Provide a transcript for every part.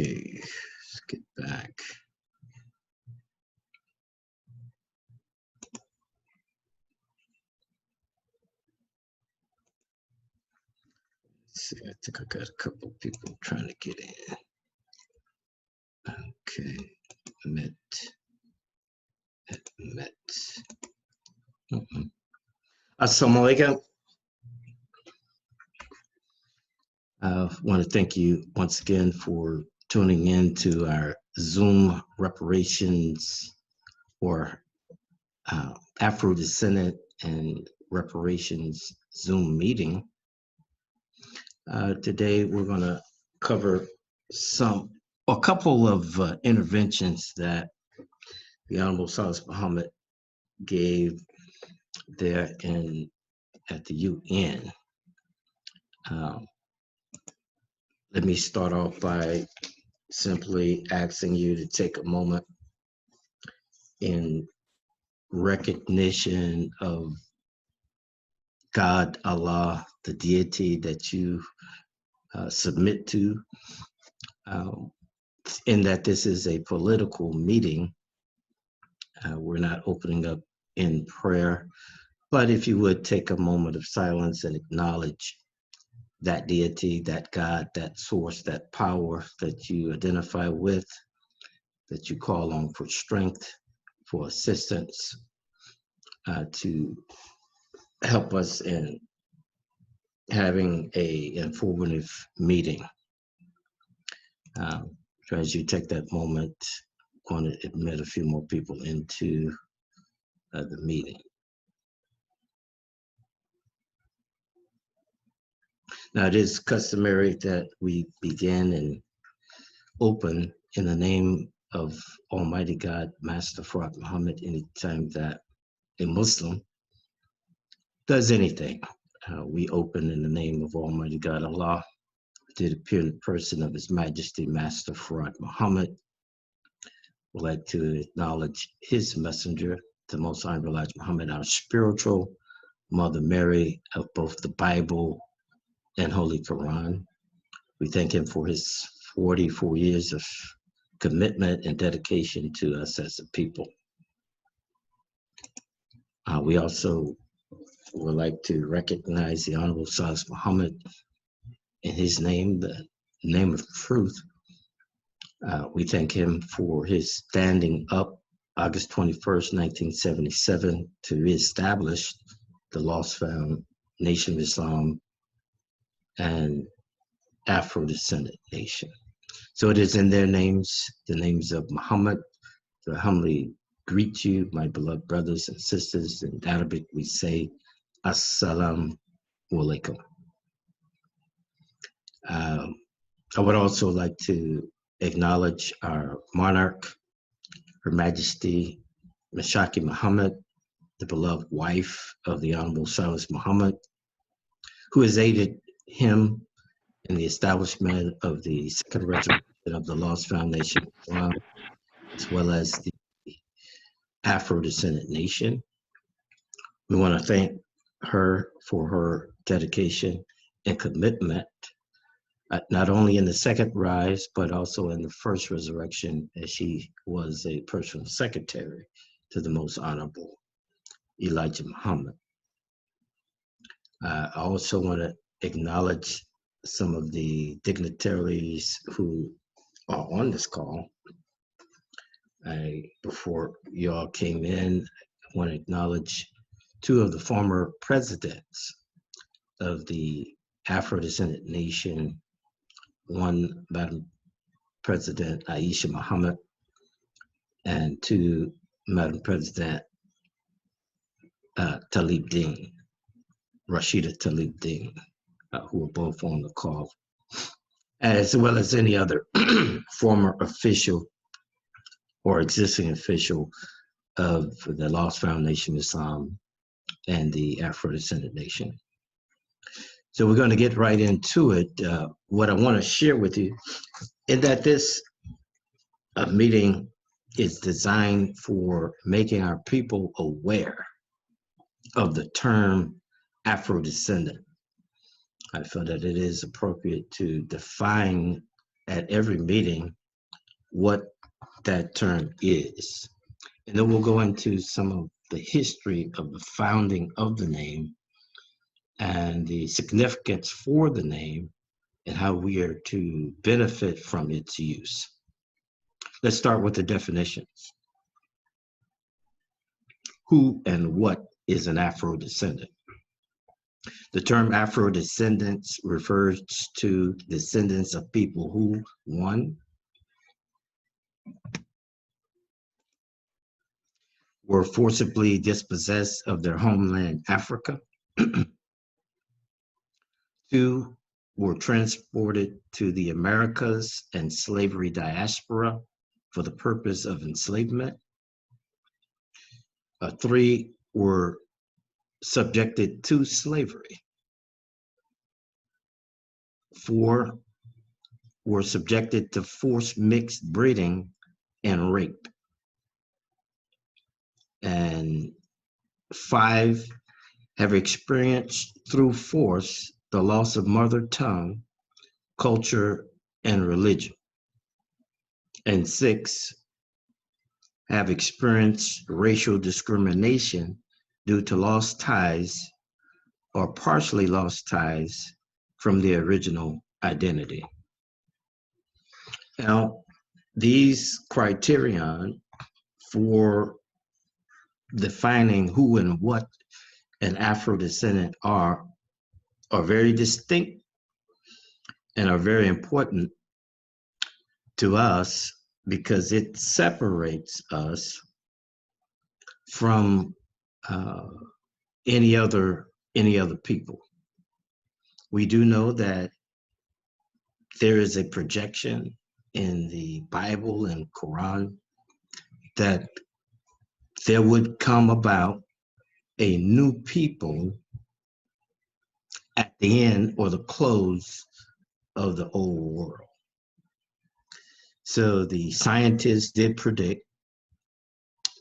Okay, let's get back. Let's see, I think I got a couple people trying to get in. Okay, met. Assalamu alaikum. I want to thank you once again for tuning in to our Zoom Reparations or Afro-Descendant and Reparations Zoom meeting. Today we're going to cover a couple of interventions that the Honorable Silis Muhammad gave there at the UN. Let me start off by simply asking you to take a moment in recognition of God, Allah, the deity that you submit to, in that this is a political meeting. We're not opening up in prayer, but if you would take a moment of silence and acknowledge that deity, that God, that source, that power that you identify with, that you call on for strength, for assistance, to help us in having an informative meeting. So as you take that moment, I want to admit a few more people into the meeting. Now, it is customary that we begin and open in the name of Almighty God, Master Prophet Muhammad, anytime that a Muslim does anything. We open in the name of Almighty God, Allah, did appear in the person of His Majesty, Master Prophet Muhammad. We'd like to acknowledge His messenger, the Most Honorable Elijah Muhammad, our spiritual Mother Mary of both the Bible and Holy Quran. We thank Him for His 44 years of commitment and dedication to us as a people. We also would like to recognize the Honorable Silis Muhammad in his name, the name of truth. We thank him for his standing up August 21st, 1977 to reestablish the lost found Nation of Islam and Afro-Descendant Nation. So it is in their names, the names of Muhammad, to humbly greet you, my beloved brothers and sisters. In Arabic, we say, Assalamu alaikum. I would also like to acknowledge our monarch, Her Majesty Mashaki Muhammad, the beloved wife of the Honorable Silis Muhammad, who has aided him in the establishment of the second resurrection of the Lost Foundation of Islam, as well as the Afro-Descendant Nation. We want to thank her for her dedication and commitment, not only in the second rise, but also in the first resurrection, as she was a personal secretary to the Most Honorable Elijah Muhammad. I also want to acknowledge some of the dignitaries who are on this call. Before y'all came in, I want to acknowledge two of the former presidents of the Afro-Descendant Nation. One, Madam President Aisha Muhammad, and two, Madam President Talib Din, Rashida Talib Din, who are both on the call, as well as any other former official or existing official of the Lost Foundation of Islam and the Afro-Descendant Nation. So we're going to get right into it. What I want to share with you is that this meeting is designed for making our people aware of the term Afro-Descendant. I feel that it is appropriate to define at every meeting what that term is. And then we'll go into some of the history of the founding of the name and the significance for the name and how we are to benefit from its use. Let's start with the definitions. Who and what is an Afro-descendant? The term Afro-descendants refers to descendants of people who, one, were forcibly dispossessed of their homeland, Africa. Two, were transported to the Americas and Slavery Diaspora for the purpose of enslavement. Three, were subjected to slavery. Four, were subjected to forced mixed breeding and rape. And five, have experienced through force the loss of mother tongue, culture, and religion. And six, have experienced racial discrimination due to lost ties or partially lost ties from their original identity. Now, these criterion for defining who and what an Afro-descendant are very distinct and are very important to us because it separates us from any other people. We do know that there is a projection in the Bible and Quran that there would come about a new people at the end or the close of the old world. So the scientists did predict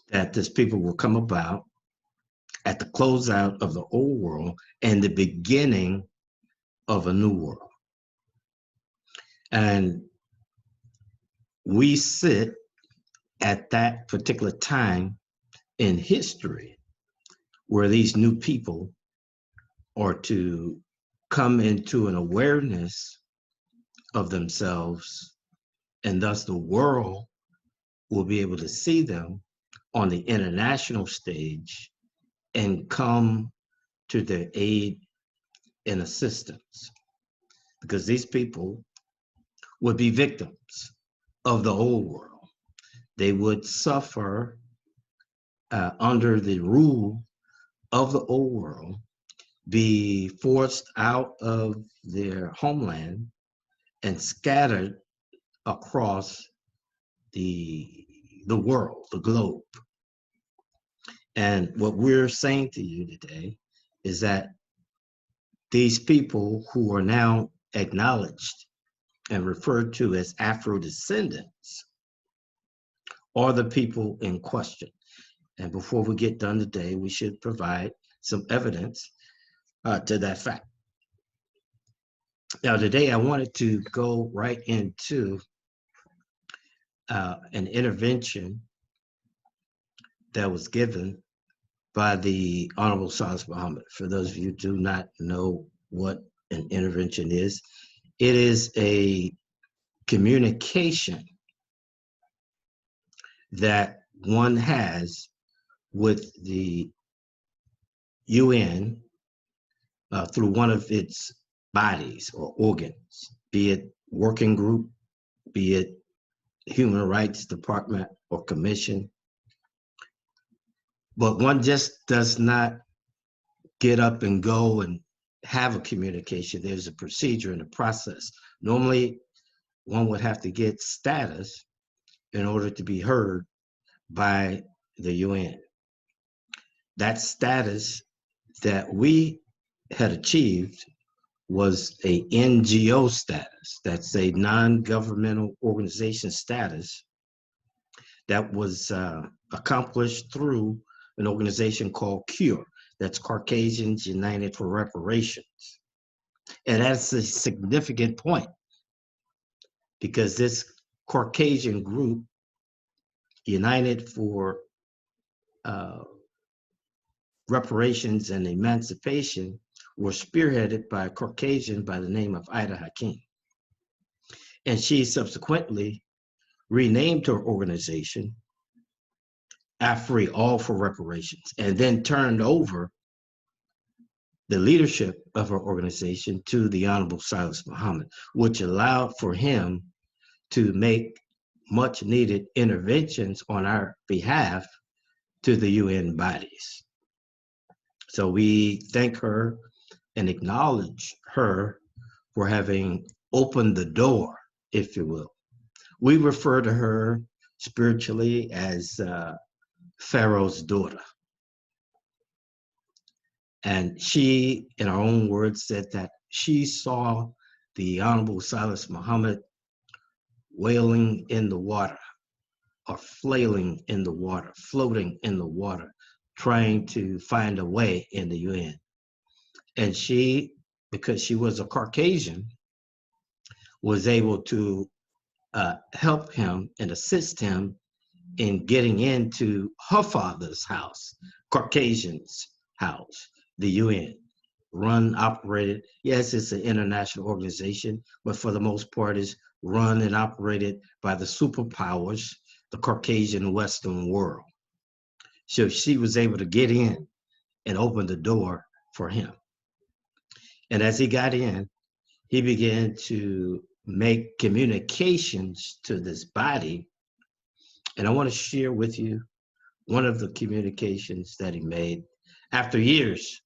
that this people will come about at the closeout of the old world and the beginning of a new world. And we sit at that particular time in history where these new people are to come into an awareness of themselves, and thus the world will be able to see them on the international stage and come to their aid and assistance. Because these people would be victims of the old world. They would suffer under the rule of the old world, be forced out of their homeland and scattered across the world, the globe. And what we're saying to you today is that these people who are now acknowledged and referred to as Afro-descendants are the people in question. And before we get done today, we should provide some evidence to that fact. Now, today I wanted to go right into an intervention that was given by the Honorable Silis Muhammad. For those of you who do not know what an intervention is, it is a communication that one has with the UN through one of its bodies or organs, be it working group, be it Human Rights Department or Commission. But one just does not get up and go and have a communication. There's a procedure and a process. Normally, one would have to get status in order to be heard by the UN. That status that we had achieved was a NGO status. That's a non-governmental organization status that was accomplished through an organization called CURE. That's Caucasians United for Reparations. And that's a significant point because this Caucasian group, United for Reparations and Emancipation, were spearheaded by a Caucasian by the name of Ida Hakeem. And she subsequently renamed her organization All for Reparations, and then turned over the leadership of her organization to the Honorable Silis Muhammad, which allowed for him to make much needed interventions on our behalf to the UN bodies. So we thank her and acknowledge her for having opened the door, if you will. We refer to her spiritually as Pharaoh's daughter. And she, in her own words, said that she saw the Honorable Silis Muhammad wailing in the water, or flailing in the water, floating in the water, trying to find a way in the UN. And she, because she was a Caucasian, was able to help him and assist him in getting into her father's house, Caucasian's house, the UN, run, operated. Yes, it's an international organization, but for the most part is run and operated by the superpowers, the Caucasian Western world. So she was able to get in and open the door for him. And as he got in, he began to make communications to this body. And I want to share with you one of the communications that he made after years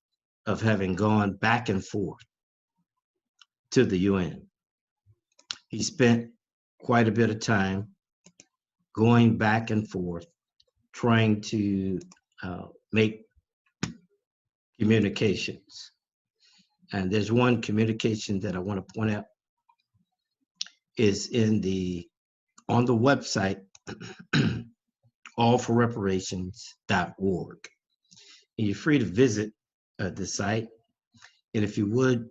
of having gone back and forth to the UN. He spent quite a bit of time going back and forth, trying to make communications. And there's one communication that I want to point out is on the website, allforreparations.org. And you're free to visit the site. And if you would,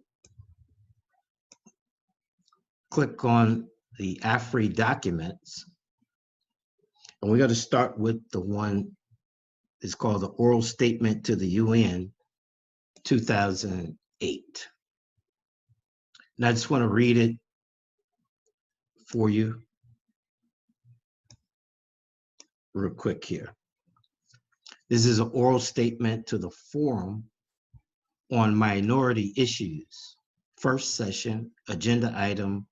click on the AFRI documents. And we're going to start with the one that's called the Oral Statement to the UN, 2008. And I just want to read it for you real quick here. This is an oral statement to the Forum on Minority Issues, first session, agenda item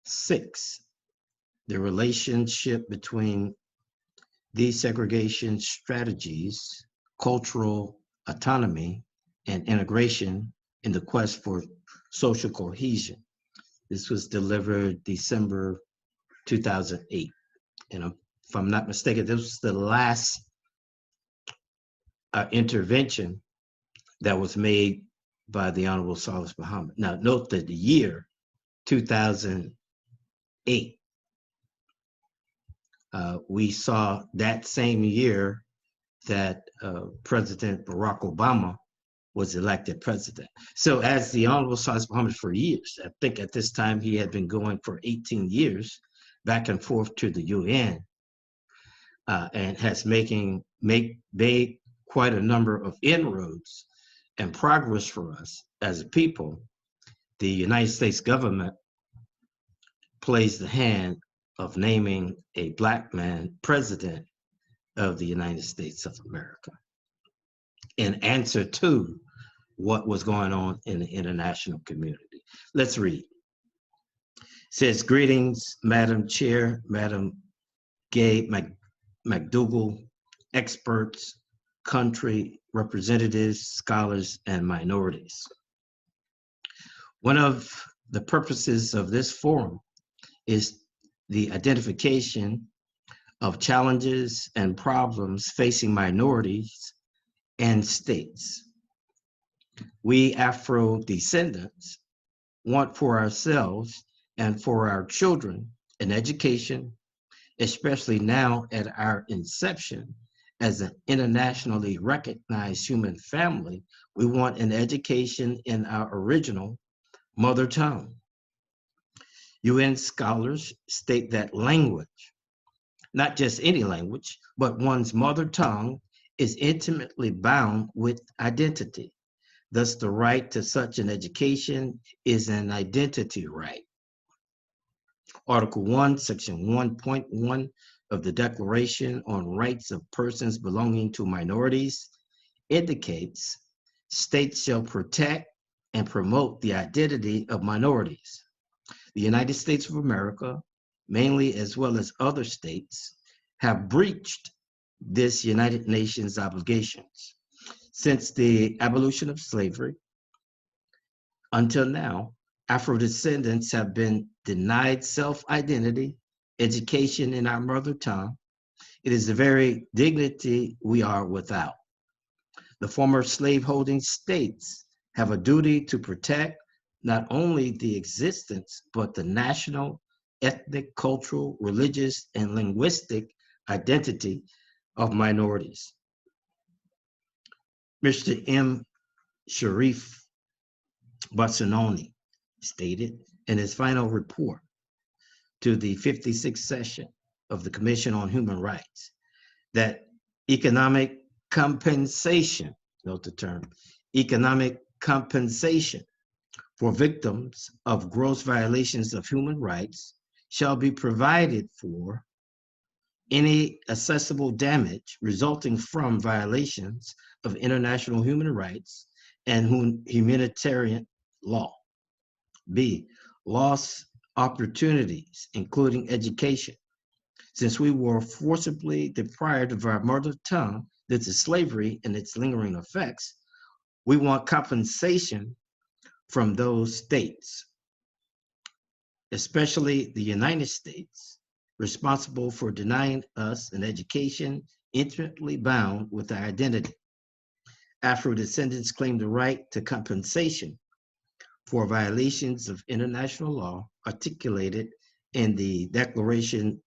6, the relationship between desegregation strategies, cultural autonomy, and integration in the quest for social cohesion. This was delivered December 2008. And if I'm not mistaken, this was the last intervention that was made by the Honorable Silis Muhammad. Now, note that the year 2008, we saw that same year that President Barack Obama was elected president. So as the Honorable Silis Muhammad for years, I think at this time he had been going for 18 years back and forth to the UN, and has made quite a number of inroads and progress for us as a people. The United States government plays the hand of naming a Black man president of the United States of America in answer to what was going on in the international community. Let's read. It says, greetings, Madam Chair, Madam Gay McDougall, experts, country representatives, scholars, and minorities. One of the purposes of this forum is the identification of challenges and problems facing minorities and states. We Afro-Descendants want for ourselves and for our children an education, especially now at our inception as an internationally recognized human family. We want an education in our original mother tongue. UN scholars state that language, not just any language, but one's mother tongue, is intimately bound with identity. Thus, the right to such an education is an identity right. Article 1, Section 1.1 of the Declaration on Rights of Persons Belonging to Minorities indicates states shall protect and promote the identity of minorities. The United States of America, mainly as well as other states, have breached this United Nations obligations. Since the abolition of slavery until now, Afro-descendants have been denied self-identity, education in our mother tongue. It is the very dignity we are without. The former slaveholding states have a duty to protect not only the existence, but the national, ethnic, cultural, religious, and linguistic identity of minorities. Mr. M. Sharif Barsanoni stated in his final report to the 56th session of the Commission on Human Rights that economic compensation, note the term, economic compensation for victims of gross violations of human rights shall be provided for any accessible damage resulting from violations of international human rights and humanitarian law. B, lost opportunities, including education. Since we were forcibly deprived of our mother tongue due to slavery and its lingering effects, we want compensation from those states, especially the United States, responsible for denying us an education intimately bound with our identity. Afro-descendants claim the right to compensation for violations of international law articulated in the Declaration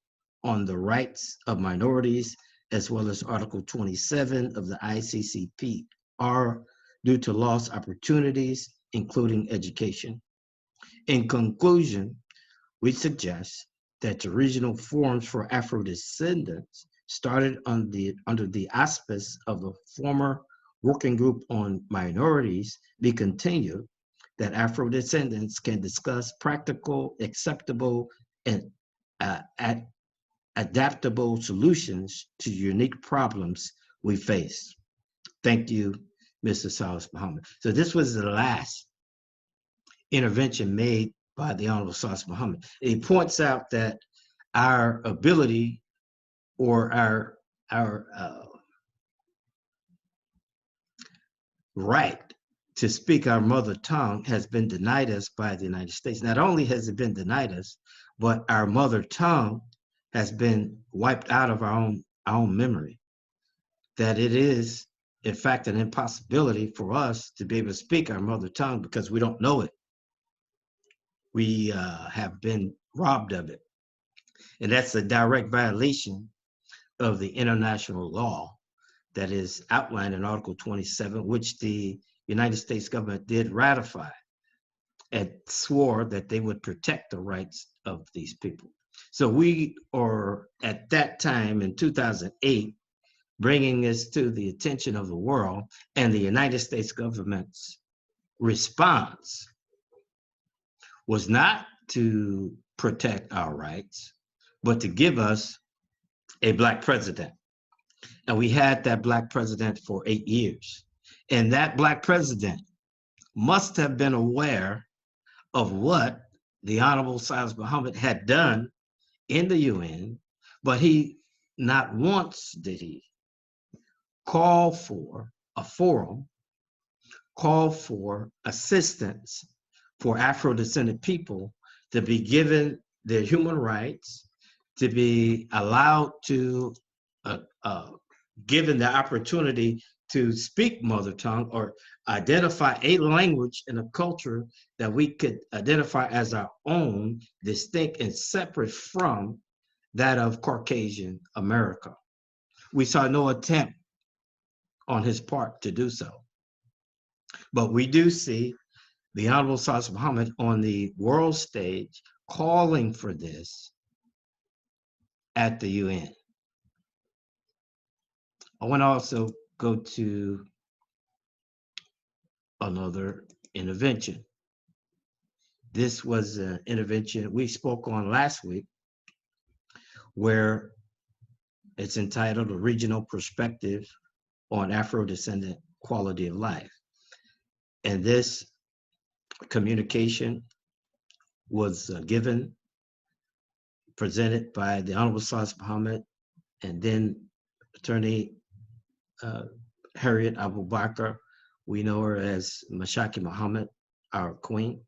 on the Rights of Minorities, as well as Article 27 of the ICCPR, due to lost opportunities, including education. In conclusion, we suggest that the regional forums for Afro-descendants started under the auspice of the former Working Group on Minorities be continued, that Afro-descendants can discuss practical, acceptable, and adaptable solutions to unique problems we face. Thank you, Mr. Silis Muhammad. So this was the last intervention made by the Honorable Silis Muhammad. He points out that our ability or our right to speak our mother tongue has been denied us by the United States. Not only has it been denied us, but our mother tongue has been wiped out of our own memory. That it is, in fact, an impossibility for us to be able to speak our mother tongue because we don't know it. We have been robbed of it. And that's a direct violation of the international law that is outlined in Article 27, which the United States government did ratify and swore that they would protect the rights of these people. So we are, at that time in 2008, bringing this to the attention of the world, and the United States government's response was not to protect our rights, but to give us a Black president. And we had that Black president for 8 years. And that Black president must have been aware of what the Honorable Silis Muhammad had done in the UN, but he not once did he call for a forum, call for assistance for Afro-descendant people to be given their human rights, to be allowed to, given the opportunity to speak mother tongue or identify a language and a culture that we could identify as our own, distinct and separate from that of Caucasian America. We saw no attempt on his part to do so. But we do see the Honorable Silis Muhammad on the world stage calling for this at the UN. I want to also go to another intervention. This was an intervention we spoke on last week, where it's entitled A Regional Perspective on Afro-Descendant Quality of Life. And this communication was presented by the Honorable Silis Muhammad and then Attorney Harriet Abu Bakr. We know her as Mashaki Muhammad, our queen,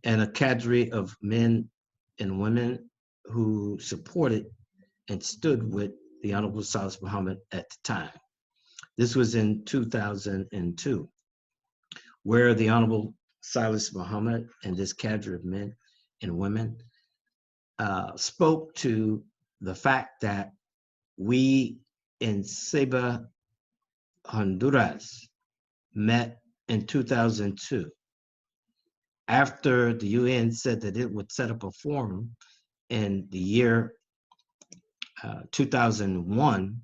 and a cadre of men and women who supported and stood with the Honorable Silis Muhammad at the time. This was in 2002, where the Honorable Silis Muhammad and this cadre of men and women spoke to the fact that we in Ceiba, Honduras, met in 2002 after the UN said that it would set up a forum in the year 2001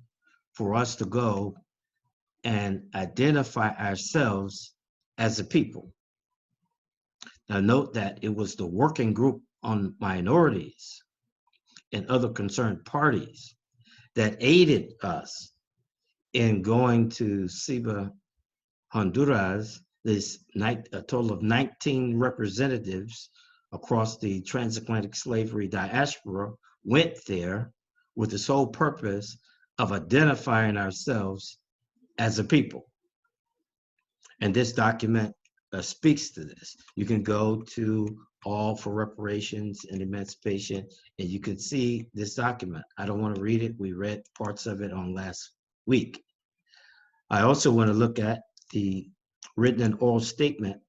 for us to go and identify ourselves as a people. Now note that it was the Working Group on Minorities and other concerned parties that aided us in going to Ceiba, Honduras. A total of 19 representatives across the transatlantic slavery diaspora went there with the sole purpose of identifying ourselves as a people. And this document speaks to this. You can go to All for Reparations and Emancipation, and you can see this document. I don't want to read it. We read parts of it on last week. I also want to look at the written and oral statement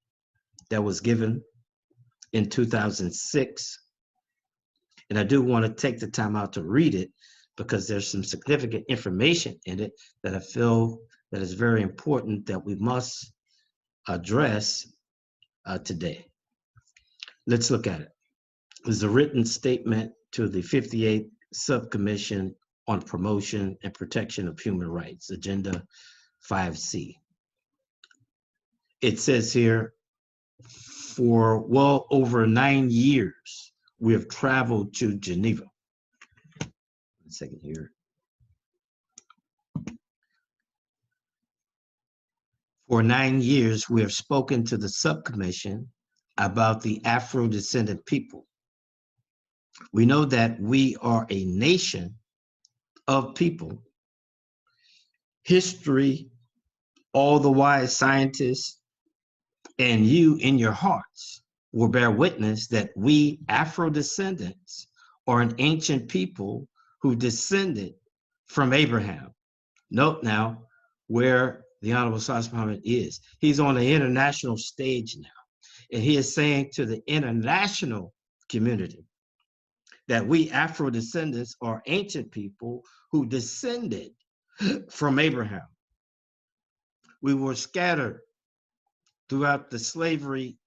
that was given in 2006. And I do want to take the time out to read it because there's some significant information in it that I feel that is very important that we must address today. Let's look at it. There's a written statement to the 58th Subcommission on Promotion and Protection of Human Rights, Agenda 5C. It says here, for well over 9 years, we have traveled to Geneva. 1 second here. For 9 years, we have spoken to the Subcommission about the Afro-Descendant people. We know that we are a nation of people. History, all the wise scientists, and you in your hearts will bear witness that we Afro-descendants are an ancient people who descended from Abraham. Note now where the Honorable Silis Muhammad is. He's on the international stage now, and he is saying to the international community that we Afro-descendants are ancient people who descended from Abraham. We were scattered throughout slavery,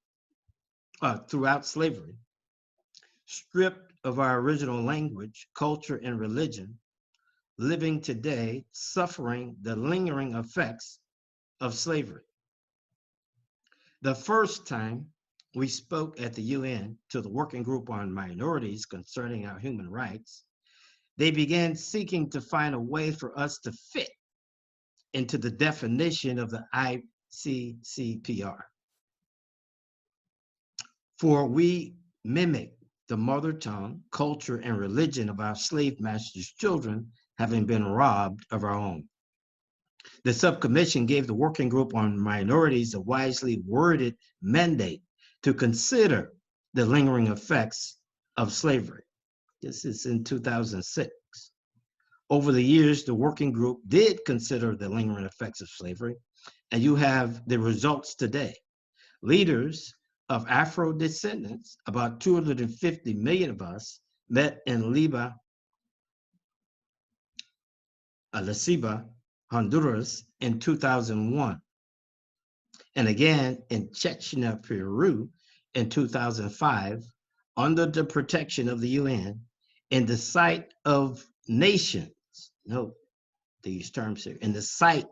stripped of our original language, culture, and religion, living today, suffering the lingering effects of slavery. The first time we spoke at the UN to the Working Group on Minorities concerning our human rights, they began seeking to find a way for us to fit into the definition of the ICCPR. For we mimic the mother tongue, culture, and religion of our slave masters' children, having been robbed of our own. The Subcommission gave the Working Group on Minorities a wisely worded mandate to consider the lingering effects of slavery. This is in 2006. Over the years, the Working Group did consider the lingering effects of slavery, and you have the results today. Leaders of Afro-descendants, about 250 million of us, met in La Ceiba, Honduras in 2001, and again in Chechnya, Peru in 2005, under the protection of the UN in the sight of nations. Note these terms here, in the sight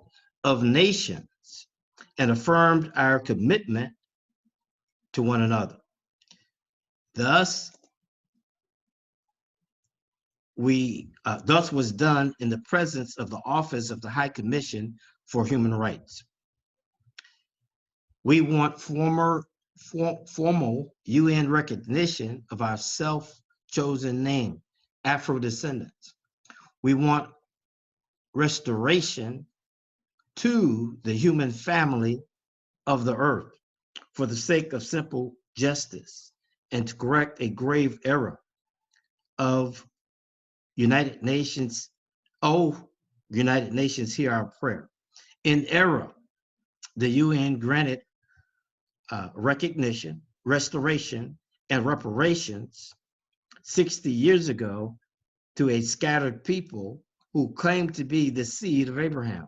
of nations, and affirmed our commitment to one another. Thus was done in the presence of the Office of the High Commission for Human Rights. We want formal UN recognition of our self-chosen name, Afro-Descendants. We want restoration to the human family of the earth for the sake of simple justice and to correct a grave error of United Nations. Oh, United Nations, hear our prayer. In error, the UN granted recognition, restoration, and reparations 60 years ago to a scattered people who claimed to be the seed of Abraham,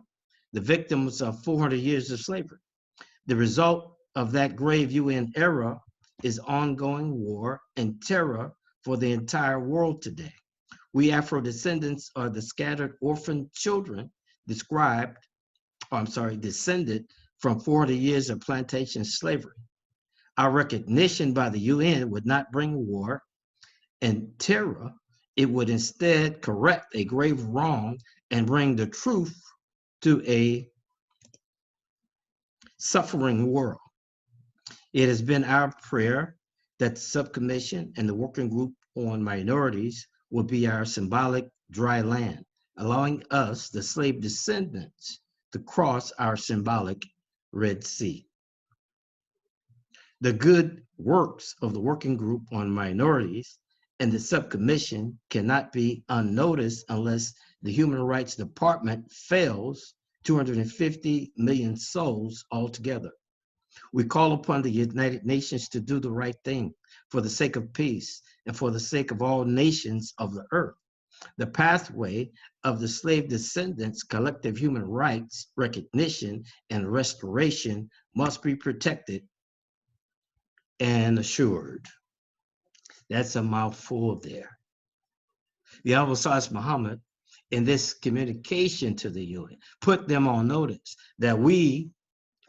the victims of 400 years of slavery. The result of that grave UN error is ongoing war and terror for the entire world today. We Afro-descendants are the scattered orphan children descended from 40 years of plantation slavery. Our recognition by the UN would not bring war and terror. It would instead correct a grave wrong and bring the truth to a suffering world. It has been our prayer that the Subcommission and the Working Group on Minorities will be our symbolic dry land, allowing us, the slave descendants, to cross our symbolic Red Sea. The good works of the Working Group on Minorities and the Subcommission cannot be unnoticed unless the Human Rights Department fails 250 million souls altogether. We call upon the United Nations to do the right thing for the sake of peace and for the sake of all nations of the earth. The pathway of the slave descendants' collective human rights recognition and restoration must be protected and assured. That's a mouthful there. The Honorable Silis Muhammad, in this communication to the UN, put them on notice that we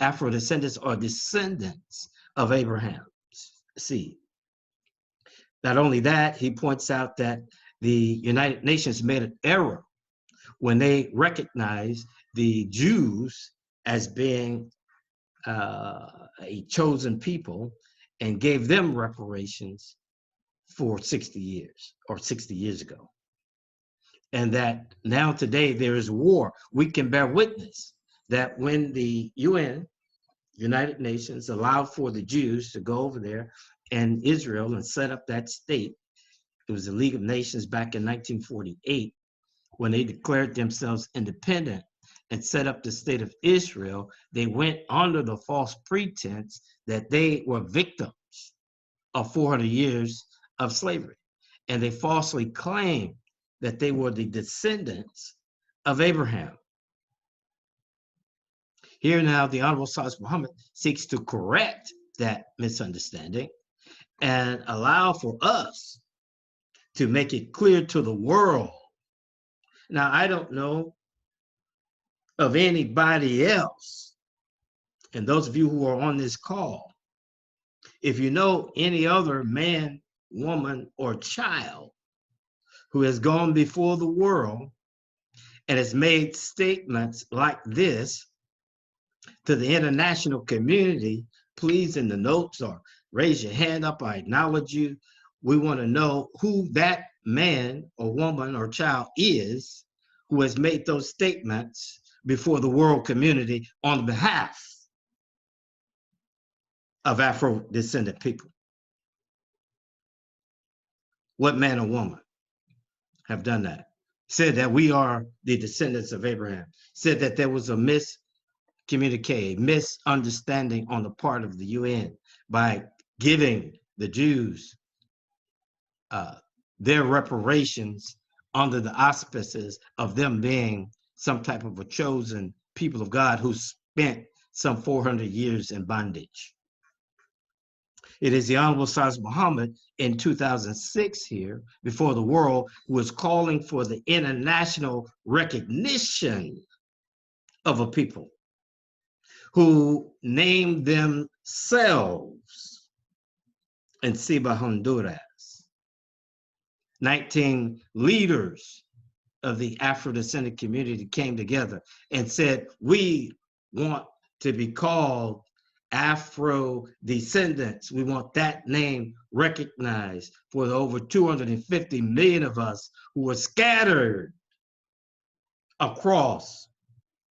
Afro-descendants are descendants of Abraham's seed. Not only that, he points out that the United Nations made an error when they recognized the Jews as being a chosen people and gave them reparations for 60 years or 60 years ago. And that now today there is war. We can bear witness that when the UN, United Nations, allowed for the Jews to go over there and Israel and set up that state, it was the League of Nations back in 1948, when they declared themselves independent and set up the state of Israel, they went under the false pretense that they were victims of 400 years of slavery. And they falsely claimed that they were the descendants of Abraham. Here now, the Honorable Silis Muhammad seeks to correct that misunderstanding and allow for us to make it clear to the world. Now, I don't know of anybody else, and those of you who are on this call, if you know any other man, woman, or child who has gone before the world and has made statements like this to the international community, please in the notes or raise your hand up. I acknowledge you. We want to know who that man or woman or child is who has made those statements before the world community on behalf of Afro-descendant people. What man or woman have done that? Said that we are the descendants of Abraham. Said that there was a miscommunique, misunderstanding on the part of the UN by giving the Jews their reparations under the auspices of them being some type of a chosen people of God who spent some 400 years in bondage. It is the Honorable Silis Muhammad in 2006 here before the world who was calling for the international recognition of a people who named themselves Encima Honduras. 19 leaders of the Afro-Descendant community came together and said, we want to be called Afro-Descendants. We want that name recognized for the over 250 million of us who were scattered across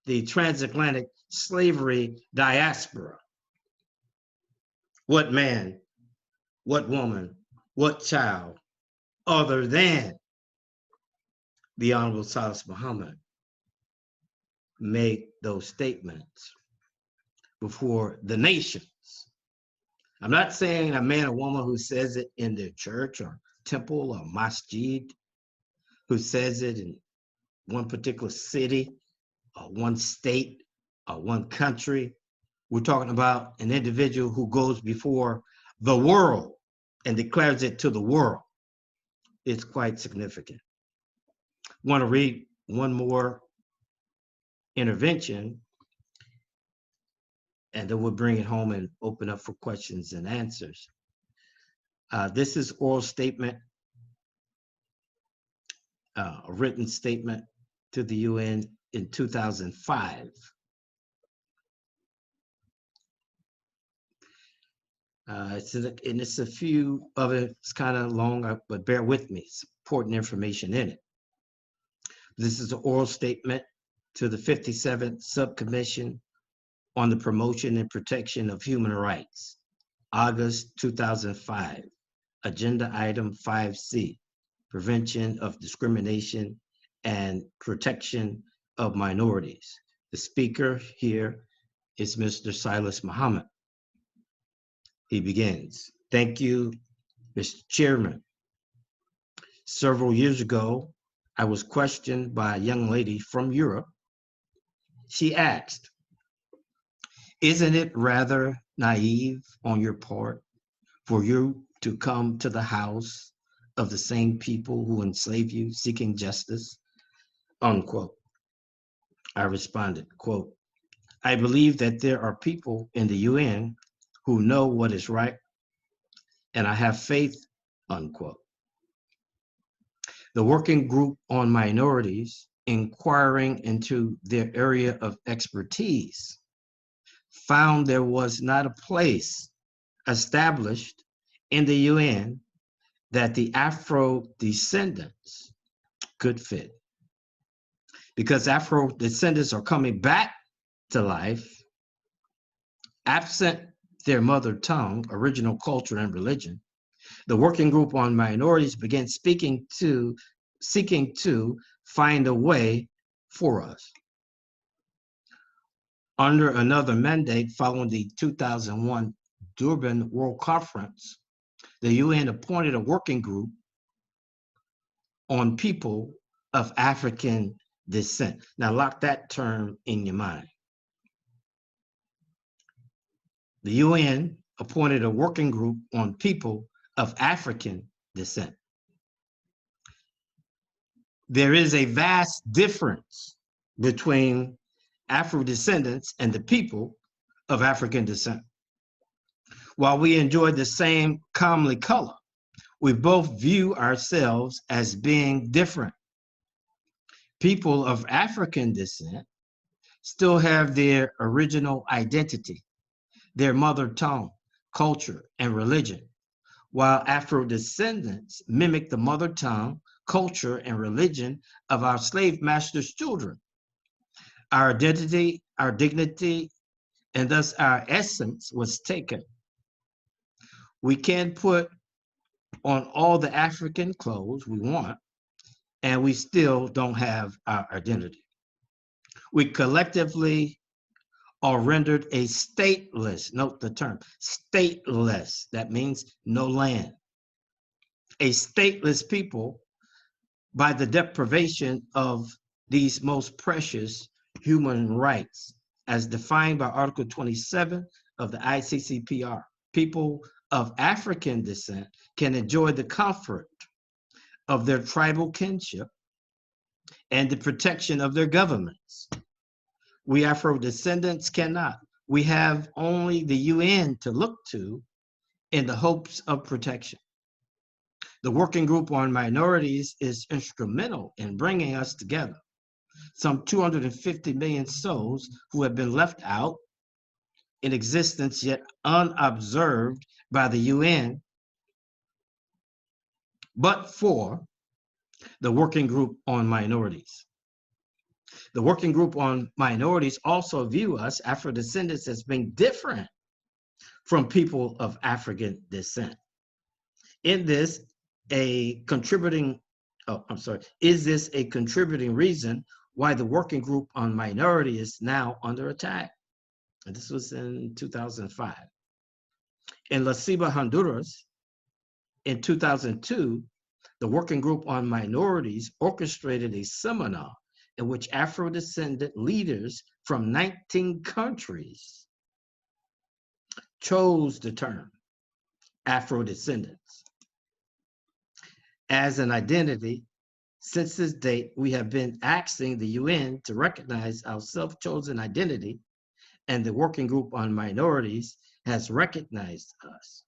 the transatlantic slavery diaspora. What man, what woman, what child, other than the Honorable Silis Muhammad, make those statements before the nations? I'm not saying a man or woman who says it in their church or temple or masjid, who says it in one particular city or one state or one country. We're talking about an individual who goes before the world and declares it to the world. It's quite significant. I want to read one more intervention, and then we'll bring it home and open up for questions and answers. This is oral statement, a written statement to the UN in 2005. And it's a few of it. It's kind of long, but bear with me. It's important information in it. This is an oral statement to the 57th Subcommission on the Promotion and Protection of Human Rights, August 2005. Agenda item 5C, prevention of discrimination and protection of minorities. The speaker here is Mr. Silis Muhammad. He begins. Thank you, Mr. Chairman. Several years ago, I was questioned by a young lady from Europe. She asked, isn't it rather naive on your part for you to come to the house of the same people who enslave you seeking justice? Unquote. I responded, quote, I believe that there are people in the UN who know what is right, and I have faith, unquote. The Working Group on Minorities, inquiring into their area of expertise, found there was not a place established in the UN that the Afro-Descendants could fit. Because Afro-Descendants are coming back to life, absent their mother tongue, original culture, and religion, the Working Group on Minorities began seeking to find a way for us. Under another mandate following the 2001 Durban World Conference, the UN appointed a working group on people of African descent. Now lock that term in your mind. The UN appointed a working group on people of African descent. There is a vast difference between Afro-descendants and the people of African descent. While we enjoy the same comely color, we both view ourselves as being different. People of African descent still have their original identity, their mother tongue, culture, and religion, while Afro-descendants mimic the mother tongue, culture, and religion of our slave masters' children. Our identity, our dignity, and thus our essence was taken. We can put on all the African clothes we want, and we still don't have our identity. We collectively are rendered a stateless, note the term, stateless, that means no land. A stateless people by the deprivation of these most precious human rights as defined by Article 27 of the ICCPR. People of African descent can enjoy the comfort of their tribal kinship and the protection of their governments. We Afro-descendants cannot. We have only the UN to look to in the hopes of protection. The Working Group on Minorities is instrumental in bringing us together. Some 250 million souls who have been left out in existence yet unobserved by the UN, but for the Working Group on Minorities. The Working Group on Minorities also view us Afro-descendants as being different from people of African descent. Is this a contributing reason why the Working Group on Minority is now under attack? And this was in 2005. In La Ceiba, Honduras, in 2002, the Working Group on Minorities orchestrated a seminar in which Afro-descendant leaders from 19 countries chose the term Afro-descendants as an identity. Since this date, we have been asking the UN to recognize our self-chosen identity, and the Working Group on Minorities has recognized us.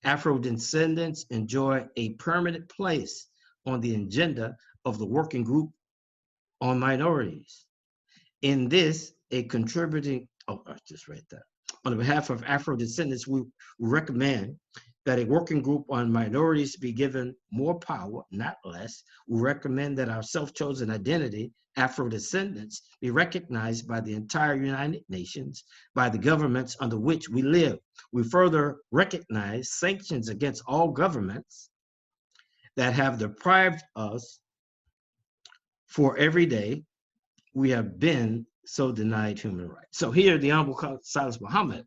Afro-descendants enjoy a permanent place on the agenda of the Working Group on Minorities. In this, a contributing, on behalf of Afro-descendants, we recommend that a Working Group on Minorities be given more power, not less. We recommend that our self-chosen identity, Afro-descendants, be recognized by the entire United Nations, by the governments under which we live. We further recognize sanctions against all governments that have deprived us for every day we have been so denied human rights. So here, the Honorable Silis Muhammad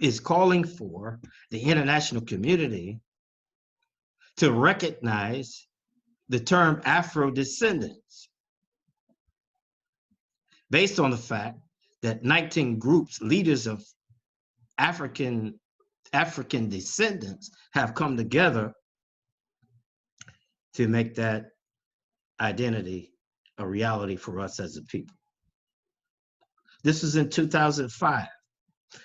is calling for the international community to recognize the term Afro-descendants based on the fact that 19 groups, leaders of African descendants, have come together to make that identity a reality for us as a people. This was in 2005.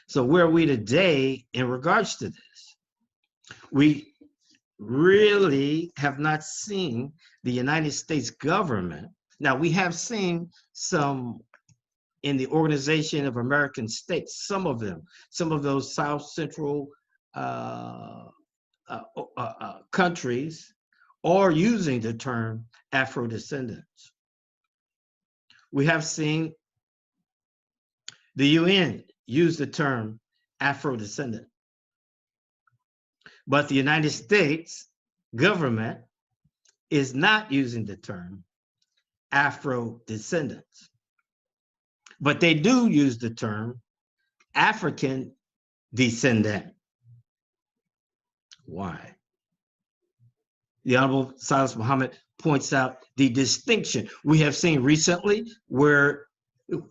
So where are we today in regards to this? We really have not seen the United States government. Now, we have seen some in the Organization of American States, some of them, some of those South Central countries are using the term Afro-descendants. We have seen the UN use the term Afro-descendant. But the United States government is not using the term Afro-descendants. But they do use the term African descendant. Why? The Honorable Silis Muhammad points out the distinction we have seen recently where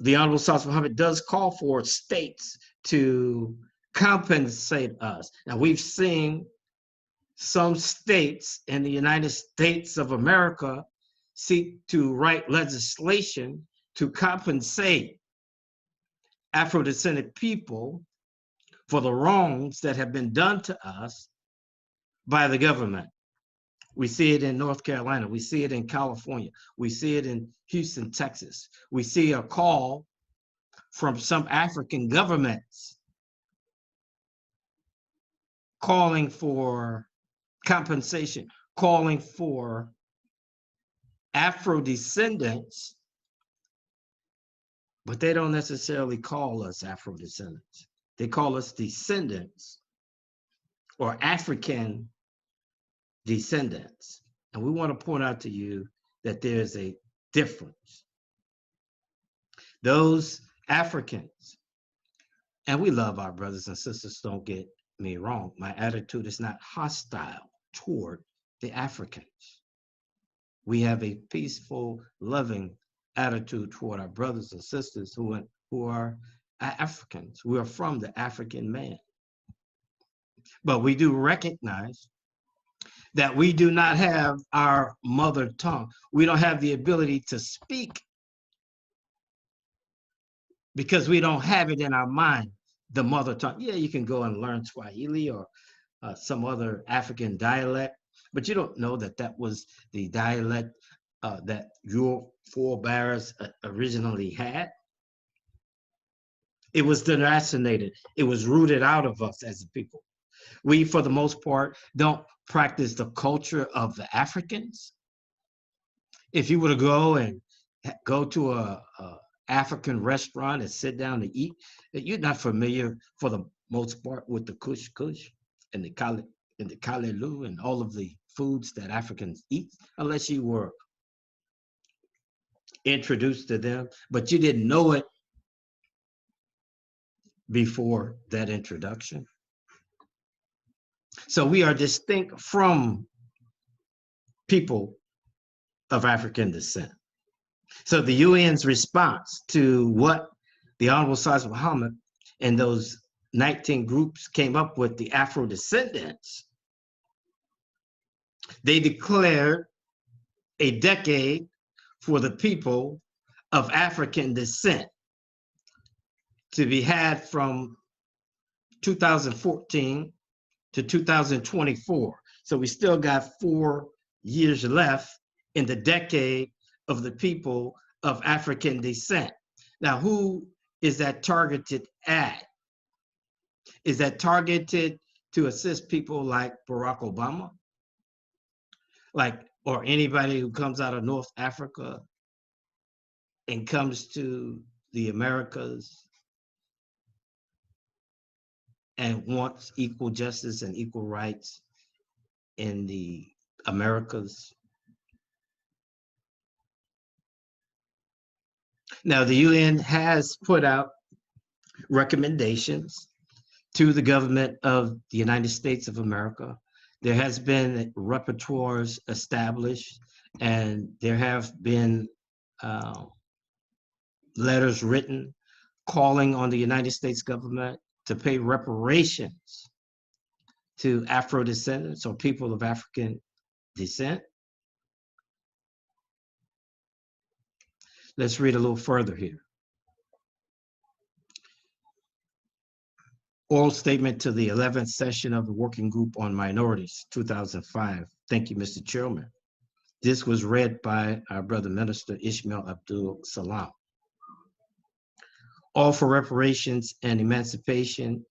the Honorable Silis Muhammad does call for states to compensate us. Now, we've seen some states in the United States of America seek to write legislation to compensate Afro-descendant people for the wrongs that have been done to us by the government. We see it in North Carolina. We see it in California. We see it in Houston, Texas. We see a call from some African governments calling for compensation, calling for Afro-descendants, but they don't necessarily call us Afro-descendants. They call us descendants or African descendants. And we want to point out to you that there's a difference. Those Africans, and we love our brothers and sisters, don't get me wrong. My attitude is not hostile toward the Africans. We have a peaceful, loving attitude toward our brothers and sisters who are Africans. We are from the African man. But we do recognize that we do not have our mother tongue. We don't have the ability to speak because we don't have it in our mind, the mother tongue. Yeah, you can go and learn Swahili or some other African dialect, but you don't know that that was the dialect that your forebears originally had. It was deracinated. It was rooted out of us as a people. We, for the most part, don't practice the culture of the Africans. If you were to go to a African restaurant and sit down to eat, you're not familiar, for the most part, with the kush kush and the kalelu and all of the foods that Africans eat, unless you were introduced to them, but you didn't know it before that introduction. So we are distinct from people of African descent. So the UN's response to what the Honorable Silis Muhammad and those 19 groups came up with, the Afro-Descendants, they declared a decade for the people of African descent to be had from 2014 to 2024. So we still got 4 years left in the decade of the people of African descent. Now, who is that targeted at? Is that targeted to assist people like Barack Obama? Or anybody who comes out of North Africa and comes to the Americas and wants equal justice and equal rights in the Americas? Now, the UN has put out recommendations to the government of the United States of America. There has been repertoires established, and there have been letters written calling on the United States government to pay reparations to Afro-descendants or people of African descent. Let's read a little further here. Oral statement to the 11th session of the Working Group on Minorities, 2005. Thank you, Mr. Chairman. This was read by our brother minister, Ishmael Abdul Salam. All for Reparations and Emancipation,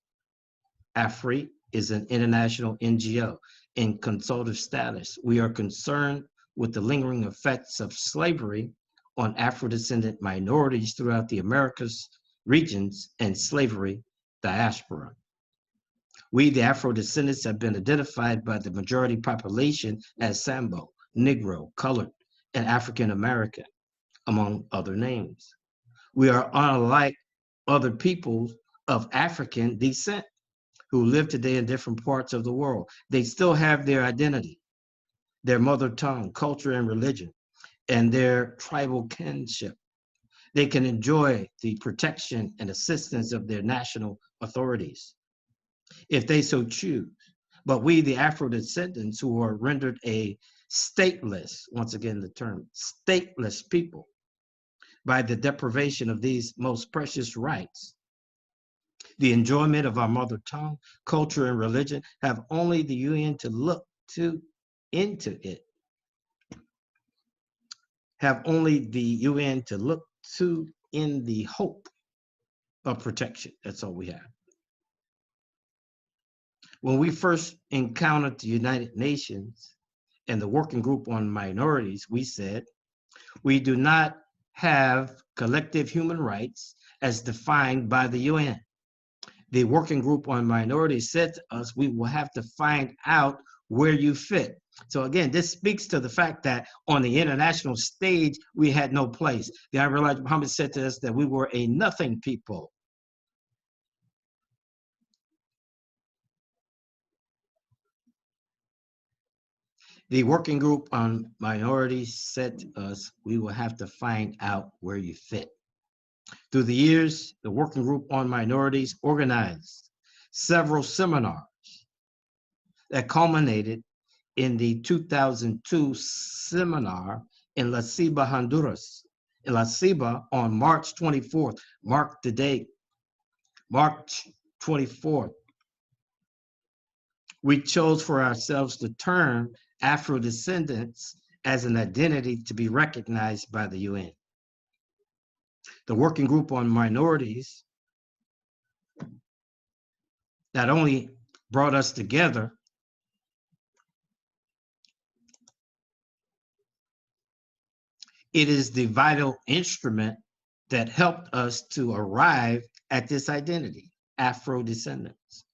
AFRE, is an international NGO in consultative status. We are concerned with the lingering effects of slavery on Afro-descendant minorities throughout the Americas regions and slavery diaspora. We, the Afro-descendants, have been identified by the majority population as Sambo, Negro, Colored, and African American, among other names. We are unlike other peoples of African descent who live today in different parts of the world. They still have their identity, their mother tongue, culture, and religion, and their tribal kinship. They can enjoy the protection and assistance of their national authorities if they so choose. But we, the Afro-descendants, who are rendered a stateless, once again the term, stateless people, by the deprivation of these most precious rights, the enjoyment of our mother tongue, culture, and religion, have only the UN to look to into it. Have only the UN to look to in the hope of protection. That's all we have. When we first encountered the United Nations and the Working Group on Minorities, we said, we do not have collective human rights as defined by the UN. The Working Group on Minorities said to us, we will have to find out where you fit. So again, this speaks to the fact that on the international stage, we had no place. The Honorable Elijah Muhammad said to us that we were a nothing people. The Working Group on Minorities said to us, we will have to find out where you fit. Through the years, the Working Group on Minorities organized several seminars that culminated in the 2002 seminar in La Ceiba, Honduras. In La Ceiba on March 24th, mark the date, March 24th. We chose for ourselves the term Afro-Descendants as an identity to be recognized by the UN. The Working Group on Minorities not only brought us together, it is the vital instrument that helped us to arrive at this identity, Afro-Descendants.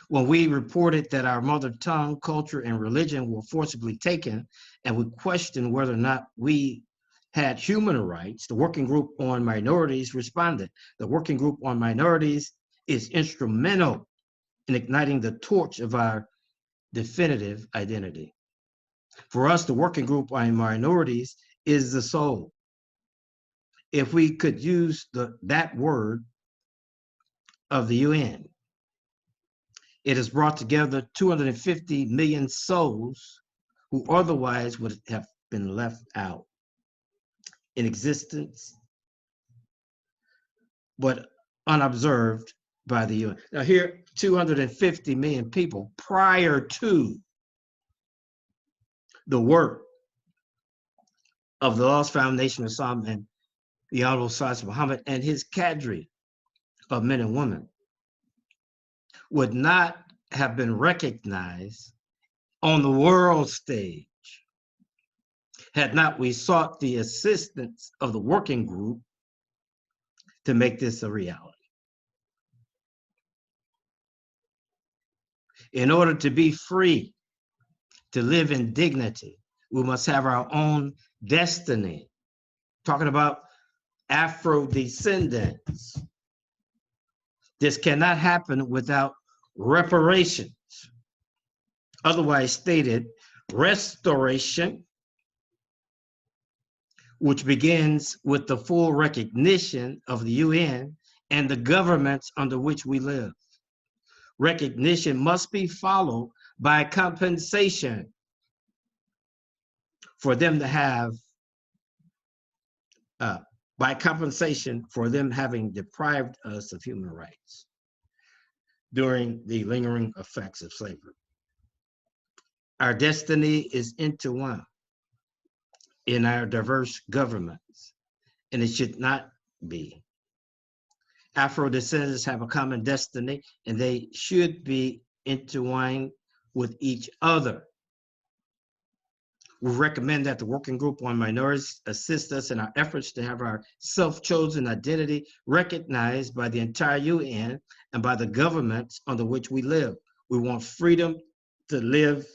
When we reported that our mother tongue, culture, and religion were forcibly taken, and we questioned whether or not we had human rights, the Working Group on Minorities responded. The Working Group on Minorities is instrumental in igniting the torch of our definitive identity. For us, the Working Group on Minorities is the soul. If we could use that word of the UN, it has brought together 250 million souls who otherwise would have been left out in existence, but unobserved by the UN. Now here, 250 million people prior to the work of the Lost Foundation of Islam and the Honorable Silis Muhammad and his cadre of men and women would not have been recognized on the world stage had not we sought the assistance of the working group to make this a reality. In order to be free, to live in dignity, we must have our own destiny. Talking about Afro-Descendants. This cannot happen without reparations. Otherwise stated, restoration, which begins with the full recognition of the UN and the governments under which we live. Recognition must be followed by compensation for them to have, by compensation for them having deprived us of human rights during the lingering effects of slavery. Our destiny is intertwined in our diverse governments, and it should not be. Afro-descendants have a common destiny, and they should be intertwined with each other. We recommend that the Working Group on Minorities assist us in our efforts to have our self-chosen identity recognized by the entire UN and by the governments under which we live. We want freedom to live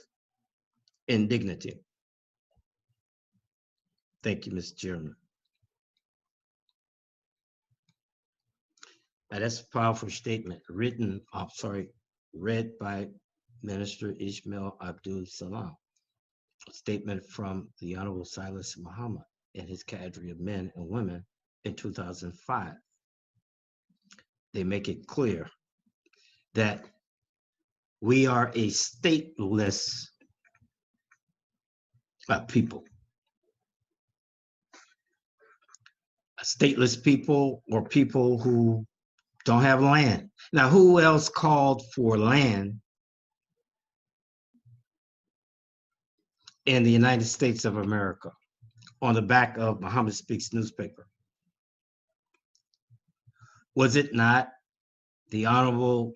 in dignity. Thank you, Mr. Chairman. Now, that's a powerful statement read by Minister Ismail Abdul Salam. A statement from the Honorable Silis Muhammad and his cadre of men and women in 2005. They make it clear that we are a stateless people. A stateless people, or people who don't have land. Now, who else called for land in the United States of America on the back of Muhammad Speaks newspaper? Was it not the Honorable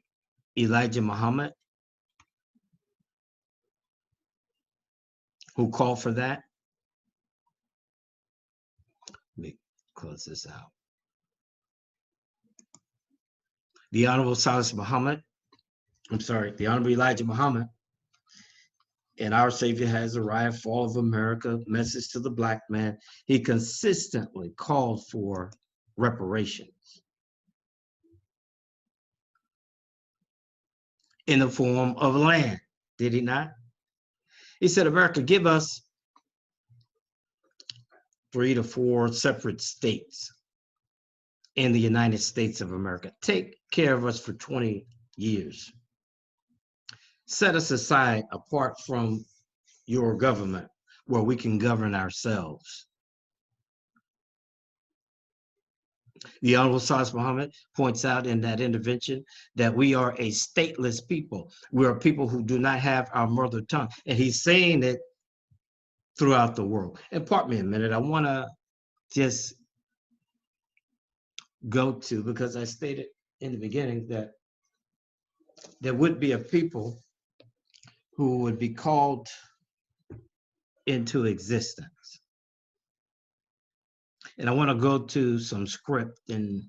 Elijah Muhammad who called for that? Let me close this out. The Honorable Silis Muhammad, the Honorable Elijah Muhammad, and our Savior has arrived, fall of America, message to the Black man. He consistently called for reparations in the form of land, did he not? He said, America, give us 3 to 4 separate states in the United States of America. Take care of us for 20 years. set us aside apart from your government where we can govern ourselves. The Honorable Silis Muhammad points out in that intervention that we are a stateless people. We are people who do not have our mother tongue. And he's saying it throughout the world. And pardon me a minute, I want to just go to, because I stated in the beginning that there would be a people who would be called into existence. And I want to go to some script, and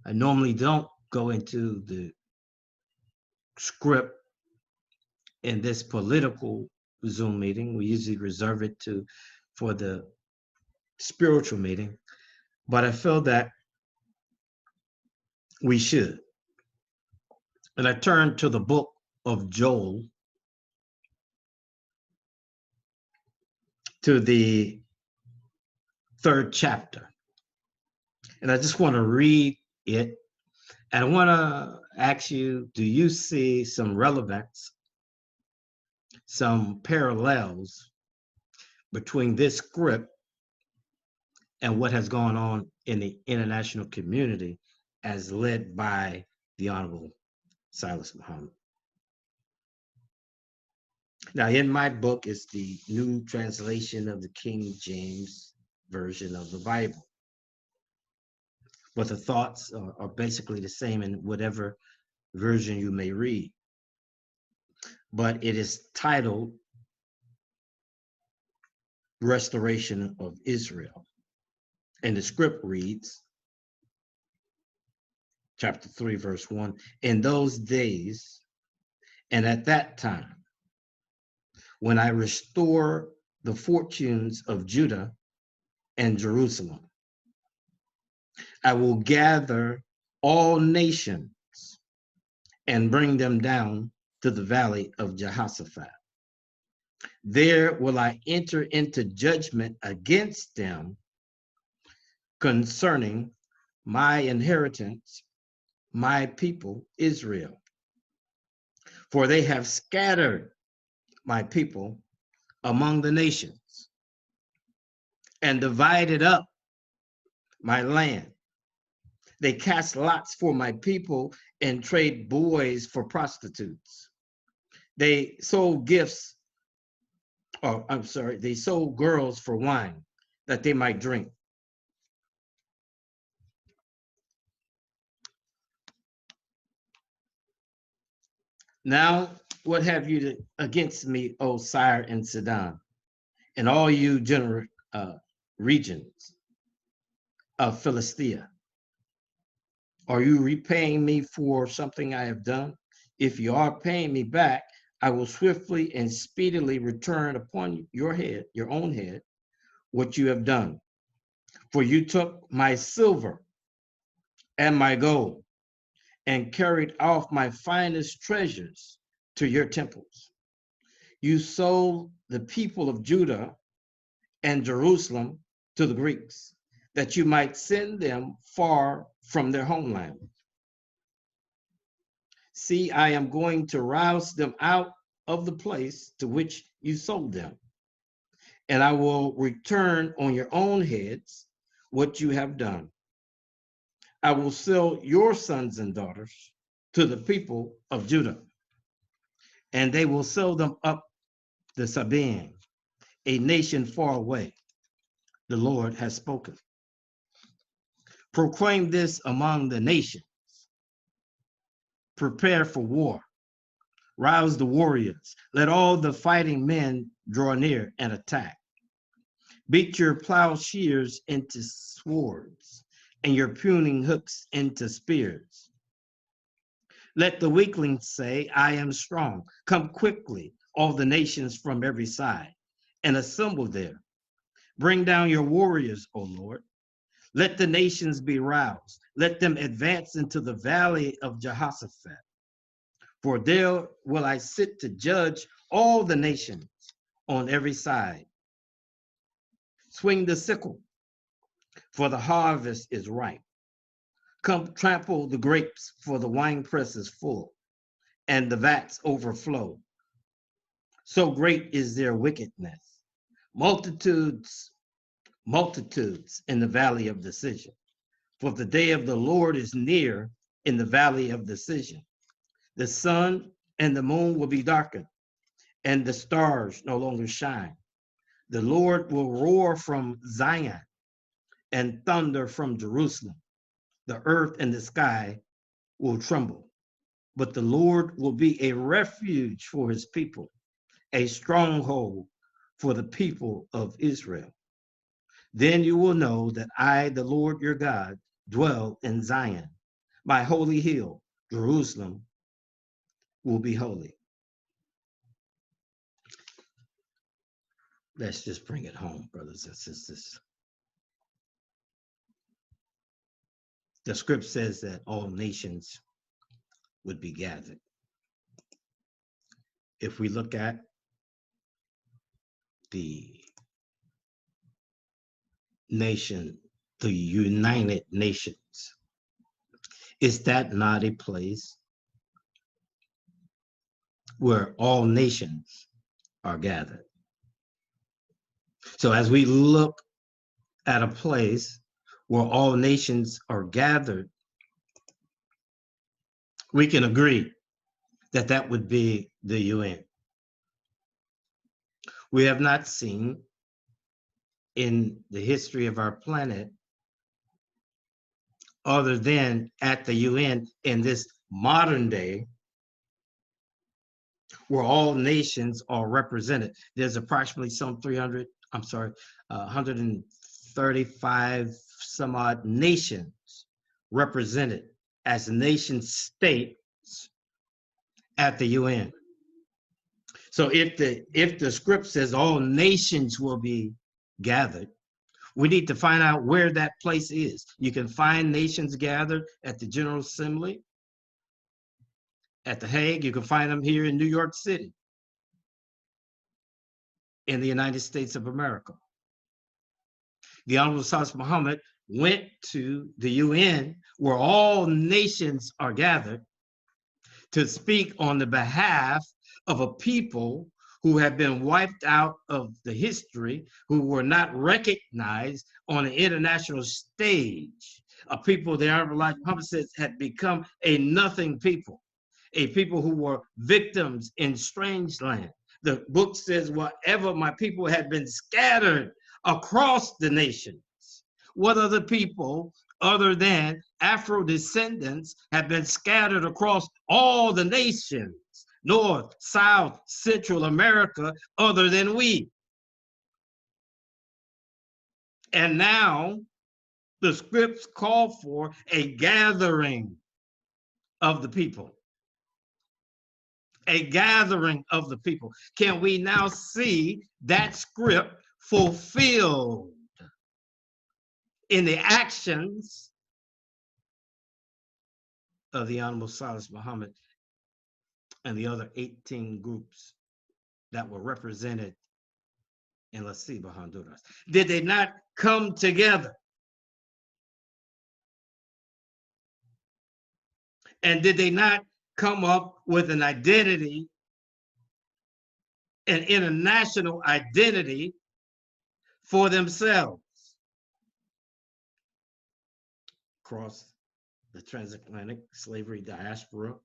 I normally don't go into the script in this political Zoom meeting. We usually reserve it for the spiritual meeting, but I feel that we should. And I turn to the book of Joel, to the 3rd chapter. And I just want to read it. And I want to ask you, do you see some relevance, some parallels between this script and what has gone on in the international community as led by the Honorable Silis Muhammad? Now, in my book is the new translation of the King James Version of the Bible, but the thoughts are basically the same in whatever version you may read. But it is titled Restoration of Israel. And the script reads, chapter 3, verse 1, in those days and at that time, when I restore the fortunes of Judah and Jerusalem, I will gather all nations and bring them down to the valley of Jehoshaphat. There will I enter into judgment against them concerning my inheritance, my people Israel. For they have scattered my people among the nations and divided up my land. They cast lots for my people and trade boys for prostitutes. They sold gifts, they sold girls for wine that they might drink. Now, what have you against me, O Sire and Sidon, and all you general regions of Philistia? Are you repaying me for something I have done? If you are paying me back, I will swiftly and speedily return upon your head, your own head, what you have done. For you took my silver and my gold and carried off my finest treasures to your temples. You sold the people of Judah and Jerusalem to the Greeks, that you might send them far from their homeland. See, I am going to rouse them out of the place to which you sold them, and I will return on your own heads what you have done. I will sell your sons and daughters to the people of Judah, and they will sell them up the Sabine, a nation far away. The Lord has spoken. Proclaim this among the nations. Prepare for war. Rouse the warriors. Let all the fighting men draw near and attack. Beat your plowshares into swords and your pruning hooks into spears. Let the weaklings say, I am strong. Come quickly, all the nations from every side, and assemble there. Bring down your warriors, O Lord. Let the nations be roused. Let them advance into the valley of Jehoshaphat. For there will I sit to judge all the nations on every side. Swing the sickle, for the harvest is ripe. Come trample the grapes, for the winepress is full. and the vats overflow. So great is their wickedness. Multitudes, multitudes in the valley of decision. For the day of the Lord is near in the valley of decision. The sun and the moon will be darkened, and the stars no longer shine. The Lord will roar from Zion and thunder from Jerusalem. The earth and the sky will tremble, but the Lord will be a refuge for his people, a stronghold for the people of Israel. Then you will know that I, the Lord your God, dwell in Zion. My holy hill, Jerusalem, will be holy. Let's just bring it home, brothers and sisters. The script says that all nations would be gathered. If we look at the nation, the United Nations, is that not a place where all nations are gathered? So as we look at a place where all nations are gathered, we can agree that that would be the UN. We have not seen in the history of our planet, other than at the UN in this modern day, where all nations are represented. There's approximately 135 some odd nations represented as nation states at the UN. So if the script says all nations will be gathered, we need to find out where that place is. You can find nations gathered at the General Assembly, at The Hague. You can find them here in New York City, in the United States of America. The Honorable Silis Muhammad went to the UN, where all nations are gathered, to speak on the behalf of a people who have been wiped out of the history, who were not recognized on an international stage, a people the Honorable Elijah Muhammad says had become a nothing people, a people who were victims in strange land. The book says, whatever my people had been scattered across the nations. What other people other than Afro-descendants have been scattered across all the nations, North, South, Central America, other than we? And now the scripts call for a gathering of the people. A gathering of the people. Can we now see that script fulfilled in the actions of the Honorable Silis Muhammad and the other 18 groups that were represented in La Ceiba, Honduras? Did they not come together? And did they not come up with an identity, an international identity for themselves? Across the transatlantic slavery diaspora,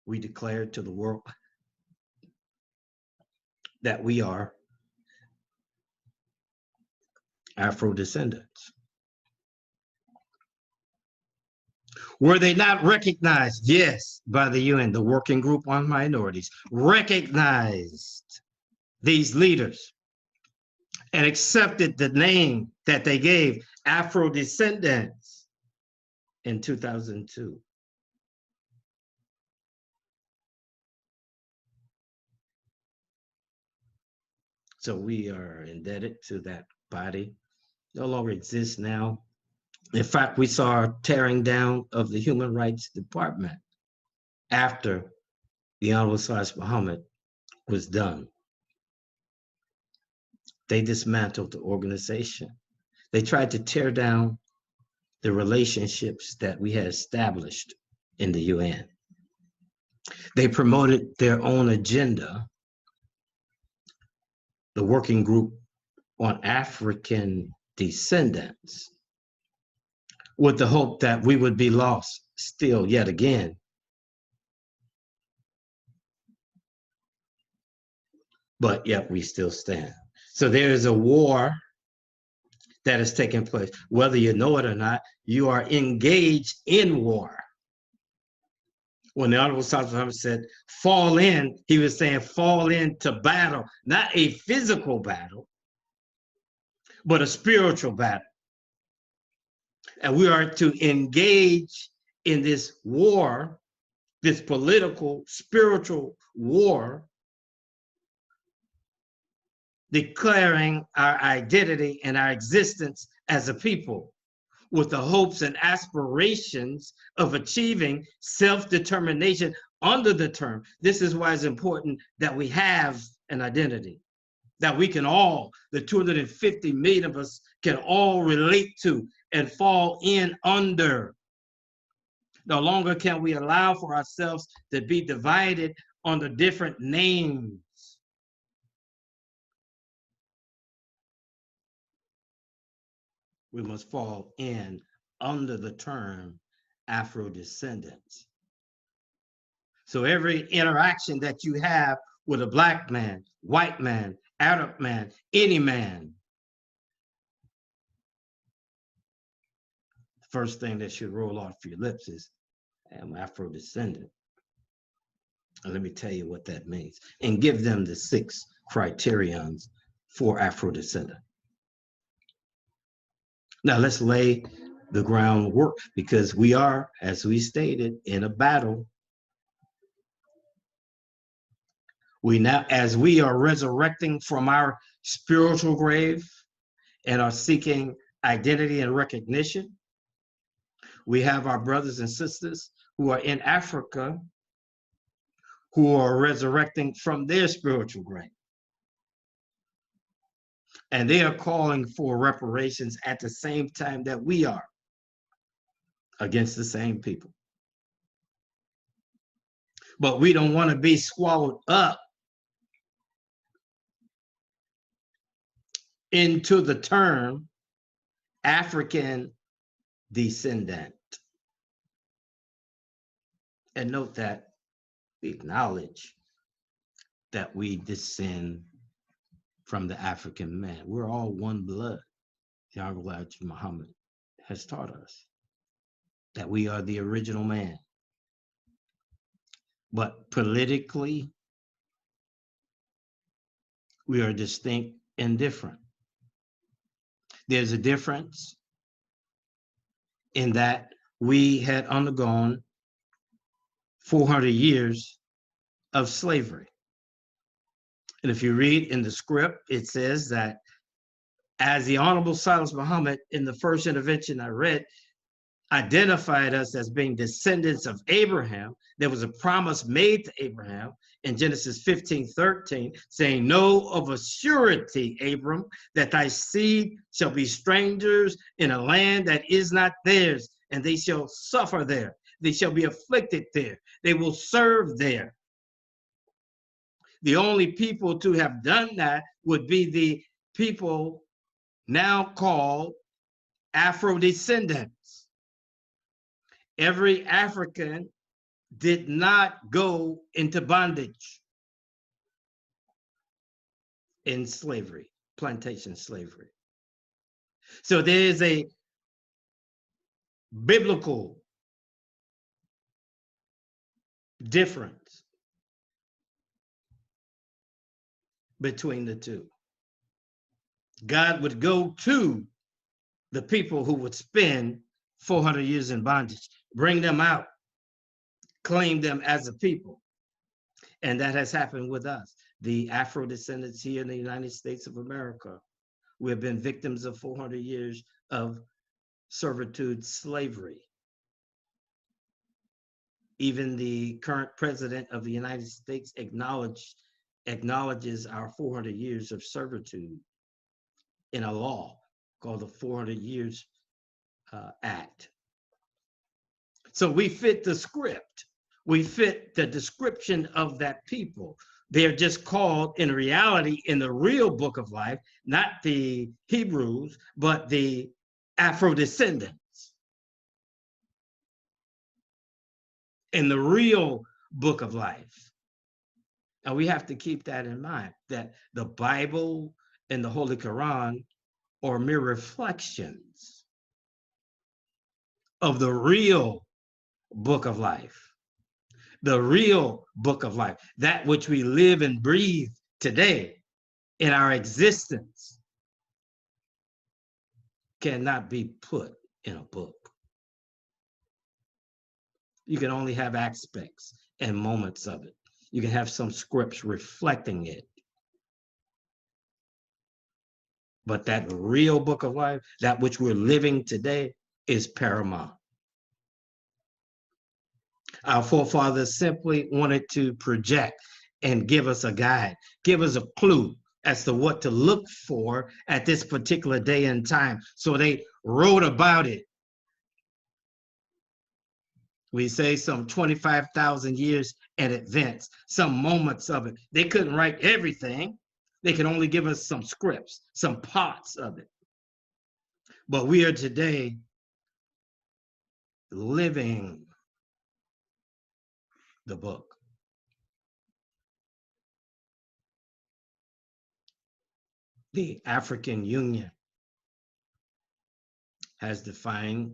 we declared to the world that we are Afro-descendants. Were they not recognized? Yes, by the UN. The Working Group on Minorities recognized these leaders and accepted the name that they gave, Afro-Descendants, in 2002. So we are indebted to that body. No longer exists now. In fact, we saw a tearing down of the Human Rights Department after the Honorable Silis Muhammad was done. They dismantled the organization. They tried to tear down the relationships that we had established in the UN. They promoted their own agenda, the working group on African descendants, with the hope that we would be lost still yet again. But yet we still stand. So there is a war that is taking place. Whether you know it or not, you are engaged in war. When the Honorable Silis Muhammad said, fall in, he was saying fall into battle, not a physical battle, but a spiritual battle. And we are to engage in this war, this political, spiritual war, declaring our identity and our existence as a people with the hopes and aspirations of achieving self-determination under the term. This is why it's important that we have an identity, that we can all, the 250 million of us, can all relate to and fall in under. No longer can we allow for ourselves to be divided under different names. We must fall in under the term Afro-Descendants. So every interaction that you have with a Black man, white man, Arab man, any man, the first thing that should roll off your lips is, I'm Afro-Descendant. And let me tell you what that means. And give them the 6 criterions for Afro-Descendant. Now let's lay the groundwork, because we are, as we stated, in a battle. We now, as we are resurrecting from our spiritual grave and are seeking identity and recognition, we have our brothers and sisters who are in Africa who are resurrecting from their spiritual grave. And they are calling for reparations at the same time that we are against the same people. But we don't want to be swallowed up into the term African descendant. And note that we acknowledge that we descend from the African man. We're all one blood. The Honorable Muhammad has taught us that we are the original man. But politically, we are distinct and different. There's a difference in that we had undergone 400 years of slavery. And if you read in the script, it says that as the Honorable Silis Muhammad in the first intervention I read, identified us as being descendants of Abraham, there was a promise made to Abraham in Genesis 15:13, saying, know of a surety, Abram, that thy seed shall be strangers in a land that is not theirs, and they shall suffer there. They shall be afflicted there. They will serve there. The only people to have done that would be the people now called Afro-Descendants. Every African did not go into bondage in slavery, plantation slavery. So there is a biblical difference between the two. God would go to the people who would spend 400 years in bondage, bring them out, claim them as a people. And that has happened with us. The Afro-descendants here in the United States of America, we have been victims of 400 years of servitude slavery. Even the current president of the United States acknowledges our 400 years of servitude in a law called the 400 Years Act. So we fit the script. We fit the description of that people. They're just called, in reality, in the real book of life, not the Hebrews, but the Afro-Descendants. In the real book of life. And we have to keep that in mind, that the Bible and the Holy Quran are mere reflections of the real book of life. The real book of life, that which we live and breathe today in our existence, cannot be put in a book. You can only have aspects and moments of it. You can have some scripts reflecting it. But that real book of life, that which we're living today, is paramount. Our forefathers simply wanted to project and give us a guide, give us a clue as to what to look for at this particular day and time. So they wrote about it. We say some 25,000 years in advance, some moments of it. They couldn't write everything. They could only give us some scripts, some parts of it. But we are today living the book. The African Union has defined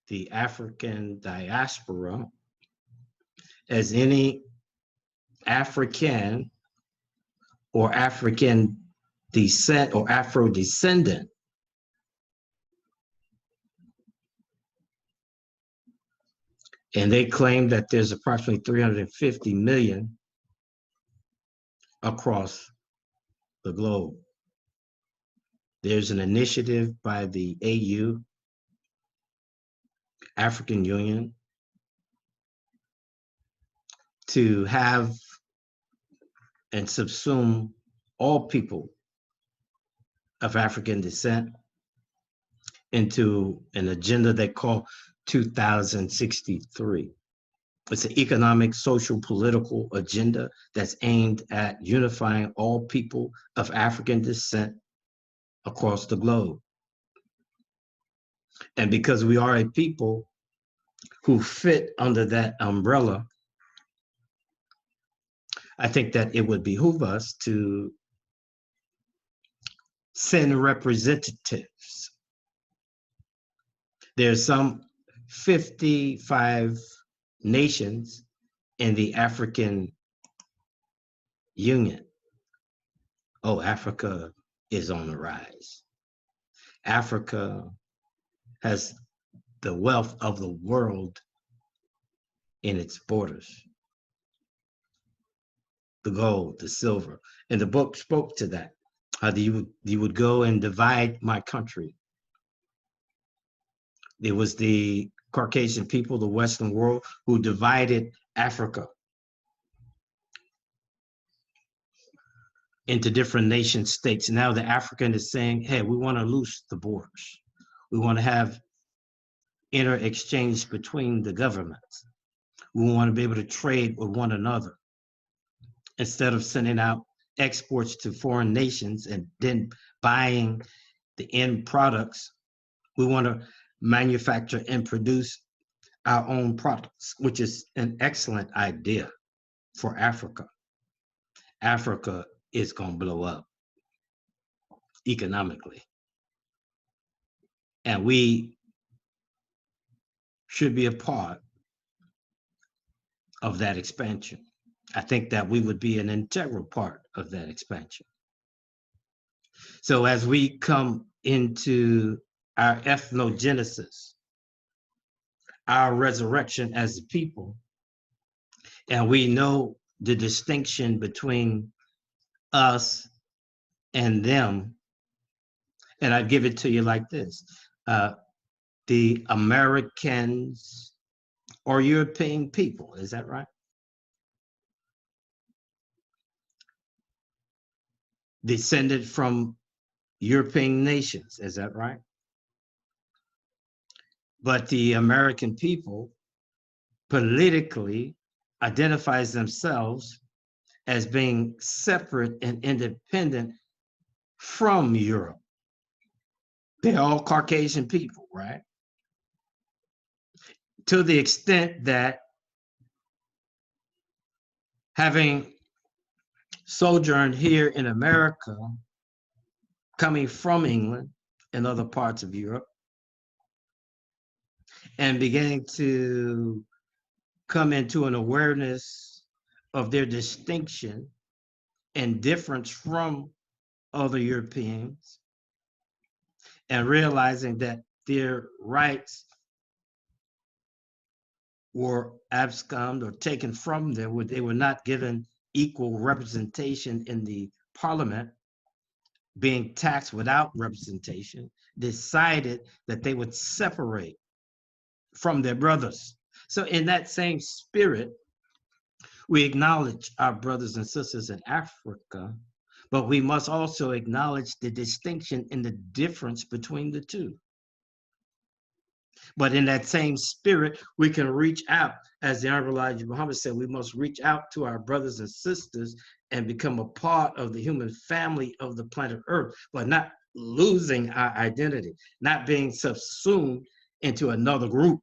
the African diaspora as any African or African descent or Afro-descendant and they claim that there's approximately 350 million across the globe. There's an initiative by the AU, African Union, to have and subsume all people of African descent into an agenda they call 2063. It's an economic, social, political agenda that's aimed at unifying all people of African descent across the globe. And because we are a people who fit under that umbrella, I think that it would behoove us to send representatives. There's some 55 nations in the African Union. Oh, Africa is on the rise. Africa has the wealth of the world in its borders. The gold, the silver. And the book spoke to that. How you would go and divide my country. It was the Caucasian people, the Western world, who divided Africa into different nation states. Now the African is saying, hey, we want to loose the borders. We want to have inter-exchange between the governments. We want to be able to trade with one another instead of sending out exports to foreign nations and then buying the end products. We want to manufacture and produce our own products, which is an excellent idea for Africa. Africa is going to blow up economically. And we should be a part of that expansion. I think that we would be an integral part of that expansion. So as we come into our ethnogenesis, our resurrection as a people, and we know the distinction between us and them, and I give it to you like this. The Americans or European people, is that right? Descended from European nations, is that right? But the American people politically identifies themselves as being separate and independent from Europe. They're all Caucasian people, right? To the extent that having sojourned here in America, coming from England and other parts of Europe, and beginning to come into an awareness of their distinction and difference from other Europeans, and realizing that their rights were absconded or taken from them, they were not given equal representation in the parliament, being taxed without representation, decided that they would separate from their brothers. So in that same spirit, we acknowledge our brothers and sisters in Africa, but we must also acknowledge the distinction and the difference between the two. But in that same spirit, we can reach out, as the Honorable Elijah Muhammad said, we must reach out to our brothers and sisters and become a part of the human family of the planet Earth, but not losing our identity, not being subsumed into another group.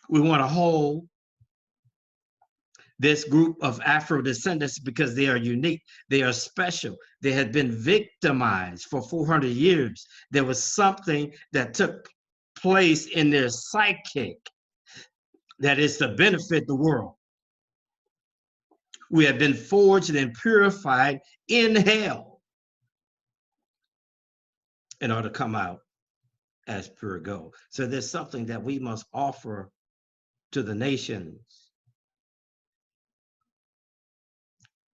We want to hold this group of Afro-Descendants because they are unique, they are special, they had been victimized for 400 years. There was something that took place in their psychic that is to benefit the world. We have been forged and purified in hell in order to come out as pure gold. So there's something that we must offer to the nations.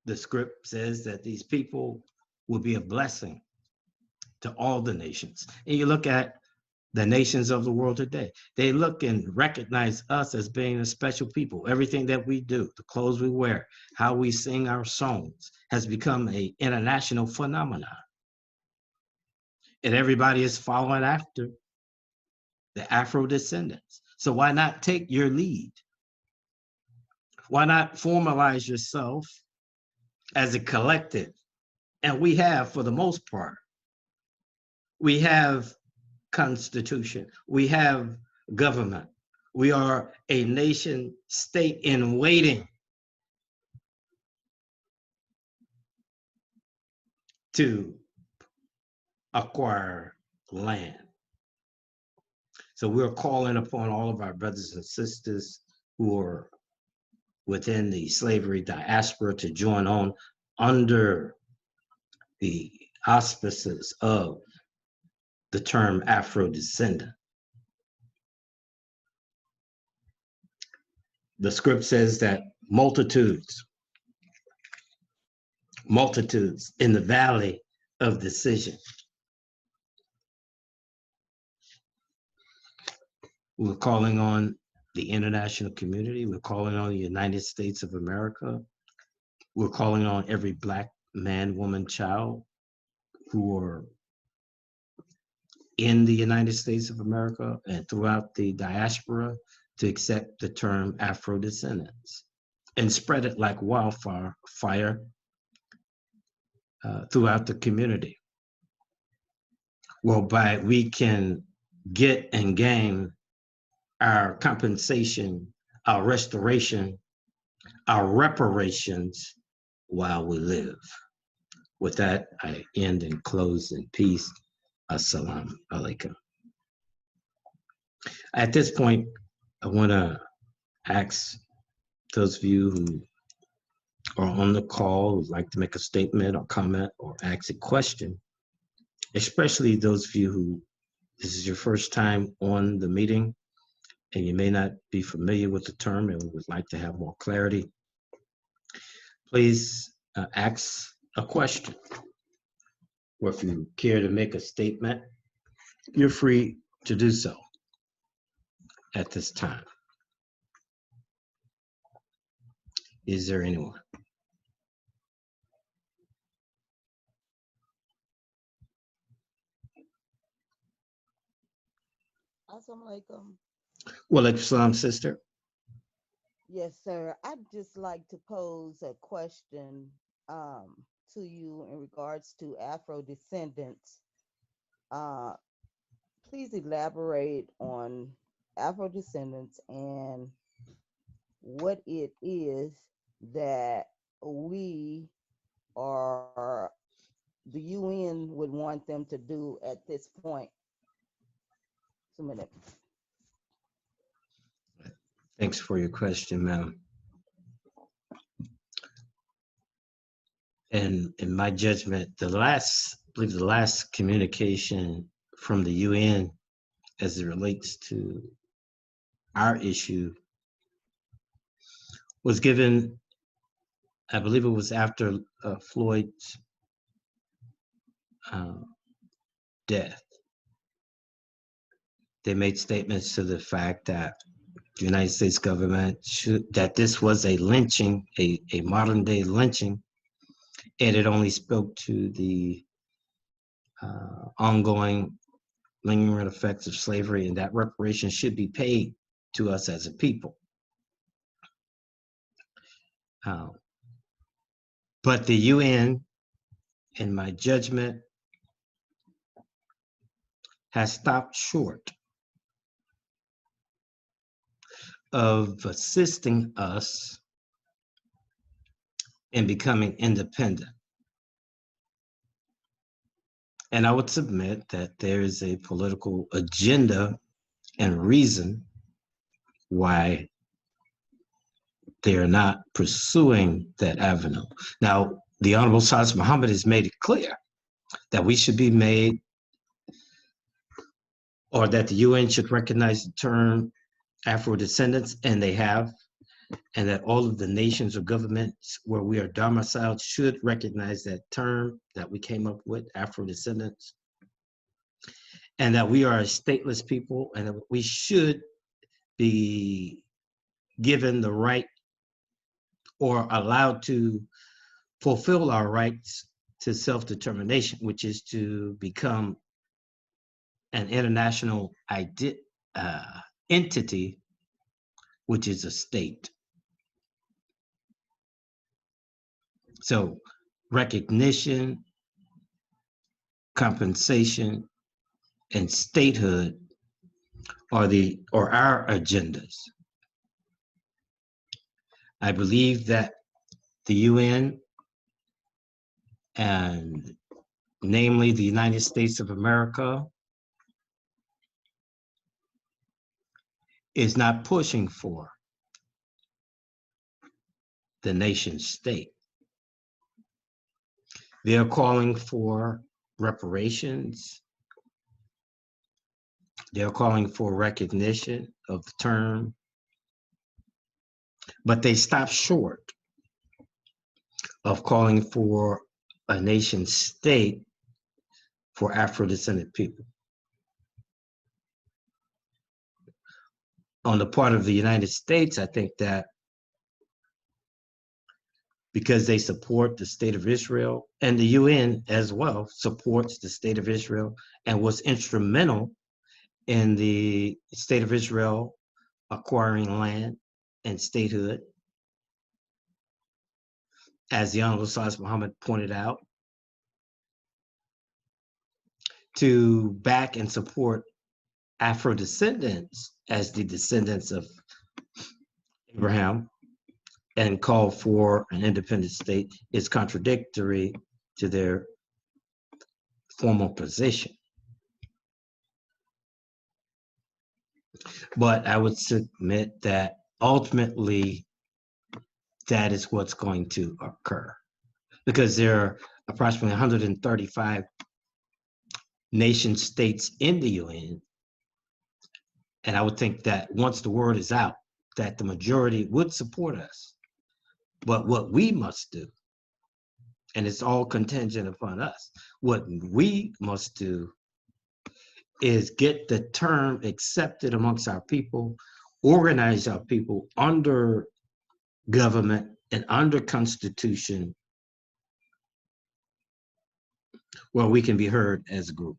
The script says that these people will be a blessing to all the nations. And you look at the nations of the world today, they look and recognize us as being a special people. Everything that we do, the clothes we wear, how we sing our songs, has become an international phenomenon. And everybody is following after the Afro-Descendants. So why not take your lead? Why not formalize yourself as a collective? And we have, for the most part, we have constitution, we have government, we are a nation state in waiting to acquire land. So we're calling upon all of our brothers and sisters who are within the slavery diaspora to join on under the auspices of the term Afro-Descendant. The script says that multitudes in the valley of decision. We're calling on the international community. We're calling on the United States of America. We're calling on every Black man, woman, child who are in the United States of America and throughout the diaspora to accept the term Afro-Descendants and spread it like wildfire throughout the community, whereby we can get and gain our compensation, our restoration, our reparations while we live. With that, I end and close in peace. Assalamu alaikum. At this point, I want to ask those of you who are on the call, who'd like to make a statement or comment or ask a question, especially those of you who this is your first time on the meeting and you may not be familiar with the term and would like to have more clarity, please ask a question. Or if you care to make a statement, you're free to do so at this time. Is there anyone? Assalamu alaikum. Walaikum salam, sister. Yes, sir. I'd just like to pose a question um, to you in regards to Afro descendants. Uh, please elaborate on Afro descendants and what it is that we or the UN would want them to do at this point. 2 minutes. Thanks for your question, ma'am. And in my judgment, I believe the last communication from the UN as it relates to our issue was given, I believe it was after Floyd's uh, death. They made statements to the fact that the United States government that this was a lynching, a modern day lynching, and it only spoke to the ongoing lingering effects of slavery, and that reparations should be paid to us as a people. But the UN, in my judgment, has stopped short of assisting us in becoming independent. And I would submit that there is a political agenda and reason why they are not pursuing that avenue. Now, the Honorable Silis Muhammad has made it clear that we should be made, or that the UN should recognize the term Afro-Descendants, and they have, and that all of the nations or governments where we are domiciled should recognize that term that we came up with, Afro-Descendants, and that we are a stateless people, and that we should be given the right or allowed to fulfill our rights to self-determination, which is to become an international entity, which is a state. So recognition, compensation, and statehood are our agendas. I believe that the UN, and namely the United States of America, is not pushing for the nation state. They're calling for reparations. They're calling for recognition of the term, but they stop short of calling for a nation state for Afro-descendant people. On the part of the United States, I think that because they support the state of Israel, and the UN as well supports the state of Israel and was instrumental in the state of Israel acquiring land and statehood. As the Honorable Silis Muhammad pointed out, to back and support Afro-descendants as the descendants of Abraham and call for an independent state is contradictory to their formal position. But I would submit that ultimately that is what's going to occur, because there are approximately 135 nation states in the UN. And I would think that once the word is out, that the majority would support us. But what we must do, and it's all contingent upon us, what we must do is get the term accepted amongst our people, organize our people under government and under constitution where we can be heard as a group.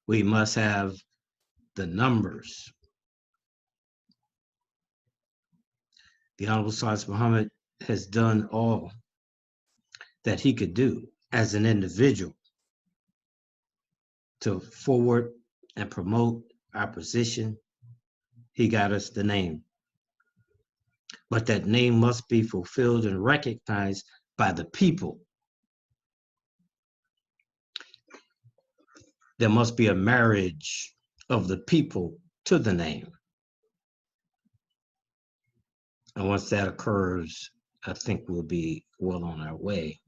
We must have the numbers The Honorable Silis Muhammad has done all that he could do as an individual to forward and promote our position. He got us the name. But that name must be fulfilled and recognized by the people. There must be a marriage of the people to the name. And once that occurs, I think we'll be well on our way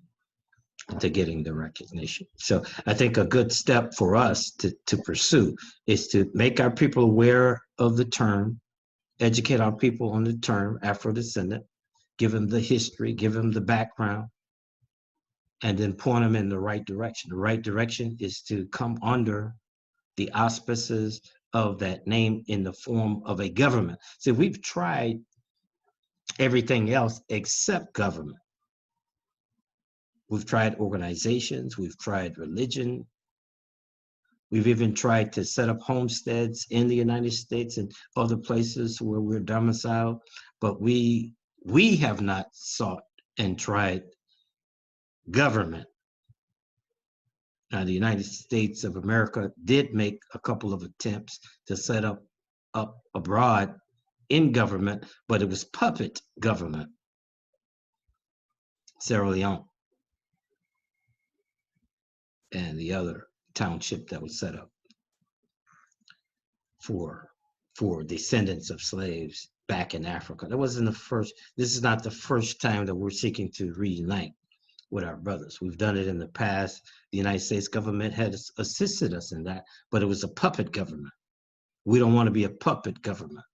to getting the recognition. So I think a good step for us to pursue is to make our people aware of the term, educate our people on the term Afro-Descendant, give them the history, give them the background, and then point them in the right direction. The right direction is to come under the auspices of that name in the form of a government. So we've tried everything else except government. We've tried organizations, we've tried religion, we've even tried to set up homesteads in the United States and other places where we're domiciled, but we have not sought and tried government. Now, the United States of America did make a couple of attempts to set up abroad in government, but it was puppet government. Sierra Leone and the other township that was set up for descendants of slaves back in Africa. That wasn't the first, this is not the first time that we're seeking to reunite with our brothers. We've done it in the past. The United States government has assisted us in that, but it was a puppet government. We don't want to be a puppet government.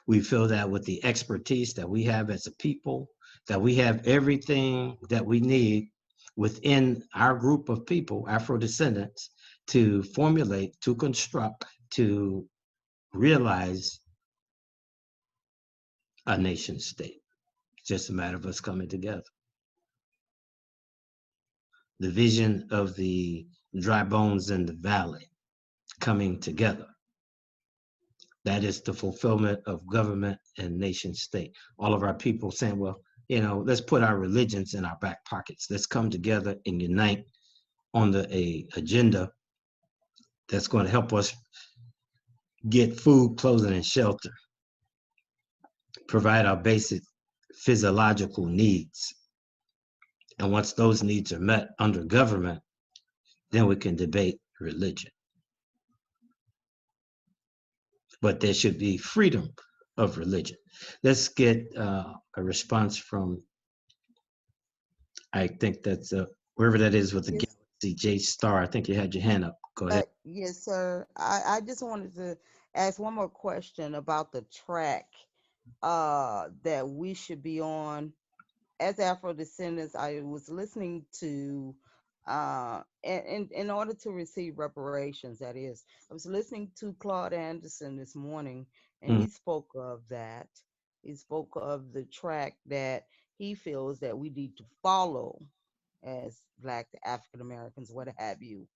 We feel that with the expertise that we have as a people, that we have everything that we need within our group of people, Afro-Descendants, to formulate, to construct, to realize a nation state. It's just a matter of us coming together. The vision of the dry bones in the valley coming together. That is the fulfillment of government and nation state. All of our people saying, well, you know, let's put our religions in our back pockets. Let's come together and unite on a agenda that's going to help us get food, clothing, and shelter, provide our basic physiological needs. And once those needs are met under government, then we can debate religion. But there should be freedom of religion. Let's get a response from, I think that's wherever that is with the Yes. Galaxy J Star. I think you had your hand up. Go ahead. Yes, sir. I just wanted to ask one more question about the track that we should be on. As Afro-Descendants, I was listening to, in order to receive reparations, that is, I was listening to Claude Anderson this morning, and he spoke of that. He spoke of the track that he feels that we need to follow as Black African Americans, what have you,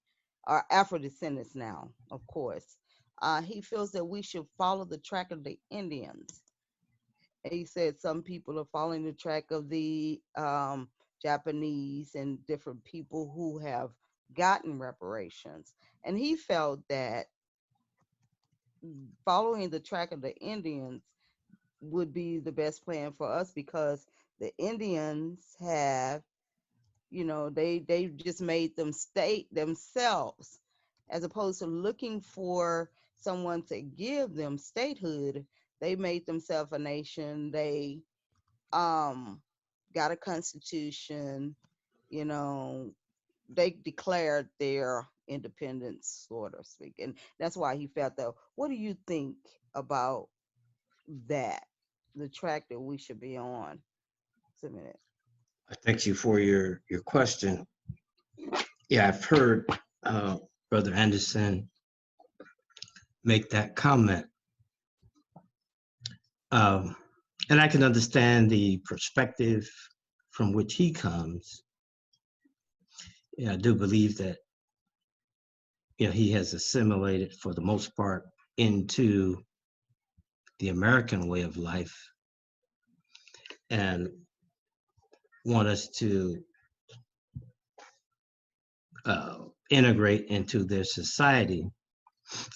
or Afro-Descendants now, of course. He feels that we should follow the track of the Indians. He said some people are following the track of the Japanese and different people who have gotten reparations. And he felt that following the track of the Indians would be the best plan for us because the Indians have, you know, they just made them state themselves as opposed to looking for someone to give them statehood. They made themselves a nation. They got a constitution, you know, they declared their independence, sort of speak. And that's why he felt that. What do you think about that? The track that we should be on? Just a minute. I thank you for your question. Yeah, I've heard Brother Anderson make that comment. And I can understand the perspective from which he comes. Yeah, I do believe that, you know, he has assimilated for the most part into the American way of life and want us to integrate into their society.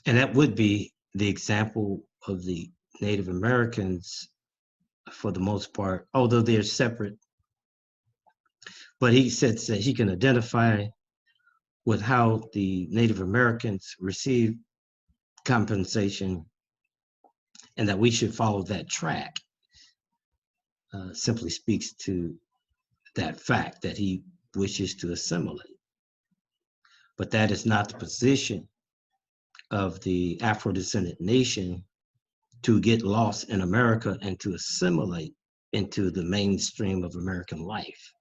And that would be the example of the Native Americans for the most part, although they're separate. But he says that he can identify with how the Native Americans receive compensation and that we should follow that track. Simply speaks to that fact that he wishes to assimilate. But that is not the position of the Afro-Descendant Nation to get lost in America and to assimilate into the mainstream of American life.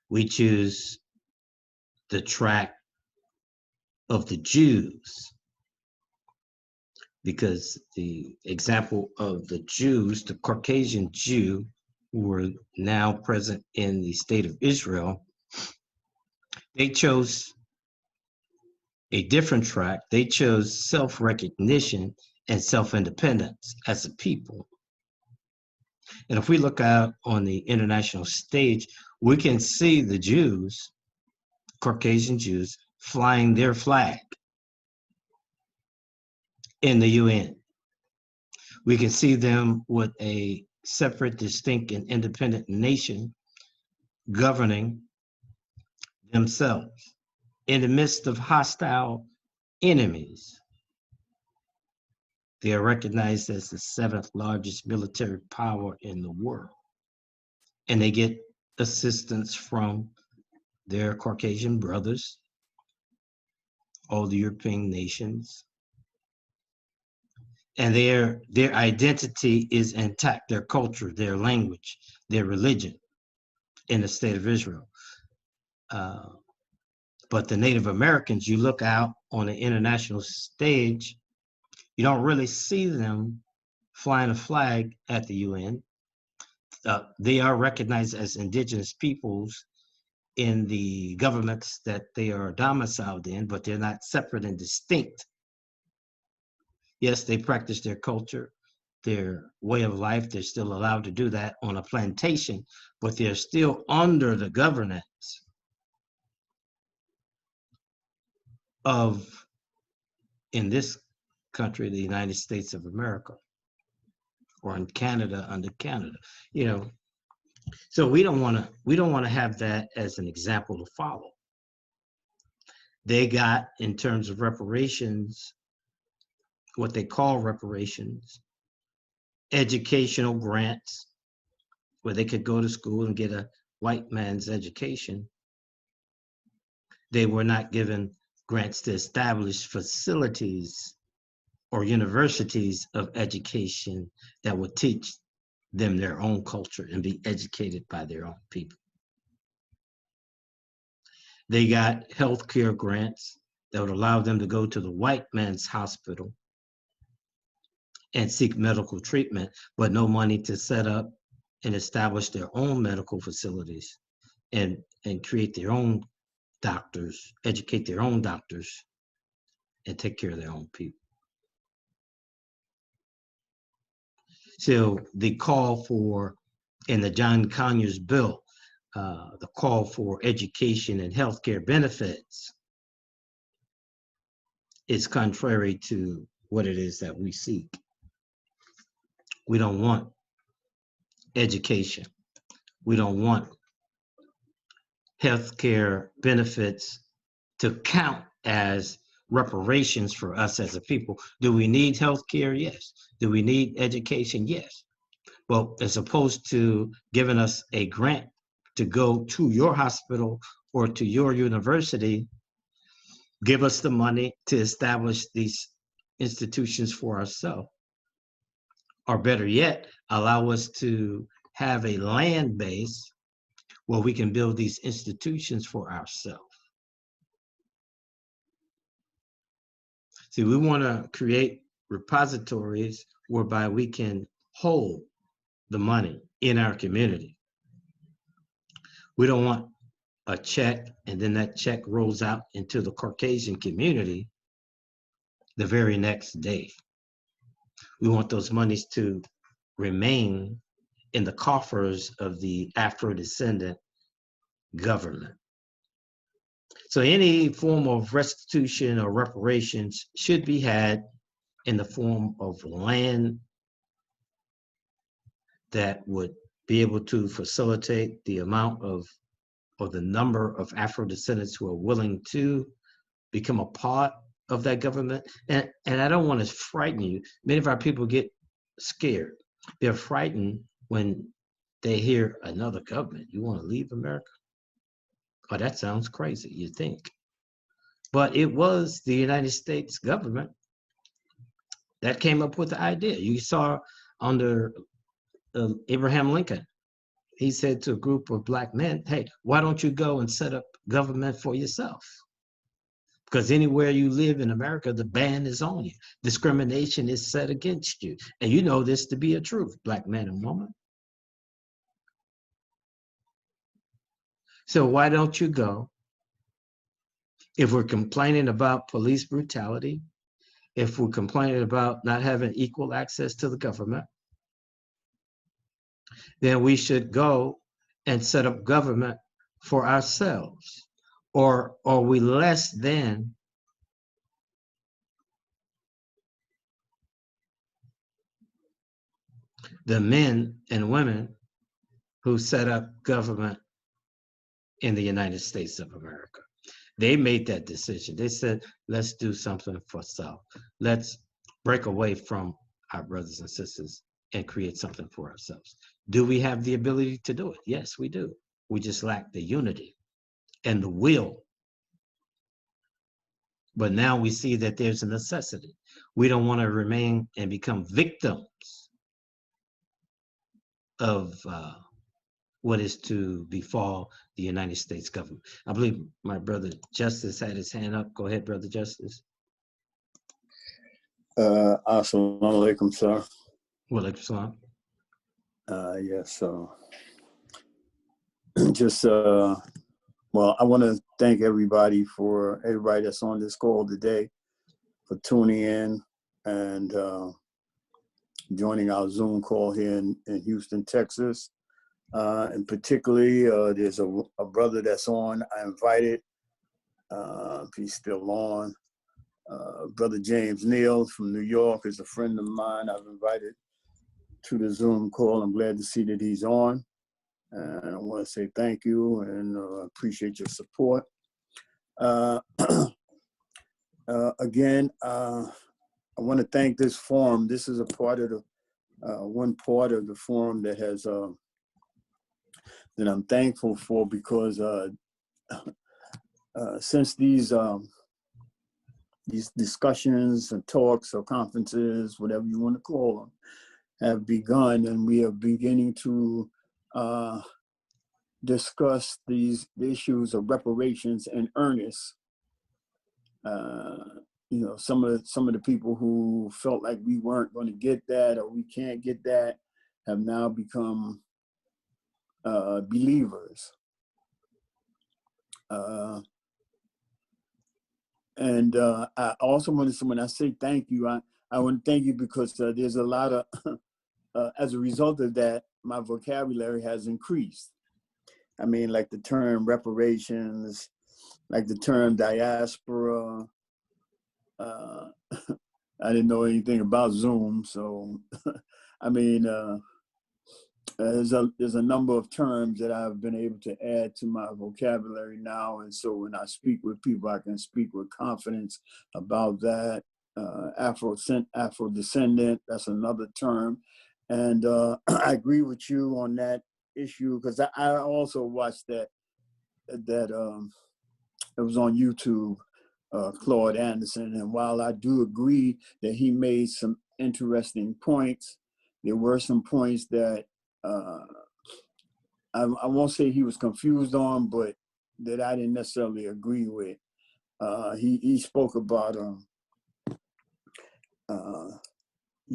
We choose the track of the Jews because the example of the Jews, the Caucasian Jew, who were now present in the state of Israel, they chose a different track. They chose self-recognition and self-independence as a people. And if we look out on the international stage, we can see the Jews, Caucasian Jews, flying their flag in the UN. We can see them with a separate, distinct, and independent nation governing themselves in the midst of hostile enemies. They are recognized as the 7th largest military power in the world. And they get assistance from their Caucasian brothers, all the European nations. And their identity is intact, their culture, their language, their religion in the state of Israel. But the Native Americans, you look out on the international stage, you don't really see them flying a flag at the UN. They are recognized as indigenous peoples in the governments that they are domiciled in, but they're not separate and distinct. Yes, they practice their culture, their way of life. They're still allowed to do that on a plantation, but they're still under the governance of, in this country, the United States of America, or in Canada, under Canada, you know. So we don't want to have that as an example to follow. They got, in terms of reparations, what they call reparations, educational grants, where they could go to school and get a white man's education. They were not given grants to establish facilities or universities of education that would teach them their own culture and be educated by their own people. They got healthcare grants that would allow them to go to the white man's hospital and seek medical treatment, but no money to set up and establish their own medical facilities and create their own doctors, educate their own doctors, and take care of their own people. So the call for, in the John Conyers bill, the call for education and healthcare benefits is contrary to what it is that we seek. We don't want education. We don't want healthcare benefits to count as reparations for us as a people. Do we need healthcare? Yes. Do we need education? Yes. Well, as opposed to giving us a grant to go to your hospital or to your university, give us the money to establish these institutions for ourselves. Or better yet, allow us to have a land base where we can build these institutions for ourselves. See, we want to create repositories whereby we can hold the money in our community. We don't want a check and then that check rolls out into the Caucasian community the very next day. We want those monies to remain in the coffers of the Afro-Descendant government. So any form of restitution or reparations should be had in the form of land that would be able to facilitate the amount of, or the number of Afro-Descendants who are willing to become a part of that government. And I don't want to frighten you. Many of our people get scared. They're frightened when they hear another government. You want to leave America? Oh, that sounds crazy, you think. But it was the United States government that came up with the idea. You saw under Abraham Lincoln, he said to a group of Black men, hey, why don't you go and set up government for yourself? Because anywhere you live in America, the ban is on you. Discrimination is set against you. And you know this to be a truth, Black man and woman. So why don't you go? If we're complaining about police brutality, if we're complaining about not having equal access to the government, then we should go and set up government for ourselves. Or are we less than the men and women who set up government in the United States of America? They made that decision. They said, let's do something for self. Let's break away from our brothers and sisters and create something for ourselves. Do we have the ability to do it? Yes, we do. We just lack the unity and the will. But now we see that there's a necessity. We don't want to remain and become victims of what is to befall the United States government. I believe my brother Justice had his hand up. Go ahead, brother Justice. Assalamu alaikum, sir. Wa alaikum salam. Yes, so just, well, I want to thank everybody that's on this call today for tuning in and joining our Zoom call here in Houston, Texas. And particularly, there's a brother that's on. I invited, if he's still on, Brother James Neal from New York is a friend of mine. I've invited to the Zoom call. I'm glad to see that he's on. And I want to say thank you and appreciate your support. Again, I want to thank this forum. This is a part of the, one part of the forum that has, that I'm thankful for because since these discussions and talks or conferences, whatever you want to call them, have begun, and we are beginning to discuss the issues of reparations in earnest. You know, some of the people who felt like we weren't going to get that or we can't get that have now become believers. And I also want to, when I say thank you, I want to thank you because there's a lot of, as a result of that, my vocabulary has increased. I mean, like the term reparations, like the term diaspora. I didn't know anything about Zoom, so I mean, there's a number of terms that I've been able to add to my vocabulary now, and so when I speak with people, I can speak with confidence about that. Afro-Descendant, that's another term, and I agree with you on that issue because I also watched that it was on YouTube, Claude Anderson, and while I do agree that he made some interesting points, there were some points that I won't say he was confused on, but that I didn't necessarily agree with. He spoke about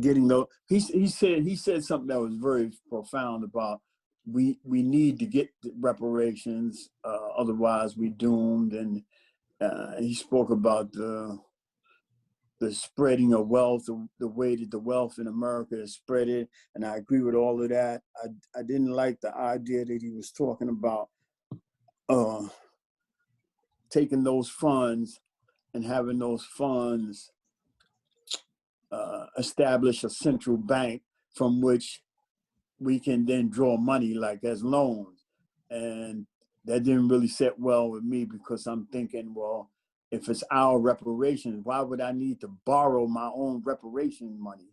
getting those. He said something that was very profound about we need to get reparations, otherwise we doomed. And he spoke about the spreading of wealth, the way that the wealth in America is spread it. And I agree with all of that. I didn't like the idea that he was talking about taking those funds and having those funds establish a central bank from which we can then draw money like as loans. And that didn't really sit well with me, because I'm thinking, well, if it's our reparations, why would I need to borrow my own reparation money?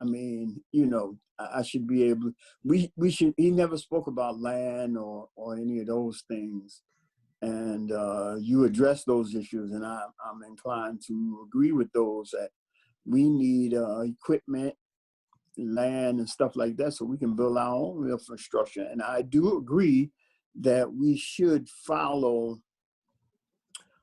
I mean, you know, I should be able, we should, he never spoke about land or any of those things. And you address those issues, and I'm inclined to agree with those, that we need equipment, land and stuff like that, so we can build our own infrastructure. And I do agree that we should follow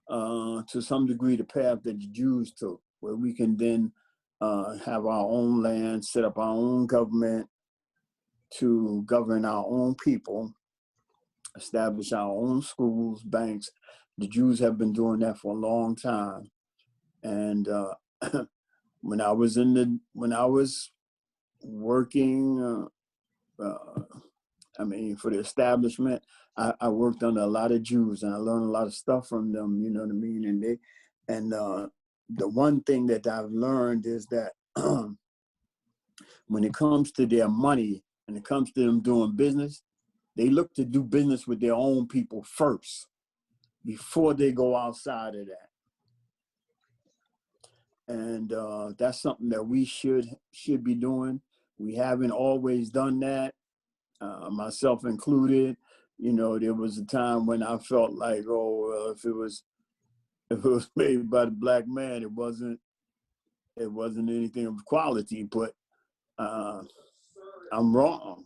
to some degree the path that the Jews took, where we can then have our own land, set up our own government to govern our own people, establish our own schools, banks. The Jews have been doing that for a long time. And when I was working, I mean, for the establishment, I worked under a lot of Jews, and I learned a lot of stuff from them, you know what I mean? And the one thing that I've learned is that when it comes to their money and it comes to them doing business, they look to do business with their own people first before they go outside of that. And that's something that we should be doing. We haven't always done that, myself included. You know, there was a time when I felt like, oh, well, if it was made by the black man, it wasn't anything of quality. But I'm wrong.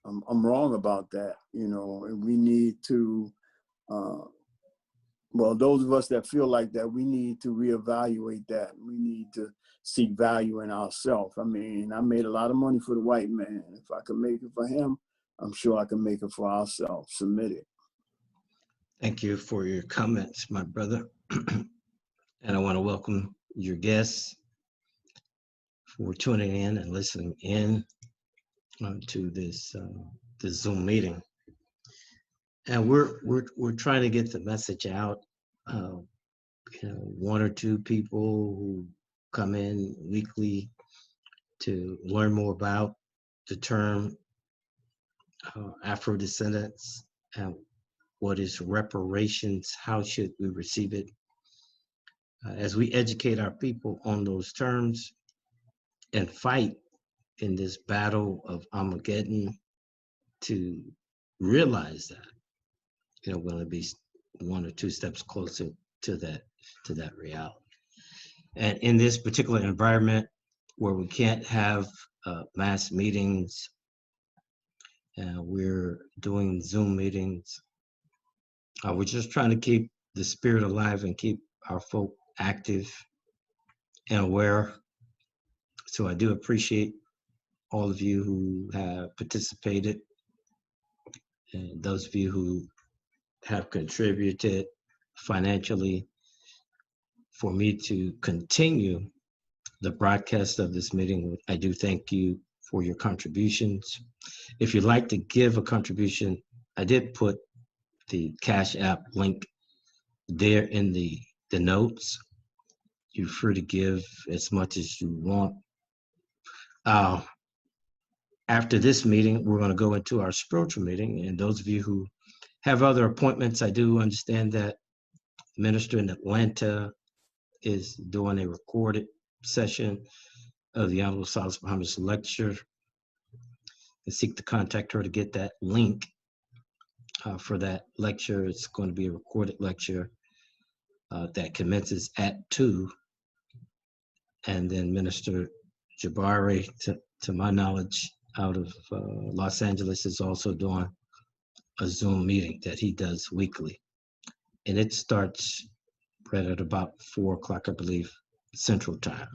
I'm wrong about that. You know, and we need to. Well, those of us that feel like that, we need to reevaluate that. We need to seek value in ourselves. I mean, I made a lot of money for the white man. If I could make it for him, I'm sure I can make it for ourselves. Submit it. Thank you for your comments, my brother. And I want to welcome your guests for tuning in and listening in to this Zoom meeting. And we're trying to get the message out. You know, one or two people who come in weekly to learn more about the term Afro-Descendants and what is reparations, how should we receive it. As we educate our people on those terms and fight in this battle of Armageddon to realize that, you know, we'll be one or two steps closer to that reality. And in this particular environment where we can't have mass meetings, we're doing Zoom meetings. We're just trying to keep the spirit alive and keep our folk active and aware. So I do appreciate all of you who have participated, and those of you who have contributed financially for me to continue the broadcast of this meeting. I do thank you for your contributions. If you'd like to give a contribution, I did put the Cash App link there in the notes. You're free to give as much as you want. After this meeting, we're going to go into our spiritual meeting. And those of you who have other appointments, I do understand that the minister in Atlanta is doing a recorded session of the Honorable Silis Muhammad's lecture. And seek to contact her to get that link for that lecture. It's going to be a recorded lecture that commences at 2. And then Minister Jabari, to my knowledge, out of Los Angeles, is also doing a Zoom meeting that he does weekly. And it starts right at about 4 o'clock, I believe, Central Time.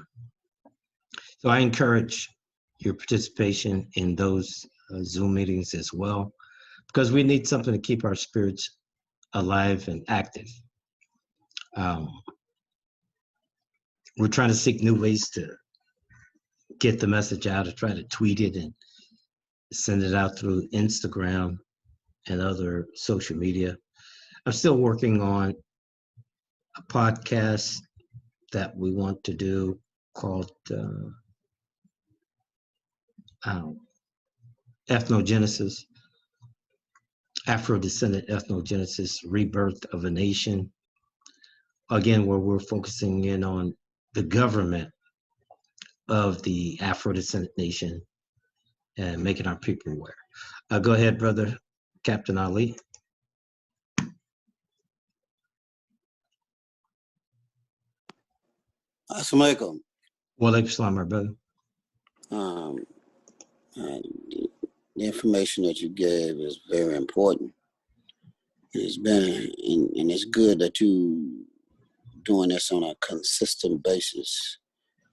So I encourage your participation in those Zoom meetings as well, because we need something to keep our spirits alive and active. we're trying to seek new ways to get the message out, to try to tweet it and send it out through Instagram and other social media. I'm still working on a podcast that we want to do called Ethnogenesis, Afro-Descendant Ethnogenesis, Rebirth of a Nation. Again, where we're focusing in on the government of the Afro-Descendant Nation and making our people aware. Go ahead, brother, Captain Ali. Assalamu alaikum. Wa alaikum salam, my brother. The information that you gave is very important. It's been, and it's good that you doing this on a consistent basis,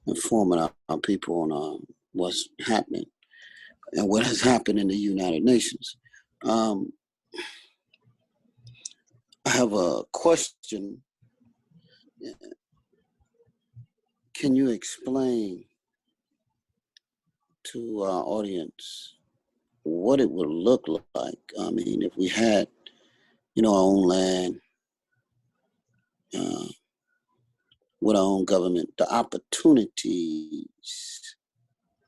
informing our people on what's happening and what has happened in the United Nations. I have a question. Can you explain to our audience what it would look like? I mean, if we had, our own land, with our own government, the opportunities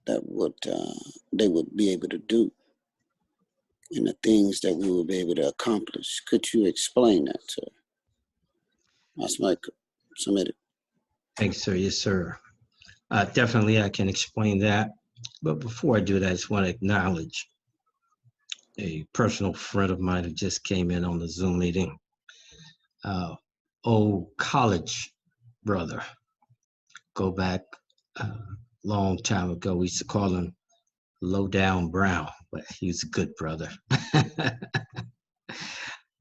that they would be able to do, and the things that we would be able to accomplish. Could you explain that, sir? That's my submitted. Thanks, sir. Yes, sir. Definitely, I can explain that. But before I do that, I just want to acknowledge a personal friend of mine who just came in on the Zoom meeting. Old college brother. Go back a long time ago. We used to call him Low Down Brown, but he was a good brother.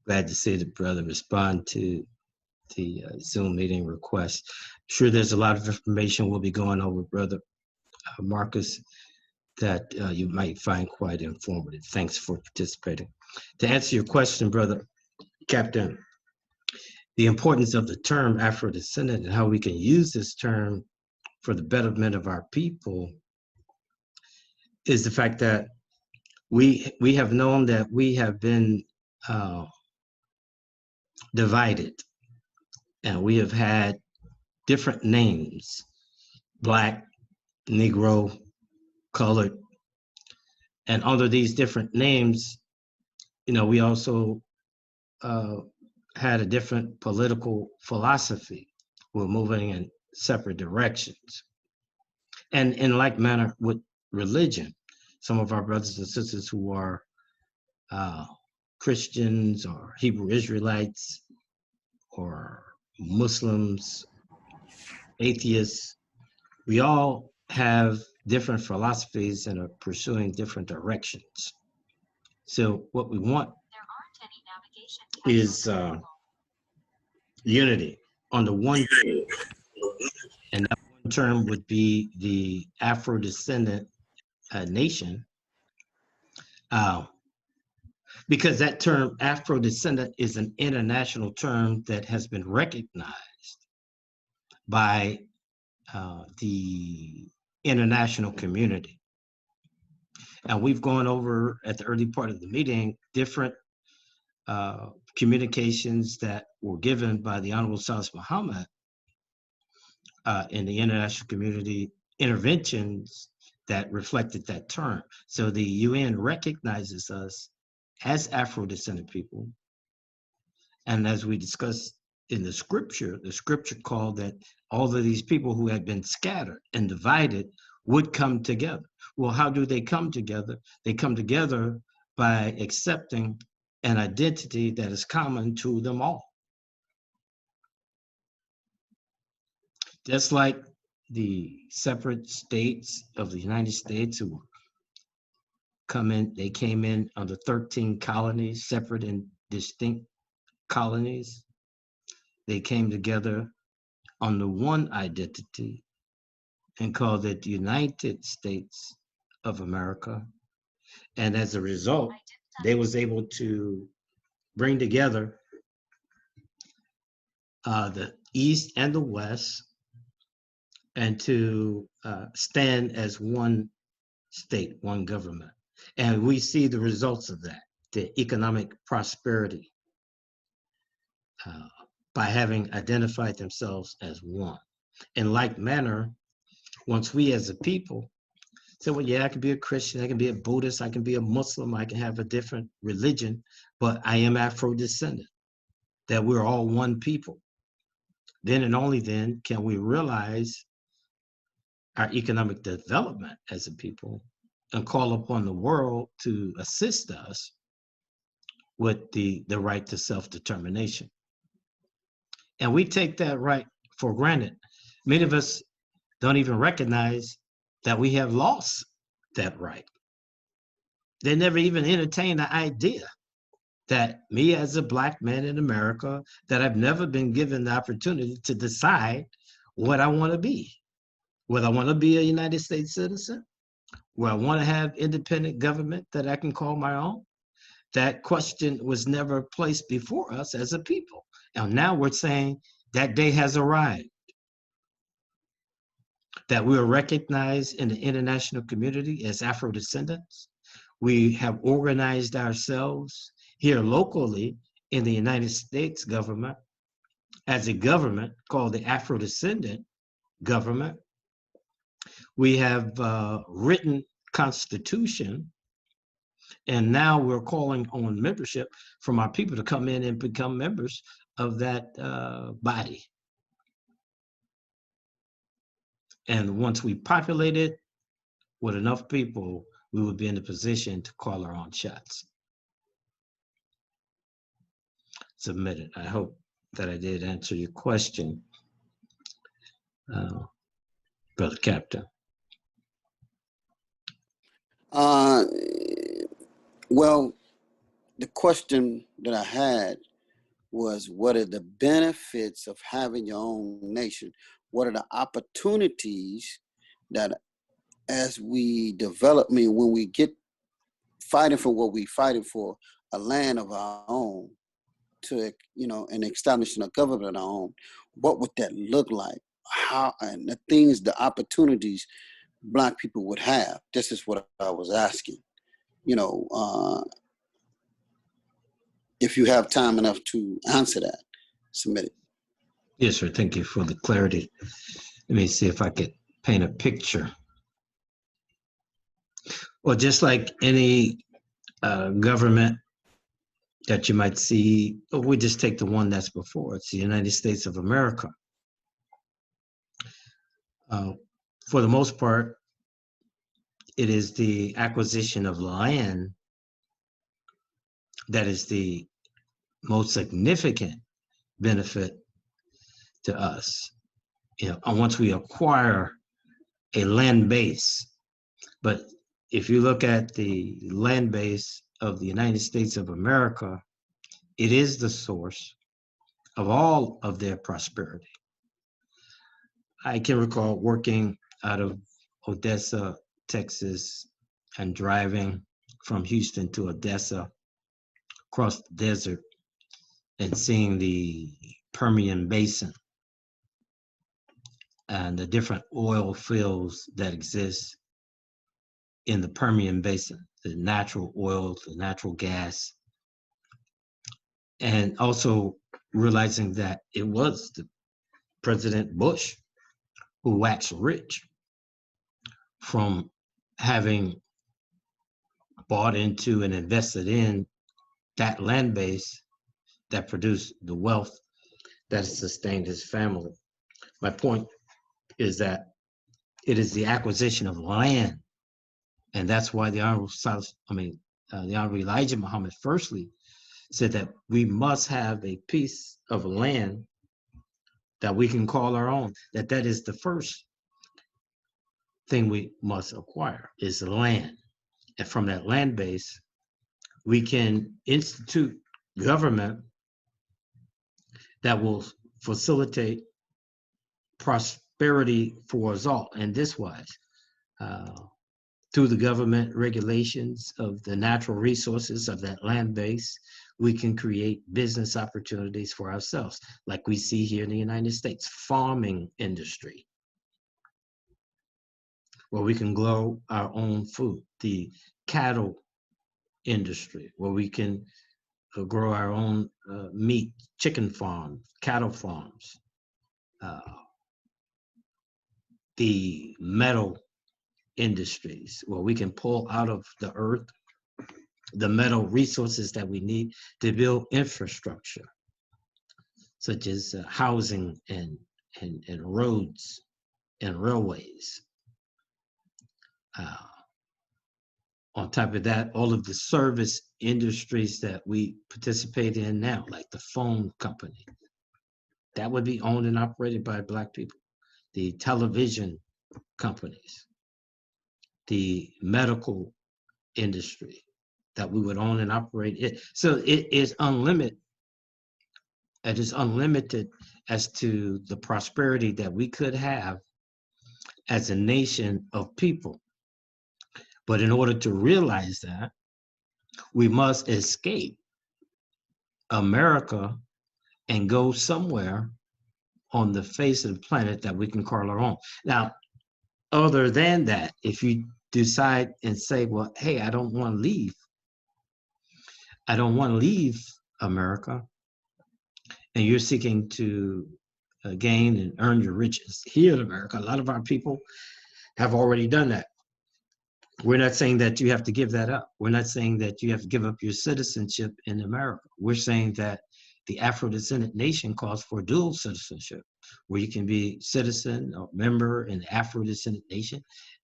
Glad to see the brother respond to the Zoom meeting request. I'm sure there's a lot of information we'll be going over, brother Marcus, that you might find quite informative. Thanks for participating. To answer your question, brother Captain, the importance of the term Afro-Descendant and how we can use this term for the betterment of our people is the fact that we have known that we have been divided, and we have had different names: Black, Negro, colored. And under these different names, we also had a different political philosophy. We're moving in separate directions. And in like manner with religion, some of our brothers and sisters who are Christians or Hebrew Israelites or Muslims, atheists, we all have different philosophies and are pursuing different directions. So what we want is unity under one term, and that one term would be the Afro-Descendant Nation, because that term Afro-Descendant is an international term that has been recognized by the international community. And we've gone over at the early part of the meeting different communications that were given by the Honorable Silis Muhammad in the international community, interventions that reflected that term. So the UN recognizes us as Afro-Descendant people. And as we discussed in the scripture called that all of these people who had been scattered and divided would come together. Well, how do they come together? They come together by accepting an identity that is common to them all. Just like the separate states of the United States who they came in under 13 colonies, separate and distinct colonies. They came together under one identity and called it the United States of America. And as a result, they was able to bring together the East and the West, and to stand as one state, one government. And we see the results of that, the economic prosperity, by having identified themselves as one. In like manner, once we as a people say, well, yeah, I can be a Christian, I can be a Buddhist, I can be a Muslim, I can have a different religion, but I am Afro-Descendant, that we're all one people. Then and only then can we realize our economic development as a people and call upon the world to assist us with the right to self-determination. And we take that right for granted. Many of us don't even recognize that we have lost that right. They never even entertain the idea that me as a Black man in America, that I've never been given the opportunity to decide what I want to be. Whether I want to be a United States citizen, where I want to have independent government that I can call my own. That question was never placed before us as a people. And now we're saying that day has arrived, that we are recognized in the international community as Afro-Descendants. We have organized ourselves here locally in the United States government as a government called the Afro-Descendant government. We have written constitution, and now we're calling on membership from our people to come in and become members of that body. And once we populate it with enough people, we would be in a position to call our own shots. Submitted. I hope that I did answer your question, Brother Captain. Well, the question that I had was, what are the benefits of having your own nation? What are the opportunities that as we develop, when we get fighting for what we're fighting for, a land of our own, to, and establishing a government of our own, what would that look like? How, and the things, the opportunities Black people would have. This is what I was asking. If you have time enough to answer that, submit it. Yes, sir. Thank you for the clarity. Let me see if I could paint a picture. Well, just like any government that you might see, we just take the one that's before. It's the United States of America. For the most part, it is the acquisition of land that is the most significant benefit to us. And once we acquire a land base, but if you look at the land base of the United States of America, it is the source of all of their prosperity. I can recall working out of Odessa, Texas, and driving from Houston to Odessa across the desert and seeing the Permian Basin and the different oil fields that exist in the Permian Basin, the natural oil, the natural gas, and also realizing that it was President Bush who waxed rich from having bought into and invested in that land base that produced the wealth that sustained his family. My point is that it is the acquisition of land, and that's why the Honorable Elijah Muhammad firstly said that we must have a piece of land that we can call our own. That is the first thing we must acquire, is the land. And from that land base, we can institute government that will facilitate prosperity for us all. And this wise, through the government regulations of the natural resources of that land base, we can create business opportunities for ourselves, like we see here in the United States, farming industry. where we can grow our own food, the cattle industry, where we can grow our own meat, chicken farms, cattle farms, the metal industries, where we can pull out of the earth the metal resources that we need to build infrastructure, such as housing and roads and railways. On top of that, all of the service industries that we participate in now, like the phone company, that would be owned and operated by Black people. The television companies, the medical industry that we would own and operate it. So it is unlimited. It is unlimited as to the prosperity that we could have as a nation of people. But in order to realize that, we must escape America and go somewhere on the face of the planet that we can call our own. Now, other than that, if you decide and say, well, hey, I don't want to leave. I don't want to leave America, and you're seeking to gain and earn your riches here in America. A lot of our people have already done that. We're not saying that you have to give that up. We're not saying that you have to give up your citizenship in America. We're saying that the Afro-Descendant Nation calls for dual citizenship, where you can be citizen or member in the Afro-Descendant Nation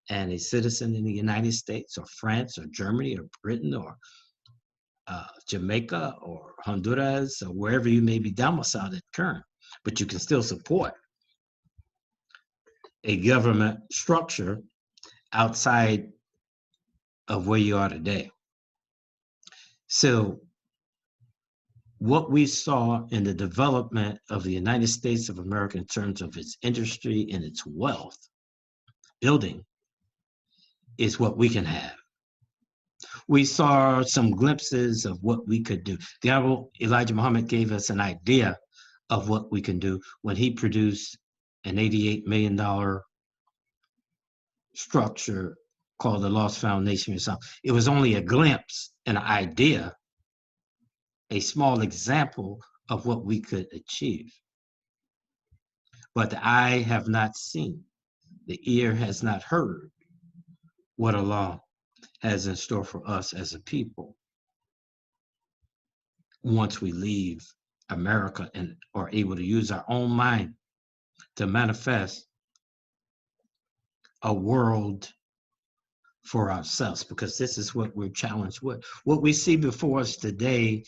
and a citizen in the United States or France or Germany or Britain or Jamaica or Honduras or wherever you may be domiciled at current, but you can still support a government structure outside of where you are today. So what we saw in the development of the United States of America in terms of its industry and its wealth building is what we can have. We saw some glimpses of what we could do. The Honorable Elijah Muhammad gave us an idea of what we can do when he produced an $88 million structure called the Lost Foundation yourself. It was only a glimpse, an idea, a small example of what we could achieve. But the eye have not seen, the ear has not heard what Allah has in store for us as a people once we leave America and are able to use our own mind to manifest a world for ourselves, because this is what we're challenged with. What we see before us today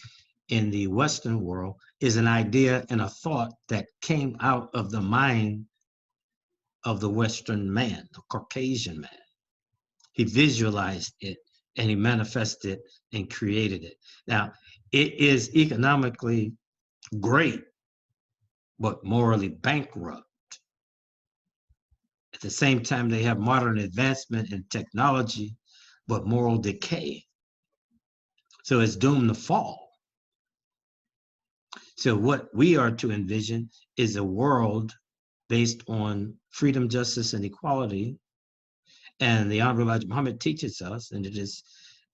in the Western world is an idea and a thought that came out of the mind of the Western man, the Caucasian man. He visualized it and he manifested it and created it. Now, it is economically great, but morally bankrupt. At the same time, they have modern advancement in technology, but moral decay. So it's doomed to fall. So what we are to envision is a world based on freedom, justice, and equality. And the Honorable Elijah Muhammad teaches us, and it is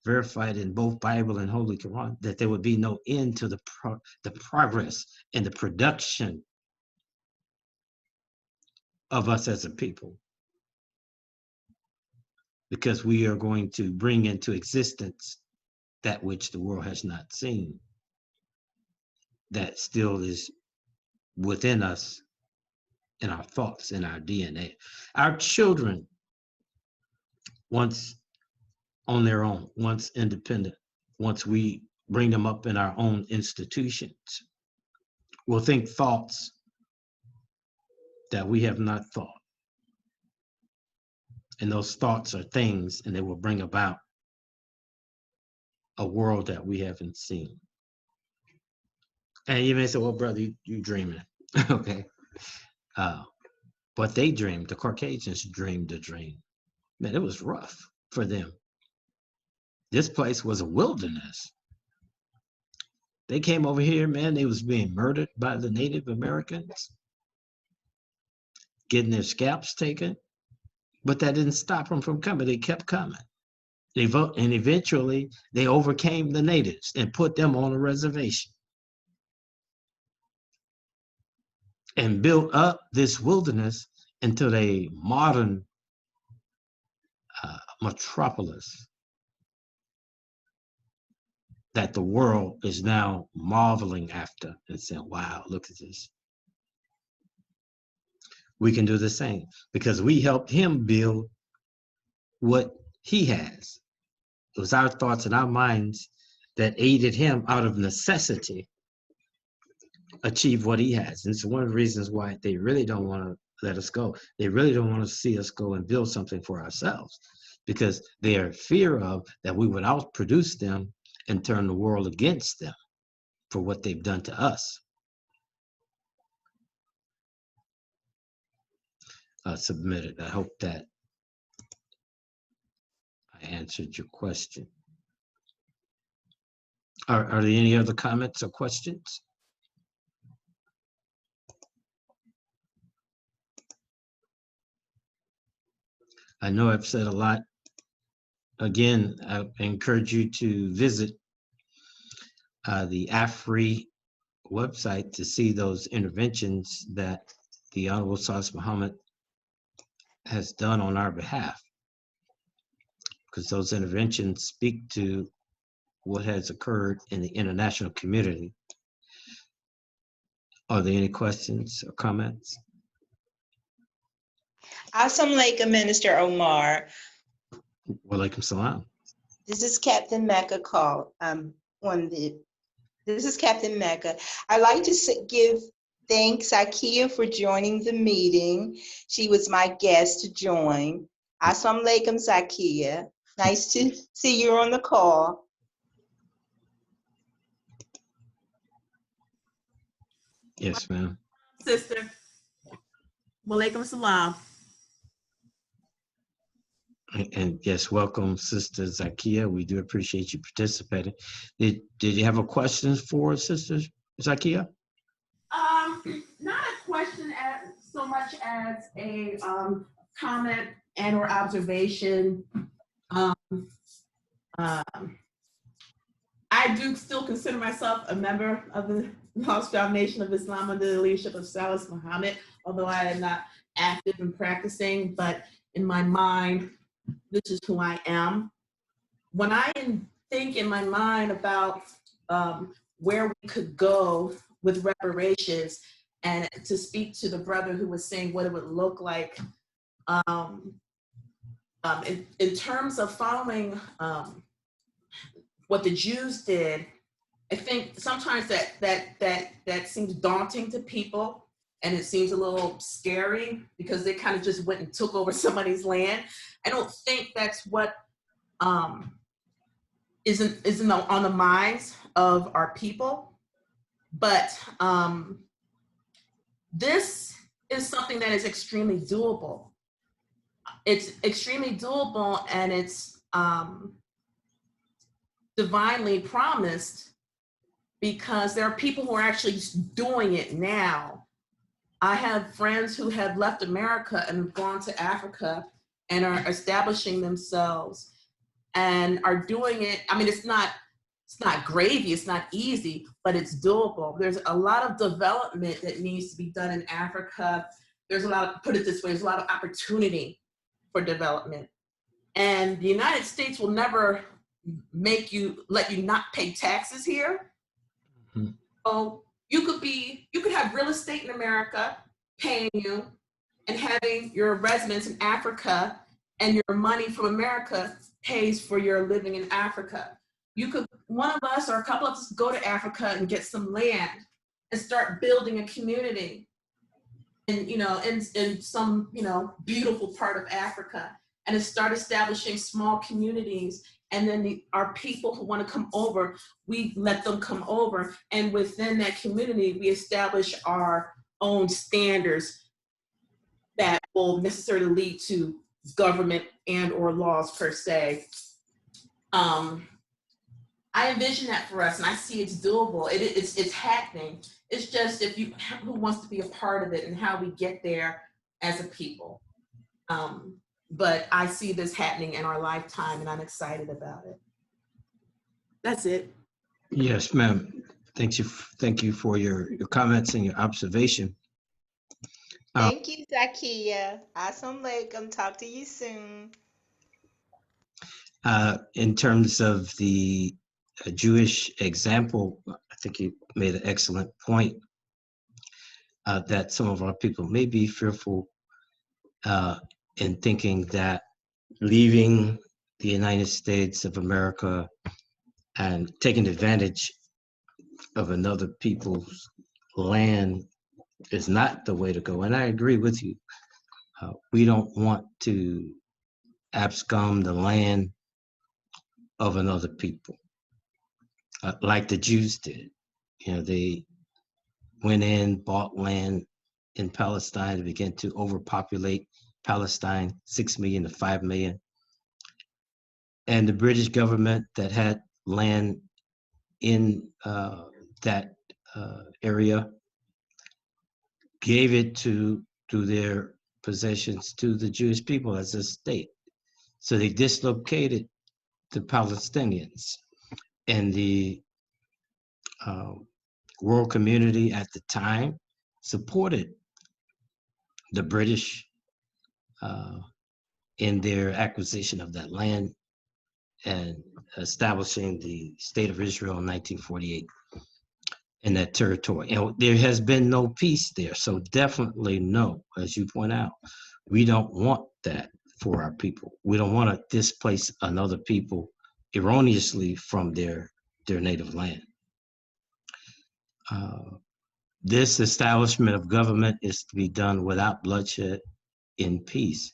verified in both Bible and Holy Quran, that there would be no end to the progress and the production of us as a people, because we are going to bring into existence that which the world has not seen, that still is within us, in our thoughts, in our DNA. Our children, once on their own, once independent, once we bring them up in our own institutions, will think thoughts that we have not thought. And those thoughts are things, and they will bring about a world that we haven't seen. And you may say, well, brother, you dreaming. Okay. But they dreamed, the Caucasians dreamed a dream. Man, it was rough for them. This place was a wilderness. They came over here, man, they was being murdered by the Native Americans, getting their scalps taken, But that didn't stop them from coming. They kept coming. They vote, and eventually they overcame the natives and put them on a reservation and built up this wilderness into a modern metropolis that the world is now marveling after and saying, wow, look at this. We can do the same because we helped him build what he has. It was our thoughts and our minds that aided him out of necessity achieve what he has. And it's one of the reasons why they really don't want to let us go. They really don't want to see us go and build something for ourselves because they are in fear of that we would outproduce them and turn the world against them for what they've done to us. Submitted. I hope that I answered your question. Are there any other comments or questions? I know I've said a lot. Again, I encourage you to visit the AFRI website to see those interventions that the Honorable Silis Muhammad has done on our behalf, because those interventions speak to what has occurred in the international community. Are there any questions or comments? Assalamu alaikum, Minister Omar. Walaikum salam. This is Captain Mecca this is Captain Mecca. I'd like to give thanks, Zakia, for joining the meeting. She was my guest to join. Assalamu alaikum, Zakia. Nice to see you on the call. Yes, ma'am. Sister. Walaikum salam. And yes, welcome, Sister Zakia. We do appreciate you participating. Did you have a question for us, Sister Zakia? Not a question so much as a comment and or observation. I do still consider myself a member of the Lost Foundation of Islam under the leadership of Silis Muhammad, although I am not active in practicing, but in my mind, this is who I am. When I think in my mind about where we could go with reparations, and to speak to the brother who was saying what it would look like in terms of following what the Jews did, I think sometimes that seems daunting to people, and it seems a little scary because they kind of just went and took over somebody's land. I don't think that's what isn't on the minds of our people, but this is something that is extremely doable. It's extremely doable, and it's divinely promised because there are people who are actually doing it now. I have friends who have left America and have gone to Africa and are establishing themselves and are doing it. I mean, it's not gravy, it's not easy, but it's doable. There's a lot of development that needs to be done in Africa. There's a lot of, put it this way, there's a lot of opportunity for development. And the United States will never let you not pay taxes here. Mm-hmm. So you could have real estate in America paying you and having your residence in Africa, and your money from America pays for your living in Africa. One of us or a couple of us go to Africa and get some land and start building a community and in some beautiful part of Africa, and start establishing small communities. And then our people who want to come over, we let them come over. And within that community, we establish our own standards that will necessarily lead to government and or laws per se. I envision that for us, and I see it's doable. It's happening. It's just who wants to be a part of it and how we get there as a people. but I see this happening in our lifetime and I'm excited about it. That's it. Yes, ma'am. Thank you for your comments and your observation. Thank you, Zakia. Assalamu alaikum. Talk to you soon. In terms of the Jewish example, I think you made an excellent point that some of our people may be fearful in thinking that leaving the United States of America and taking advantage of another people's land is not the way to go. And I agree with you. We don't want to abscond the land of another people like the Jews did. You know, they went in, bought land in Palestine, and began to overpopulate Palestine, 6 million to 5 million. And the British government that had land in that area gave it to their possessions to the Jewish people as a state. So they dislocated the Palestinians, and the world community at the time supported the British in their acquisition of that land and establishing the State of Israel in 1948 in that territory. And there has been no peace there. So definitely no, as you point out, we don't want that for our people. We don't want to displace another people erroneously from their native land. This establishment of government is to be done without bloodshed, in peace.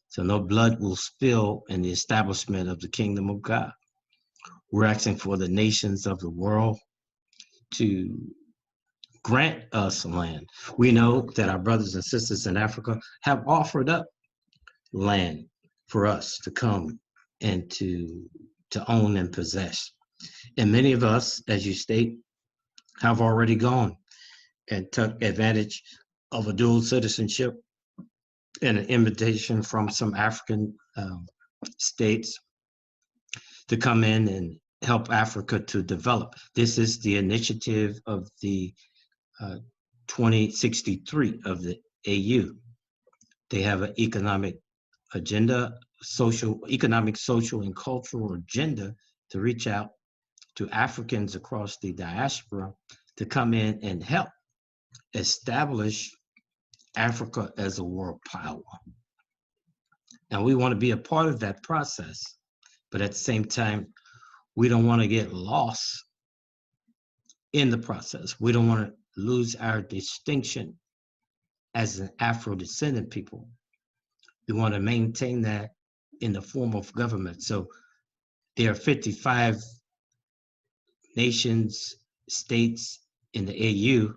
So no blood will spill in the establishment of the kingdom of God. We're asking for the nations of the world to grant us land. We know that our brothers and sisters in Africa have offered up land for us to come and to own and possess. And many of us, as you state, have already gone and took advantage of a dual citizenship and an invitation from some African states to come in and help Africa to develop. This is the initiative of the 2063 of the AU. They have an economic agenda, economic, social, and cultural agenda to reach out to Africans across the diaspora to come in and help establish Africa as a world power. And we want to be a part of that process, but at the same time, we don't want to get lost in the process. We don't want to lose our distinction as an Afro-Descendant people. We want to maintain that in the form of government. So there are 55 nations, states in the AU,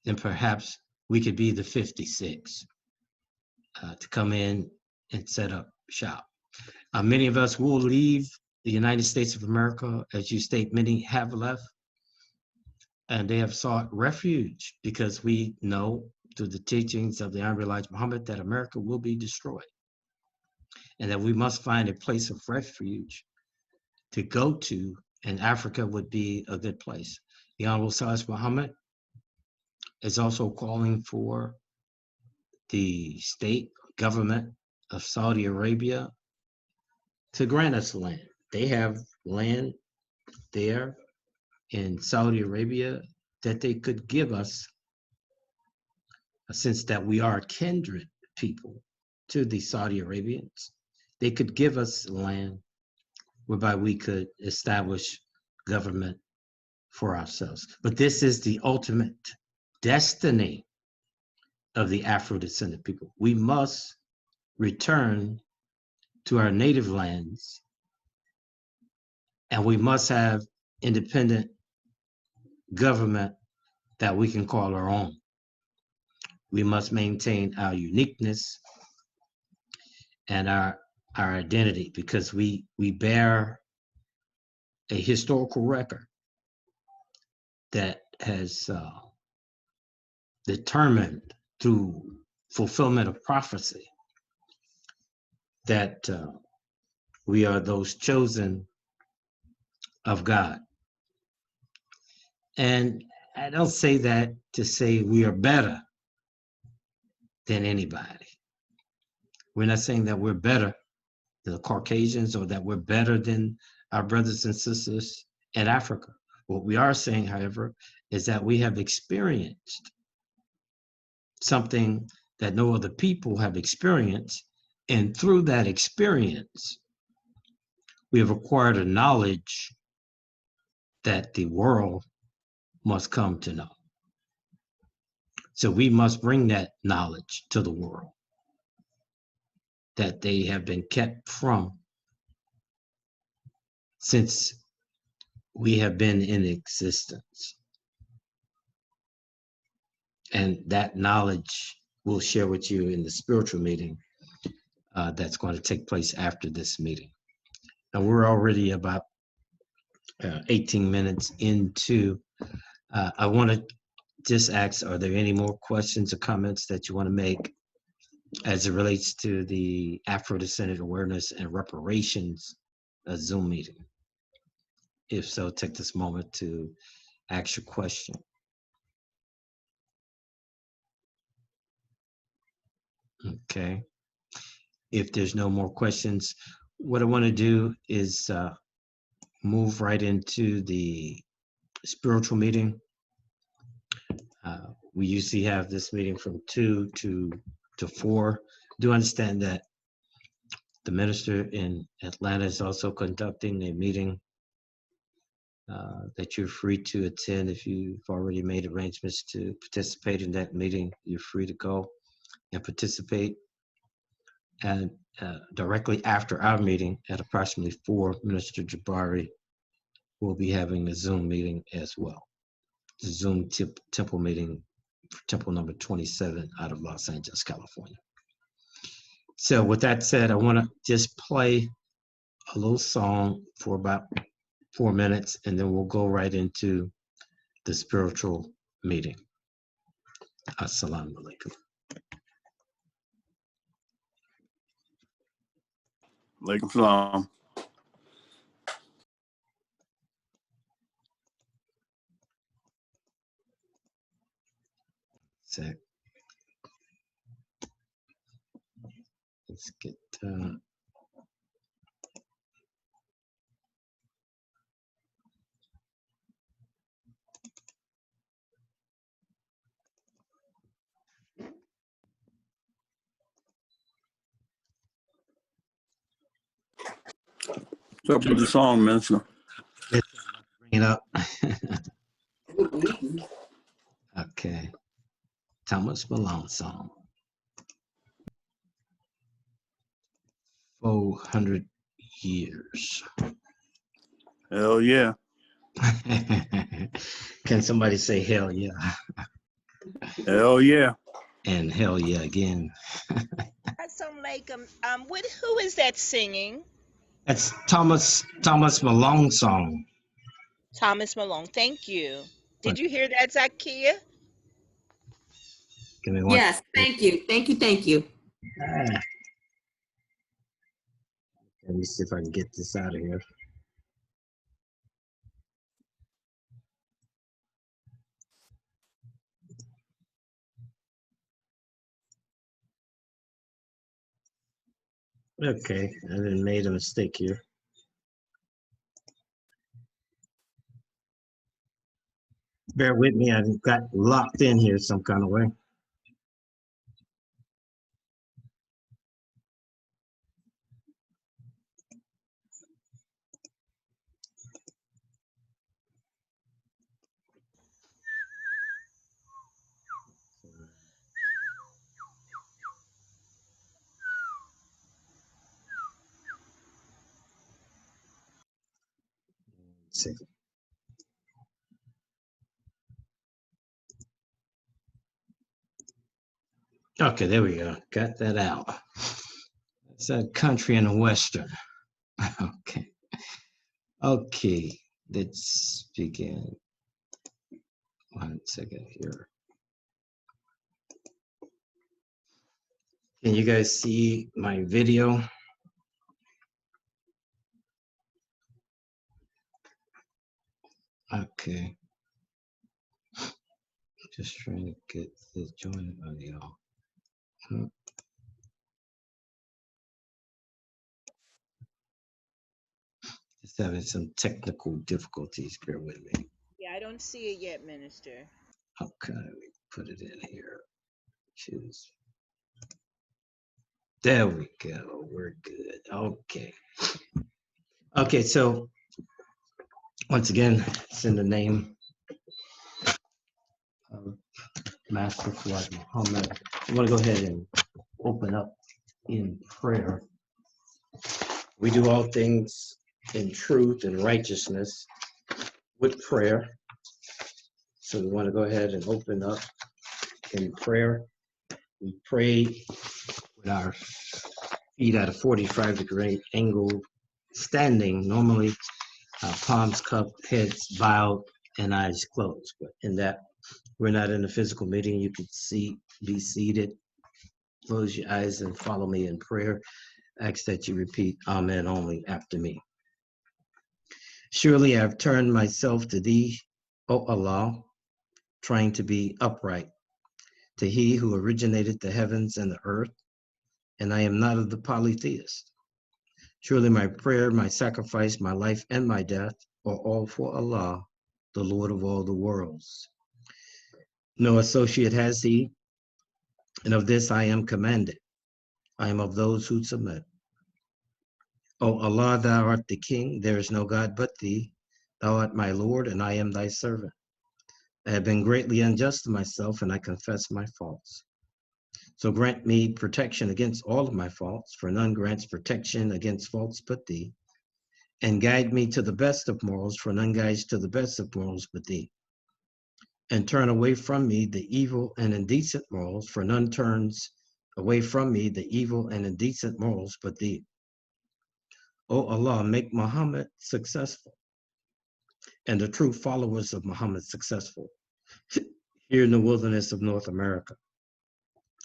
then perhaps we could be the 56 to come in and set up shop. Many of us will leave the United States of America. As you state, many have left, and they have sought refuge because we know through the teachings of the Honorable Elijah Muhammad that America will be destroyed and that we must find a place of refuge to go to, and Africa would be a good place. The Honorable Silis Muhammad is also calling for the state government of Saudi Arabia to grant us land. They have land there in Saudi Arabia that they could give us, since that we are kindred people to the Saudi Arabians. They could give us land whereby we could establish government for ourselves. But this is the ultimate destiny of the Afro-Descendant people. We must return to our native lands, and we must have independent government that we can call our own. We must maintain our uniqueness and our identity, because we bear a historical record that has determined through fulfillment of prophecy that we are those chosen of God. And I don't say that to say we are better than anybody. We're not saying that we're better than the Caucasians or that we're better than our brothers and sisters in Africa. What we are saying, however, is that we have experienced something that no other people have experienced. And through that experience, we have acquired a knowledge that the world must come to know. So we must bring that knowledge to the world that they have been kept from since we have been in existence. And that knowledge we'll share with you in the spiritual meeting that's going to take place after this meeting. Now we're already about 18 minutes into. I want to just ask, are there any more questions or comments that you want to make as it relates to the Afro-Descendant Awareness and Reparations Zoom meeting? If so, take this moment to ask your question. Okay. If there's no more questions, what I want to do is move right into the spiritual meeting. We usually have this meeting from 2 to 4. Do understand that the minister in Atlanta is also conducting a meeting that you're free to attend. If you've already made arrangements to participate in that meeting, you're free to go and participate. And directly after our meeting at approximately 4, Minister Jabari will be having a Zoom meeting as well. The Zoom temple meeting for temple number 27 out of Los Angeles, California. So with that said, I want to just play a little song for about 4 minutes, and then we'll go right into the spiritual meeting. Assalamu alaikum. Alaikum salam. Sec. Let's get What's up with the song, Minister? bring it up. Okay. Thomas Malone song. 400 years. Hell yeah. Can somebody say hell yeah? Hell yeah. And hell yeah again. Assalamu alaikum. Who is that singing? That's Thomas Malone song. Thomas Malone. Thank you. Did you hear that, Zakia? Give me one. Yes, thank you. Thank you. Let me see if I can get this out of here. Okay, I done made a mistake here. Bear with me, I got locked in here some kind of way. Let's see. Okay, there we go. Got that out. It's a country and a western. Okay. Okay, let's begin. 1 second here. Can you guys see my video? Okay. Just trying to get the joint audio. Just having some technical difficulties. Bear with me. Yeah, I don't see it yet, Minister. Okay, we put it in here. Choose. There we go. We're good. Okay. Okay, so once again, it's in the name of Master Fuad Muhammad. I want to go ahead and open up in prayer. We do all things in truth and righteousness with prayer. So we want to go ahead and open up in prayer. We pray with our feet at a 45-degree angle, standing, normally palms cupped, heads bowed, and eyes closed. But in that, we're not in a physical meeting. You can be seated, close your eyes and follow me in prayer. Ask that you repeat Amen only after me. Surely I've turned myself to thee, O Allah, trying to be upright, to he who originated the heavens and the earth, and I am not of the polytheist. Surely my prayer, my sacrifice, my life, and my death are all for Allah, the Lord of all the worlds. No associate has he, and of this I am commanded. I am of those who submit. O Allah, thou art the King, there is no God but thee. Thou art my Lord, and I am thy servant. I have been greatly unjust to myself, and I confess my faults. So grant me protection against all of my faults, for none grants protection against faults but thee. And guide me to the best of morals, for none guides to the best of morals but thee. And turn away from me the evil and indecent morals, for none turns away from me the evil and indecent morals but thee. O Allah, make Muhammad successful, and the true followers of Muhammad successful, here in the wilderness of North America,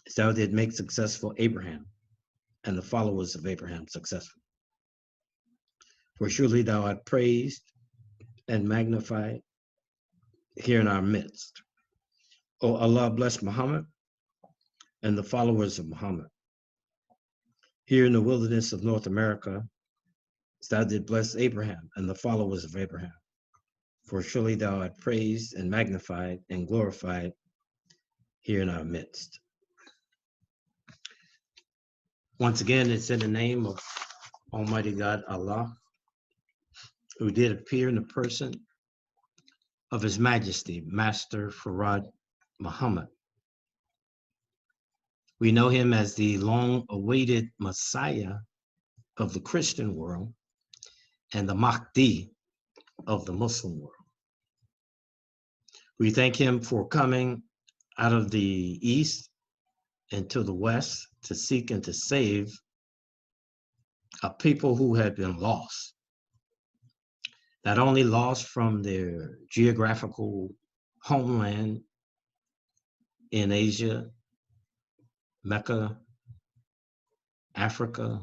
as thou did make successful Abraham and the followers of Abraham successful. For surely thou art praised and magnified here in our midst. O Allah, bless Muhammad and the followers of Muhammad, here in the wilderness of North America, as thou did bless Abraham and the followers of Abraham. For surely thou art praised and magnified and glorified here in our midst. Once again, it's in the name of Almighty God, Allah, who did appear in the person of His Majesty, Master Fuad Muhammad. We know him as the long-awaited Messiah of the Christian world and the Mahdi of the Muslim world. We thank him for coming out of the east into the west to seek and to save a people who had been lost. Not only lost from their geographical homeland in Asia, Mecca, Africa,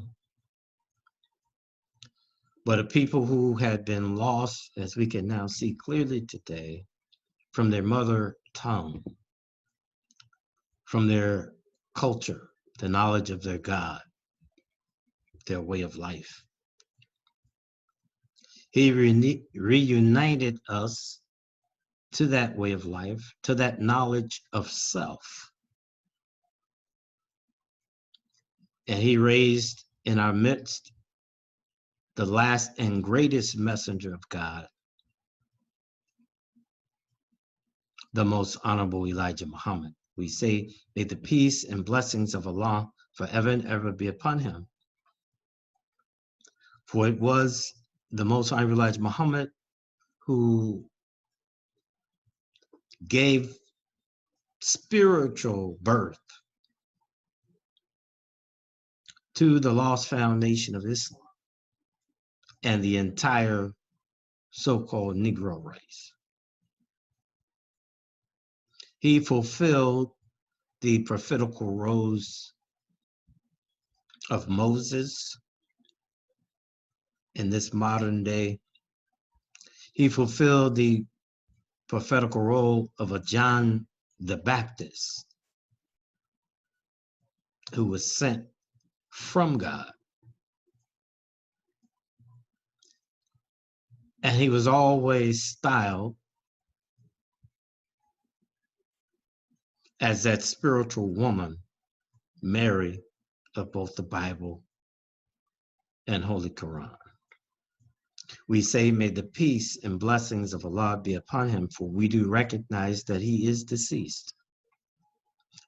but a people who had been lost, as we can now see clearly today, from their mother tongue, from their culture, the knowledge of their God, their way of life. He reunited us to that way of life, to that knowledge of self. And he raised in our midst the last and greatest messenger of God, the most honorable Elijah Muhammad. We say, may the peace and blessings of Allah forever and ever be upon him. For it was the most honorable Elijah Muhammad who gave spiritual birth to the lost foundation of Islam and the entire so-called Negro race. He fulfilled the prophetical roles of Moses in this modern day. He fulfilled the prophetical role of a John the Baptist who was sent from God. And he was always styled as that spiritual woman, Mary, of both the Bible and Holy Quran. We say, may the peace and blessings of Allah be upon him, for we do recognize that he is deceased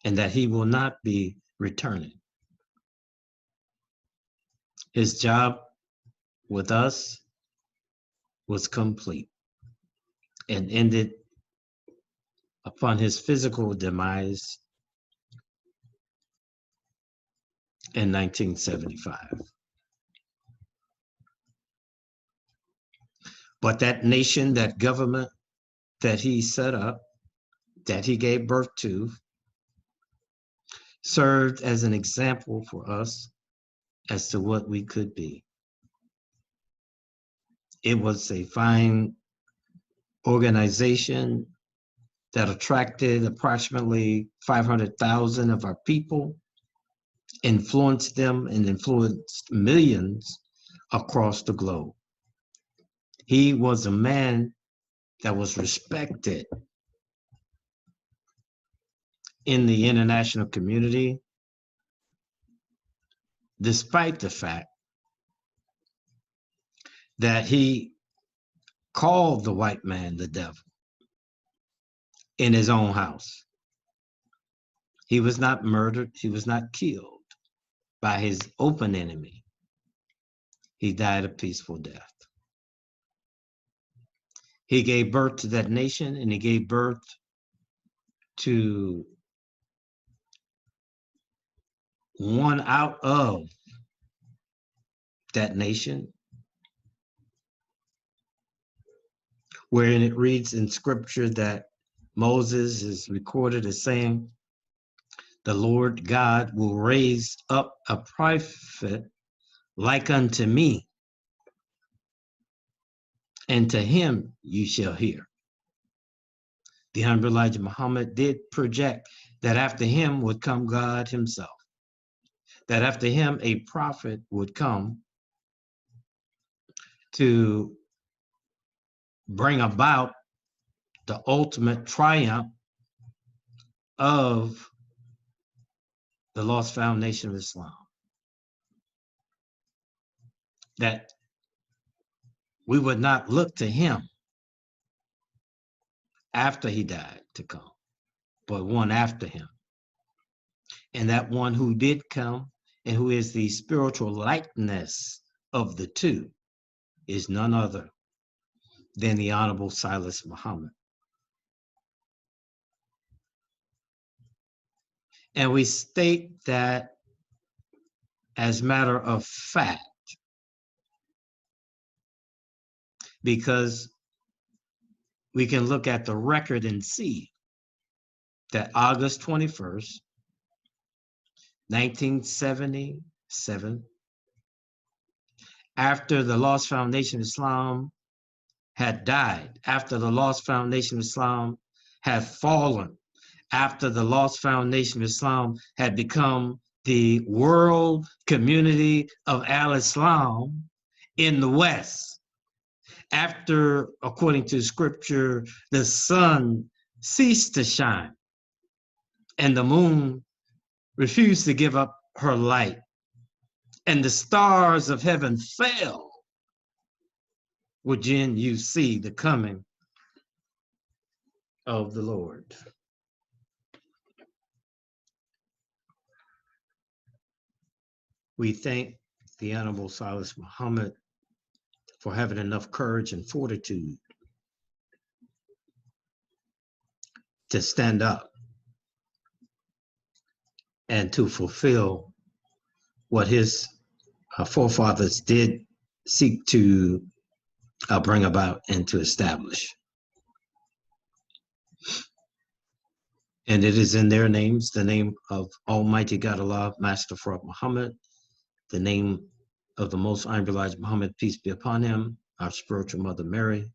and that he will not be returning. His job with us was complete and ended upon his physical demise in 1975. But that nation, that government that he set up, that he gave birth to, served as an example for us as to what we could be. It was a fine organization that attracted approximately 500,000 of our people, influenced them and influenced millions across the globe. He was a man that was respected in the international community, despite the fact that he called the white man the devil in his own house. He was not murdered. He was not killed by his open enemy. He died a peaceful death. He gave birth to that nation, and he gave birth to one out of that nation, wherein it reads in scripture that Moses is recorded as saying, the Lord God will raise up a prophet like unto me, and to him you shall hear. The Honorable Elijah Muhammad did project that after him would come God himself, that after him a prophet would come to bring about the ultimate triumph of the lost foundation of Islam. That we would not look to him after he died to come, but one after him. And that one who did come and who is the spiritual likeness of the two is none other than the Honorable Silis Muhammad. And we state that as matter of fact, because we can look at the record and see that August 21st, 1977, after the Lost Foundation of Islam had died, after the Lost Foundation of Islam had fallen, after the Lost Foundation of Islam had become the world community of Al-Islam in the West, after, according to scripture, the sun ceased to shine and the moon refused to give up her light and the stars of heaven fell, would then you see the coming of the Lord. We thank the Honorable Silis Muhammad for having enough courage and fortitude to stand up and to fulfill what his forefathers did seek to bring about and to establish. And it is in their names, the name of Almighty God Allah, Master Farad Muhammad, the name of the Most Honorable Elijah Muhammad, peace be upon him, our spiritual mother Mary,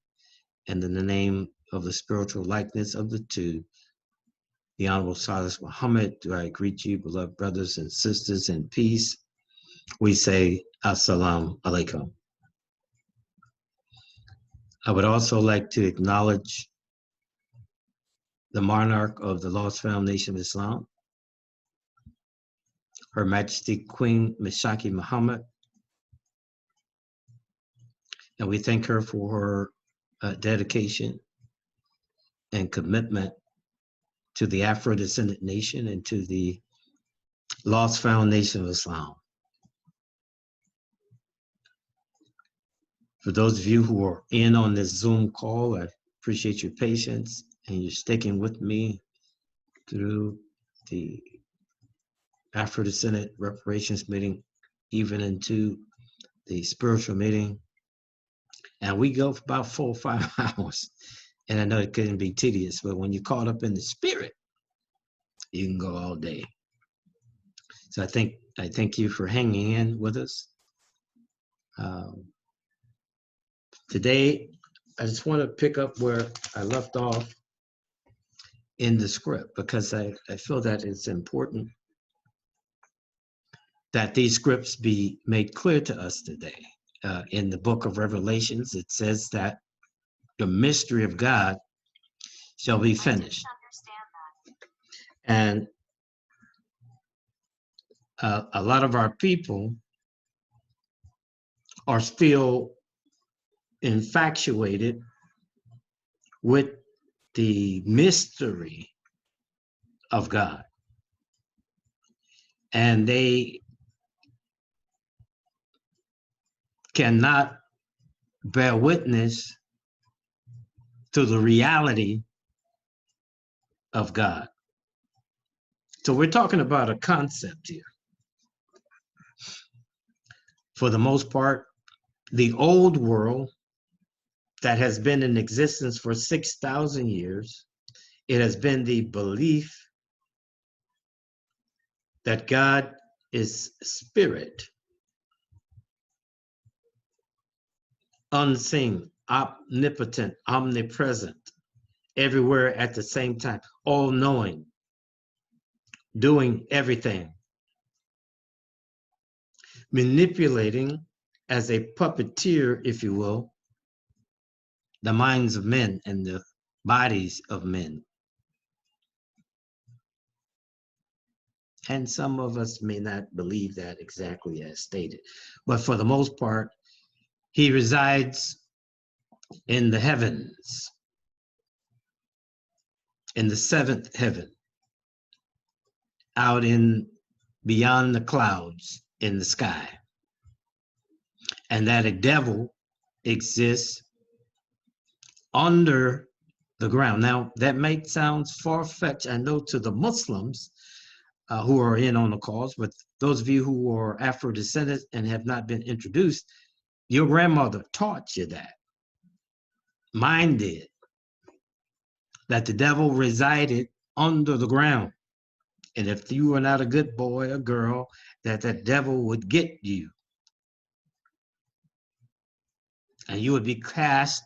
and in the name of the spiritual likeness of the two, the Honorable Silis Muhammad, do I greet you, beloved brothers and sisters, in peace. We say, Assalamu alaikum. I would also like to acknowledge the monarch of the Lost Found Nation of Islam, Her Majesty Queen Mishaki Muhammad, and we thank her for her dedication and commitment to the Afro-Descendant Nation and to the Lost Found Nation of Islam. For those of you who are in on this Zoom call, I appreciate your patience and you're sticking with me through the Afro-Descendant Reparations meeting, even into the spiritual meeting. And we go for about 4 or 5 hours. And I know it couldn't be tedious, but when you're caught up in the spirit, you can go all day. So I thank you for hanging in with us. Today, I just want to pick up where I left off in the script, because I feel that it's important that these scripts be made clear to us today. In the book of Revelations, it says that the mystery of God shall be finished. And a lot of our people are still infatuated with the mystery of God. And they cannot bear witness to the reality of God. So we're talking about a concept here. For the most part, the old world that has been in existence for 6,000 years, it has been the belief that God is spirit, unseen, omnipotent, omnipresent, everywhere at the same time, all-knowing, doing everything, manipulating as a puppeteer, if you will, the minds of men and the bodies of men. And some of us may not believe that exactly as stated, but for the most part, he resides in the heavens, in the seventh heaven, out in beyond the clouds in the sky, and that a devil exists under the ground. Now, that may sound far-fetched, I know, to the Muslims who are in on the calls, but those of you who are Afro-descendants and have not been introduced, your grandmother taught you that. Mine did. That the devil resided under the ground. And if you were not a good boy or girl, that the devil would get you. And you would be cast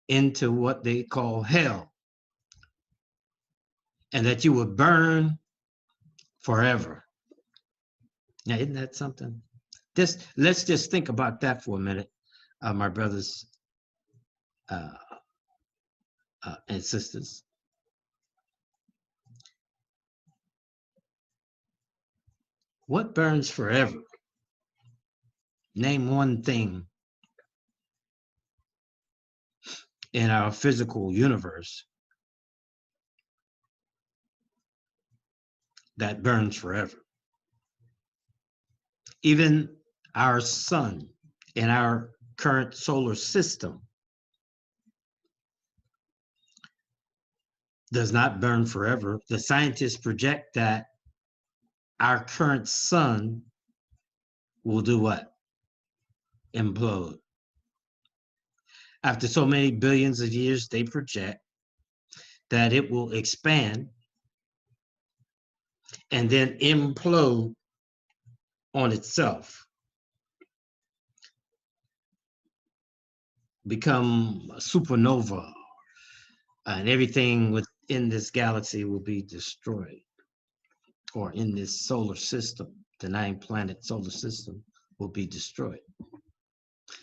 into what they call hell. And that you would burn forever. Now, isn't that something? Let's just think about that for a minute, my brothers and sisters. What burns forever? Name one thing in our physical universe that burns forever. Even our sun in our current solar system does not burn forever. The scientists project that our current sun will do what? Implode. After so many billions of years, they project that it will expand and then implode on itself, become a supernova and everything within this galaxy will be destroyed, or in this solar system, the 9-planet solar system will be destroyed.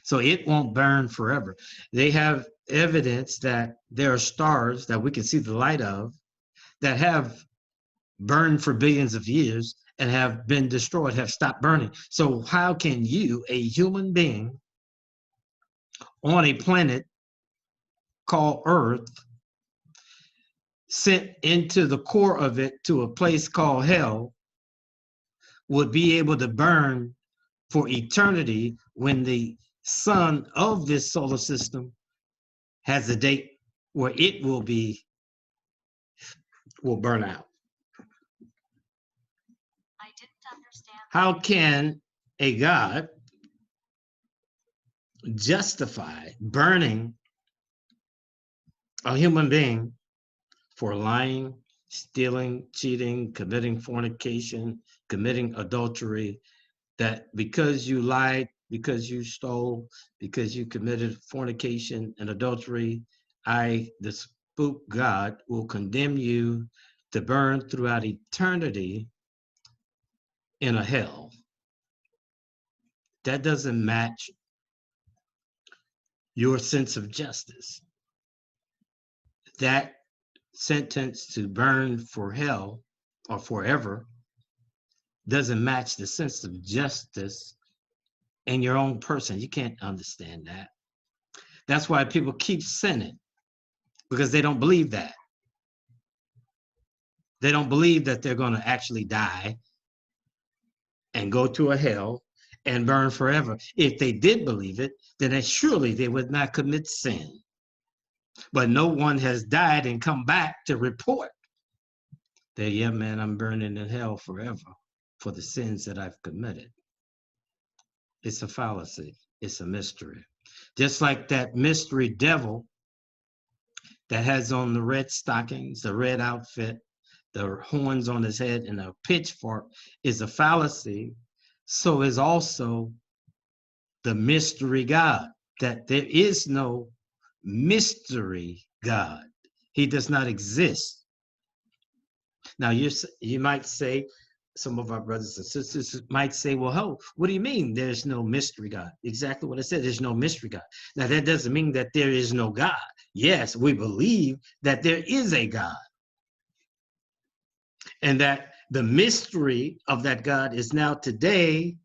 So it won't burn forever. They have evidence that there are stars that we can see the light of that have burned for billions of years and have been destroyed, have stopped burning. So how can you, a human being on a planet called Earth, sent into the core of it to a place called hell, would be able to burn for eternity when the sun of this solar system has a date where it will burn out? I didn't understand. How can a God justify burning a human being for lying, stealing, cheating, committing fornication, committing adultery, that because you lied, because you stole, because you committed fornication and adultery, I, the spook God, will condemn you to burn throughout eternity in a hell? That doesn't match your sense of justice. That sentence to burn for hell or forever doesn't match the sense of justice in your own person. You can't understand that. That's why people keep sinning, because they don't believe that. They don't believe that they're going to actually die and go to a hell and burn forever. If they did believe it, then surely they would not commit sin. But no one has died and come back to report that, yeah, man, I'm burning in hell forever for the sins that I've committed. It's a fallacy. It's a mystery. Just like that mystery devil that has on the red stockings, the red outfit, the horns on his head, and a pitchfork is a fallacy, so is also the mystery God, that there is no mystery God. He does not exist. Now, you might say, some of our brothers and sisters might say, well, what do you mean there's no mystery God? Exactly what I said, there's no mystery God. Now, that doesn't mean that there is no God. Yes, we believe that there is a God, and that the mystery of that God is now today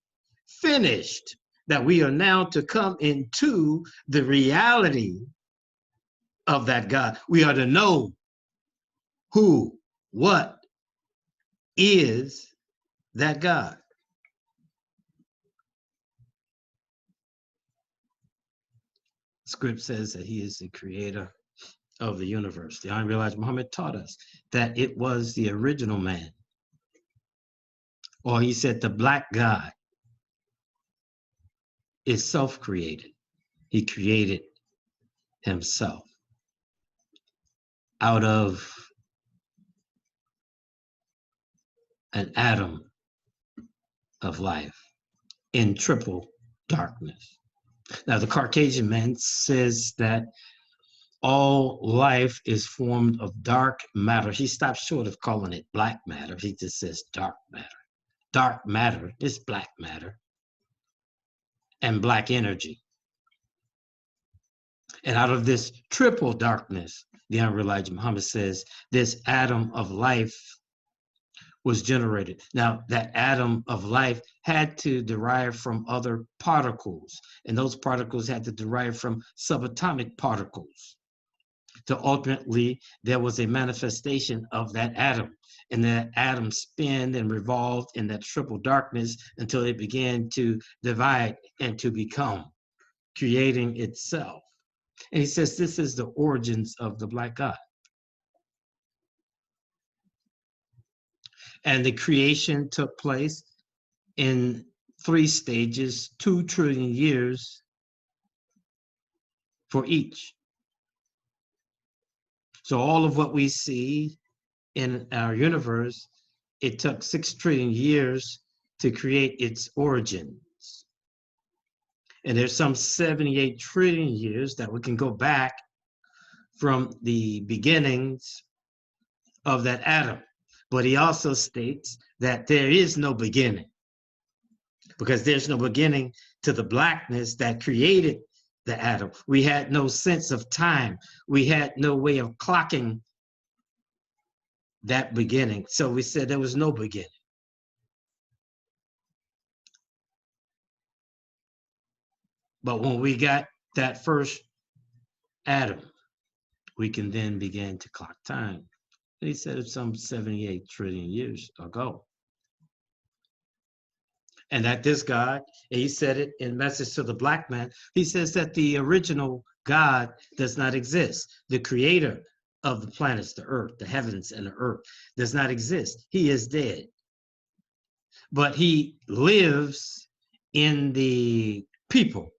finished, that we are now to come into the reality of that God. We are to know who, what is that God. Script says that he is the creator of the universe. The unrealized Muhammad taught us that it was the original man. Or he said the black God is self-created. He created himself out of an atom of life in triple darkness. Now, the Caucasian man says that all life is formed of dark matter. He stops short of calling it black matter. He just says dark matter. Dark matter is black matter and black energy. And out of this triple darkness, the unrealized Muhammad says, this atom of life was generated. Now, that atom of life had to derive from other particles, and those particles had to derive from subatomic particles. So ultimately, there was a manifestation of that atom, and that atom spun and revolved in that triple darkness until it began to divide and to become, creating itself. And he says this is the origins of the black God. And the creation took place in 3 stages, 2 trillion years for each. So all of what we see in our universe, it took 6 trillion years to create its origins. And there's some 78 trillion years that we can go back from the beginnings of that Adam. But he also states that there is no beginning, because there's no beginning to the blackness that created the Adam. We had no sense of time. We had no way of clocking that beginning. So we said there was no beginning. But when we got that first Adam, we can then begin to clock time. And he said it's some 78 trillion years ago. And that this God, and he said it in Message to the Black Man, he says that the original God does not exist. The creator of the planets, the earth, the heavens and the earth does not exist. He is dead. But he lives in the people.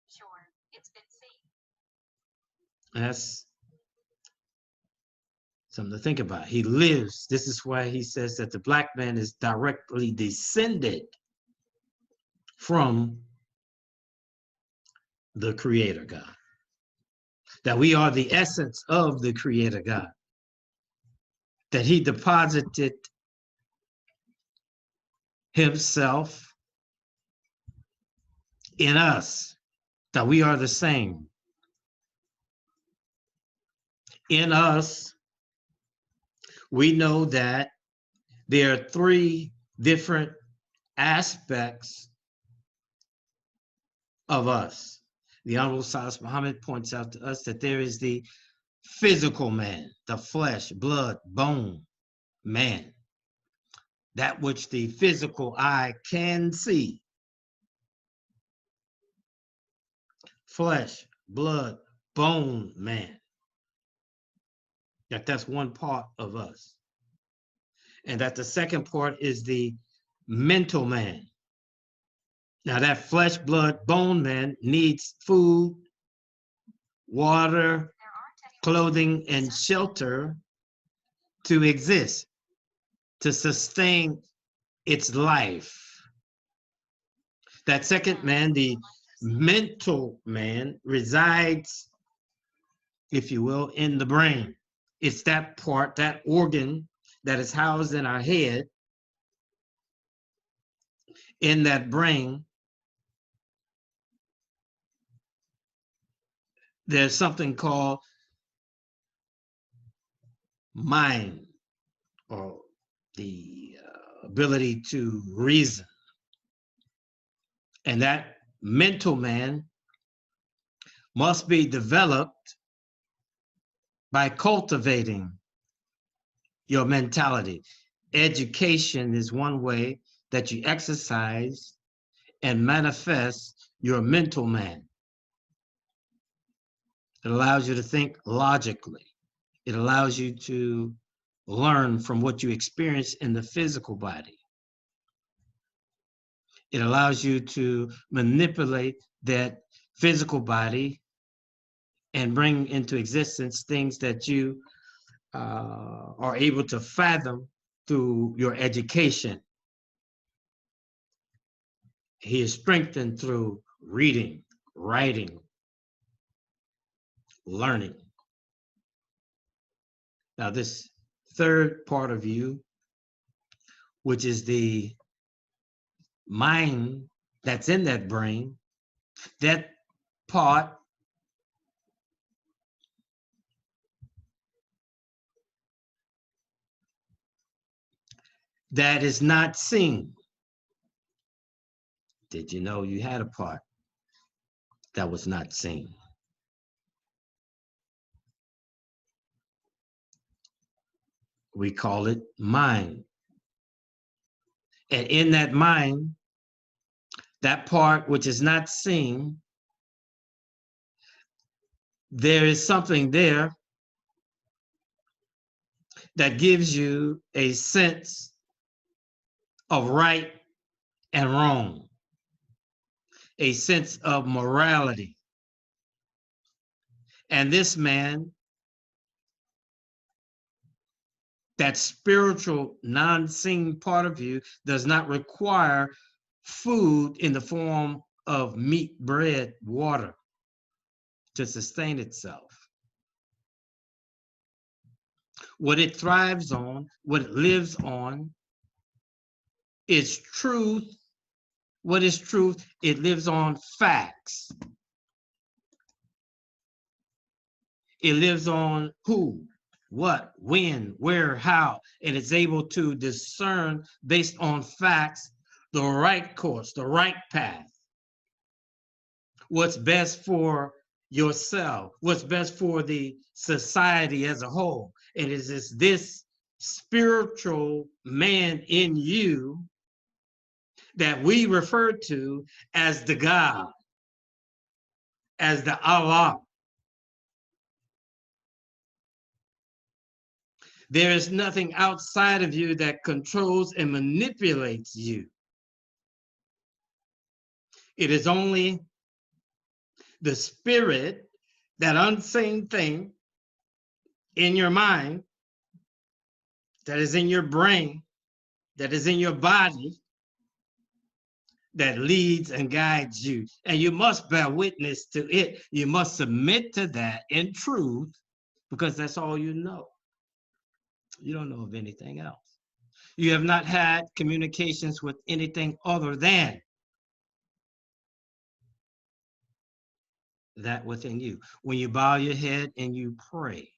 Sure, it's been seen. And that's something to think about. He lives. This is why he says that the black man is directly descended from the Creator God. That we are the essence of the Creator God. That he deposited himself in us. That we are the same. In us, we know that there are three different aspects of us. The Honorable Silis Muhammad points out to us that there is the physical man, the flesh, blood, bone man, that which the physical eye can see. Flesh, blood, bone man. That's one part of us. And that the second part is the mental man. Now that flesh, blood, bone man needs food, water, clothing, and shelter to exist, to sustain its life. That second man, the mental man, resides, if you will, in the brain. It's that part, that organ that is housed in our head, in that brain. There's something called mind, or the ability to reason. And that mental man must be developed by cultivating your mentality. Education is one way that you exercise and manifest your mental man. It allows you to think logically. It allows you to learn from what you experience in the physical body. It allows you to manipulate that physical body and bring into existence things that you are able to fathom through your education. He is strengthened through reading, writing, learning. Now, this third part of you, which is the mind that's in that brain, that part that is not seen. Did you know you had a part that was not seen? We call it mind. And in that mind, that part which is not seen, there is something there that gives you a sense of right and wrong, a sense of morality. And this man, that spiritual, non-seen part of you, does not require food in the form of meat, bread, water to sustain itself. what it thrives on, what it lives on is truth. What is truth? It lives on facts. It lives on who, what, when, where, how, and it's able to discern based on facts the right course, the right path. What's best for yourself, what's best for the society as a whole. And it is this spiritual man in you that we refer to as the God, as the Allah. There is nothing outside of you that controls and manipulates you. It is only the spirit, that unseen thing in your mind, that is in your brain, that is in your body, that leads and guides you. And you must bear witness to it. You must submit to that in truth, because that's all you know. You don't know of anything else. You have not had communications with anything other than that within you. When you bow your head and you pray,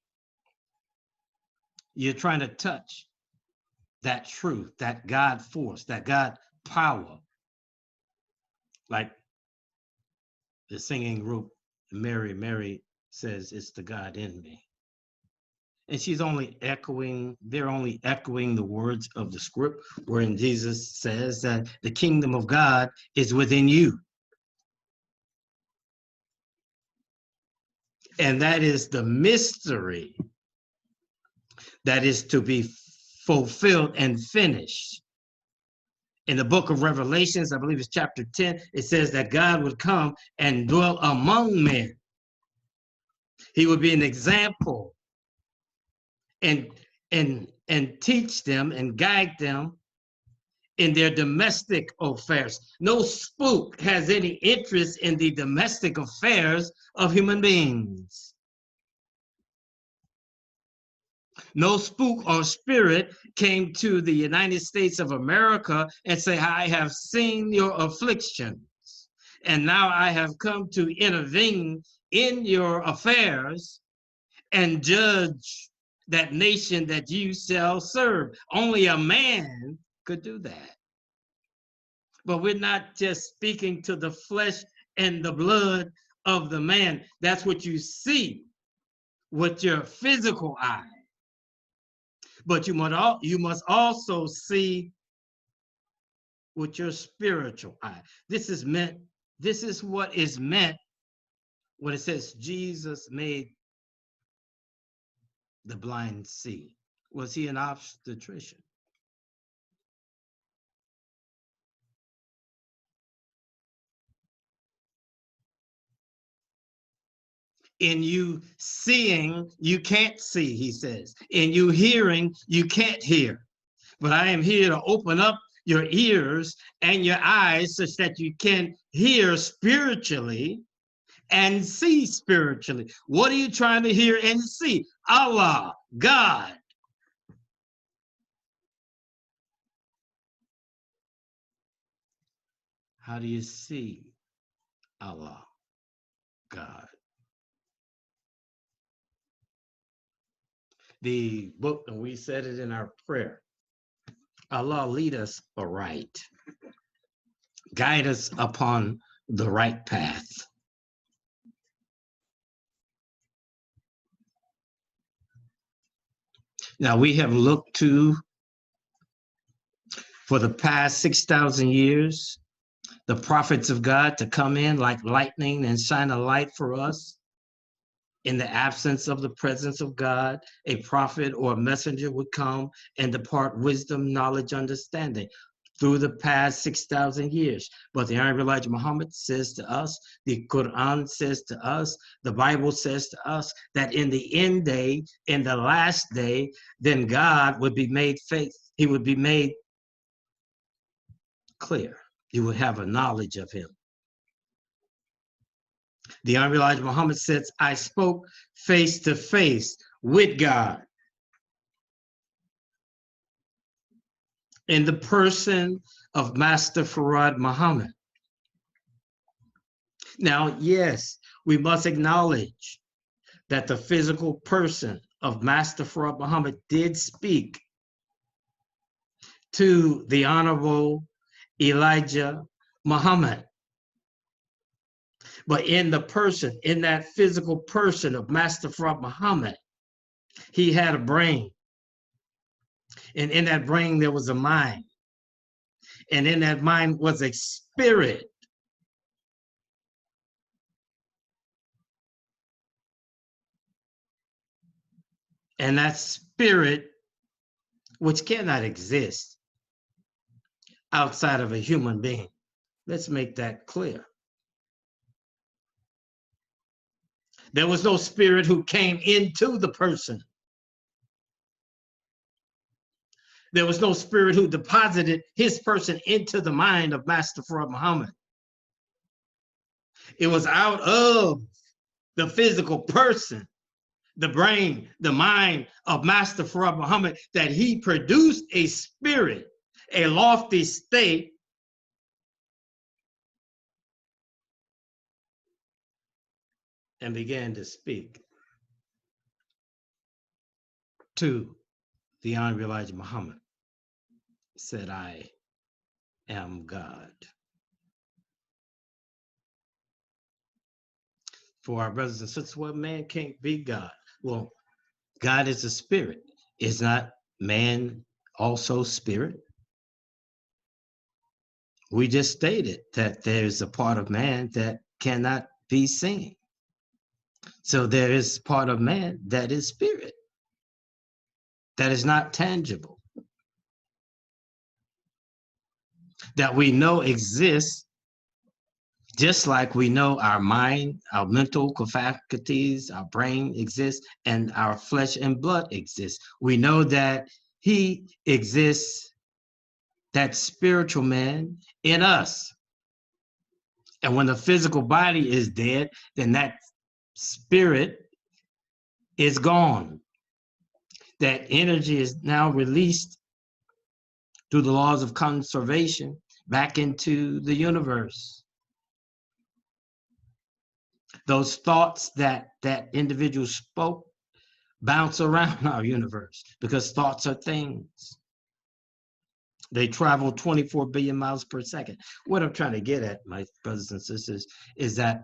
you're trying to touch that truth, that God force, that God power. Like the singing group, Mary, Mary says, it's the God in me. And she's only echoing, they're only echoing the words of the script, wherein Jesus says that the kingdom of God is within you. And that is the mystery that is to be fulfilled and finished. In the book of Revelations, I believe it's chapter 10, it says that God would come and dwell among men. He would be an example and teach them and guide them in their domestic affairs. No spook has any interest in the domestic affairs of human beings. No spook or spirit came to the United States of America and say, I have seen your afflictions, and now I have come to intervene in your affairs and judge that nation that you shall serve. Only a man could do that. But we're not just speaking to the flesh and the blood of the man. That's what you see with your physical eye. But you must also see with your spiritual eye. This is what is meant when it says Jesus made the blind see. Was he an obstetrician? In you seeing, you can't see, he says. In you hearing, you can't hear. But I am here to open up your ears and your eyes such that you can hear spiritually and see spiritually. What are you trying to hear and see? Allah, God. How do you see Allah, God? The book, and we said it in our prayer, Allah lead us aright. Guide us upon the right path. Now we have looked to, for the past 6,000 years, the prophets of God to come in like lightning and shine a light for us. In the absence of the presence of God, a prophet or a messenger would come and depart wisdom, knowledge, understanding through the past 6,000 years. But the Honorable Elijah Muhammad says to us, the Quran says to us, the Bible says to us that in the end day, in the last day, then God would be made faith. He would be made clear. You would have a knowledge of him. The Honorable Elijah Muhammad says, I spoke face to face with God. in the person of Master Fard Muhammad. Now, yes, we must acknowledge that the physical person of Master Fard Muhammad did speak to the Honorable Elijah Muhammad. But in the person, in that physical person of Master Fard Muhammad, he had a brain. And in that brain, there was a mind. And in that mind was a spirit. And that spirit, which cannot exist outside of a human being. Let's make that clear. There was no spirit who came into the person. There was no spirit who deposited his person into the mind of Master Fard Muhammad. It was out of the physical person, the brain, the mind of Master Fard Muhammad that he produced a spirit, a lofty state and began to speak to the Honorable Elijah Muhammad. Said, I am God. For our brothers and sisters, well, man can't be God. Well, God is a spirit. Is not man also spirit? We just stated that there's a part of man that cannot be seen. So there is part of man that is spirit, that is not tangible, that we know exists, just like we know our mind, our mental faculties, our brain exists, and our flesh and blood exists. We know that he exists, that spiritual man, in us. And when the physical body is dead, then that spirit is gone. That energy is now released through the laws of conservation back into the universe. Those thoughts that that individual spoke bounce around our universe because thoughts are things. They travel 24 billion miles per second. What I'm trying to get at, my brothers and sisters, is that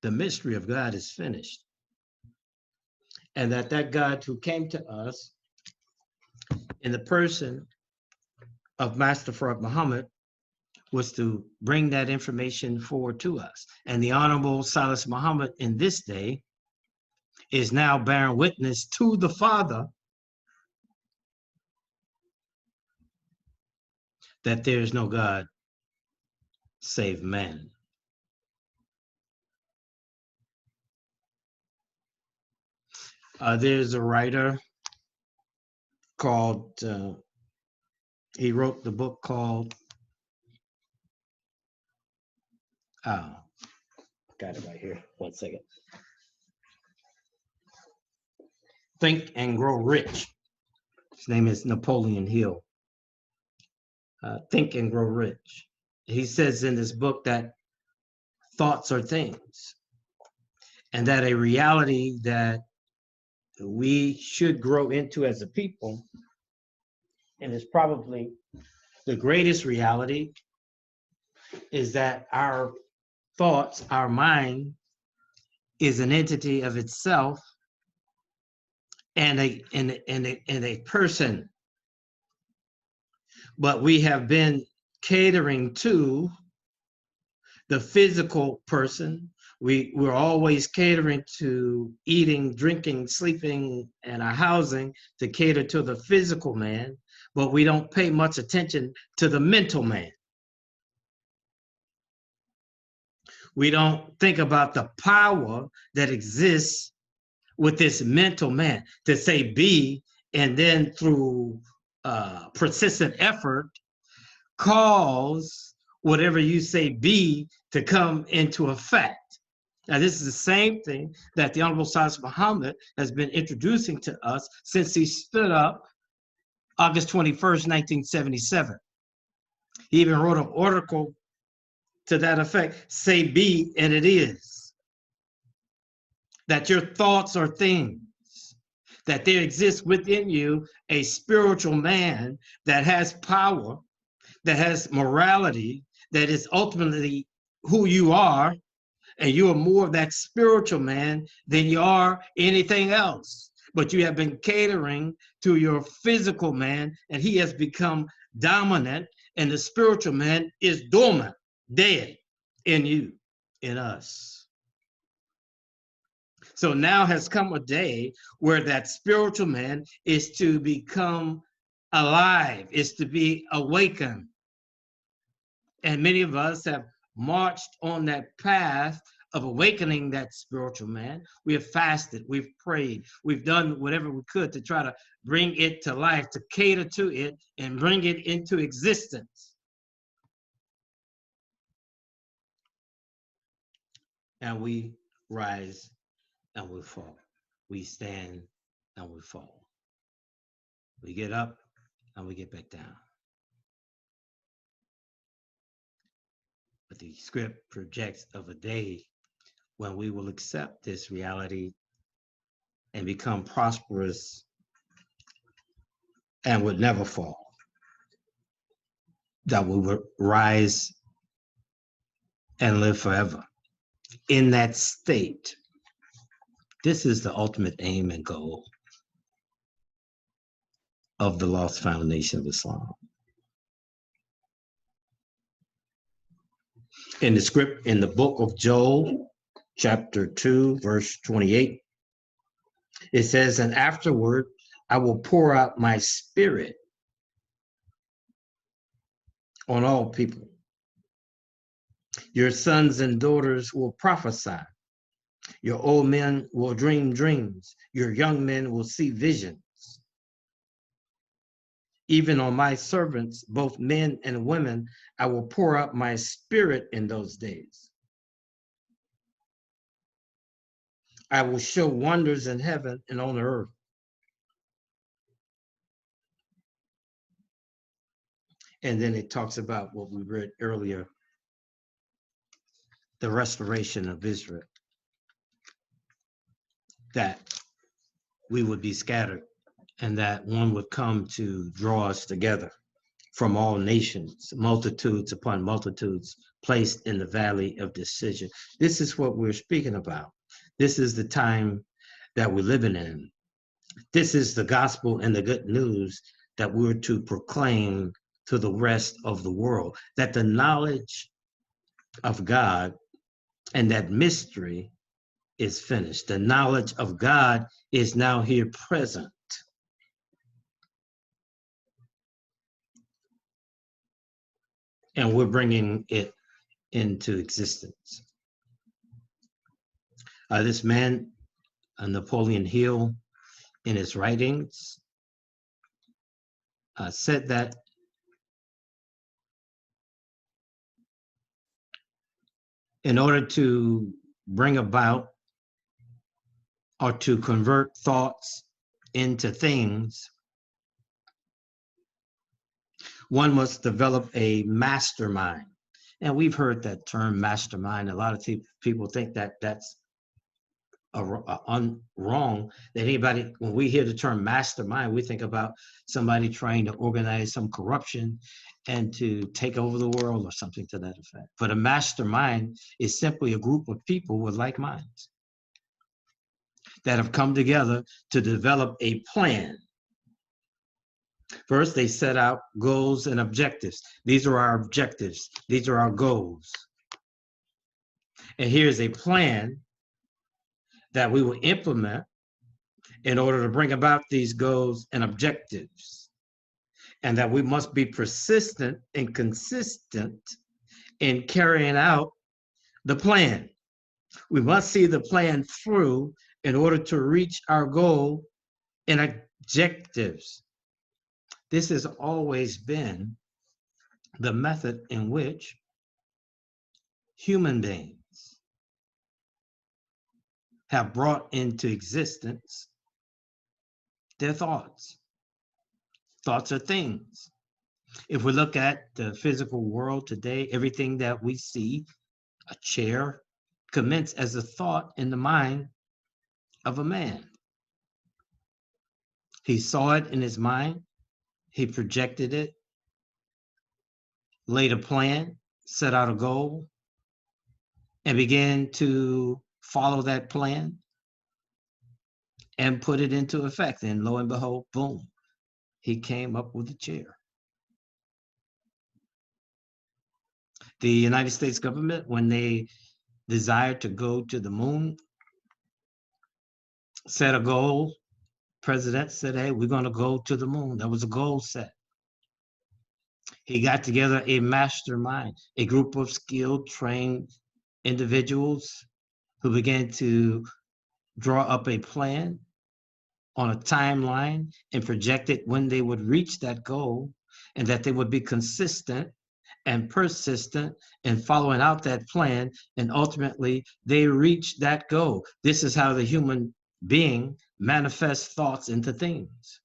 the mystery of God is finished. And that God who came to us in the person of Master Fard Muhammad was to bring that information forward to us. And the Honorable Silis Muhammad in this day is now bearing witness to the Father that there is no God save man. There's a writer called, he wrote the book called, got it right here, 1 second. Think and Grow Rich. His name is Napoleon Hill. Think and Grow Rich. He says in this book that thoughts are things, and that a reality that we should grow into as a people, and it's probably the greatest reality, is that our thoughts, our mind, is an entity of itself and a person. But we have been catering to the physical person. We're always catering to eating, drinking, sleeping, and our housing to cater to the physical man, but we don't pay much attention to the mental man. We don't think about the power that exists with this mental man to say be, and then through persistent effort, cause whatever you say be to come into effect. Now, this is the same thing that the Honorable Silis Muhammad has been introducing to us since he stood up August 21st, 1977. He even wrote an article to that effect, say be and it is. That your thoughts are things, that there exists within you a spiritual man that has power, that has morality, that is ultimately who you are, and you are more of that spiritual man than you are anything else. But you have been catering to your physical man, and he has become dominant, and the spiritual man is dormant, dead in you, in us. So now has come a day where that spiritual man is to become alive, is to be awakened. And many of us have marched on that path of awakening that spiritual man. We have fasted, we've prayed, we've done whatever we could to try to bring it to life, to cater to it and bring it into existence. And we rise and we fall. We stand and we fall. We get up and we get back down. But the script projects of a day when we will accept this reality and become prosperous and would never fall. That we would rise and live forever in that state. This is the ultimate aim and goal of the Lost Foundation of Islam. In the script, in the book of Joel, chapter 2, verse 28, it says, and afterward, I will pour out my spirit on all people. Your sons and daughters will prophesy. Your old men will dream dreams. Your young men will see visions. Even on my servants, both men and women, I will pour out my spirit in those days. I will show wonders in heaven and on earth. And then it talks about what we read earlier, the restoration of Israel, that we would be scattered and that one would come to draw us together from all nations, multitudes upon multitudes placed in the valley of decision. This is what we're speaking about. This is the time that we're living in. This is the gospel and the good news that we're to proclaim to the rest of the world, that the knowledge of God and that mystery is finished. The knowledge of God is now here present. And we're bringing it into existence. This man, Napoleon Hill, in his writings, said that in order to bring about or to convert thoughts into things, one must develop a mastermind. And we've heard that term mastermind. A lot of people think that that's wrong, that anybody, when we hear the term mastermind, we think about somebody trying to organize some corruption and to take over the world or something to that effect. But a mastermind is simply a group of people with like minds that have come together to develop a plan. First, they set out goals and objectives. These are our objectives. These are our goals. And here's a plan that we will implement in order to bring about these goals and objectives. And that we must be persistent and consistent in carrying out the plan. We must see the plan through in order to reach our goal and objectives. This has always been the method in which human beings have brought into existence their thoughts. Thoughts are things. If we look at the physical world today, everything that we see, a chair, commenced as a thought in the mind of a man. He saw it in his mind, he projected it, laid a plan, set out a goal, and began to follow that plan and put it into effect. And lo and behold, boom, he came up with a chair. The United States government, when they desired to go to the moon, set a goal. President said, hey, we're going to go to the moon. That was a goal set. He got together a mastermind, a group of skilled, trained individuals who began to draw up a plan on a timeline and projected when they would reach that goal, and that they would be consistent and persistent in following out that plan, and ultimately they reach that goal. This is how the human being manifests thoughts into things.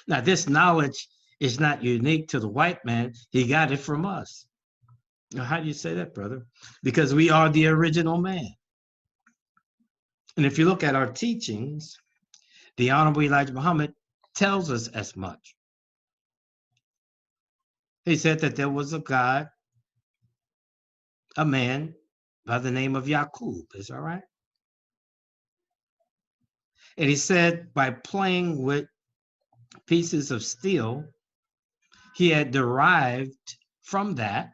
Now, this knowledge is not unique to the white man. He got it from us. Now, how do you say that, brother? Because we are the original man. And if you look at our teachings, the Honorable Elijah Muhammad tells us as much. He said that there was a God, a man by the name of Yaqub, is that right? And he said by playing with pieces of steel, he had derived from that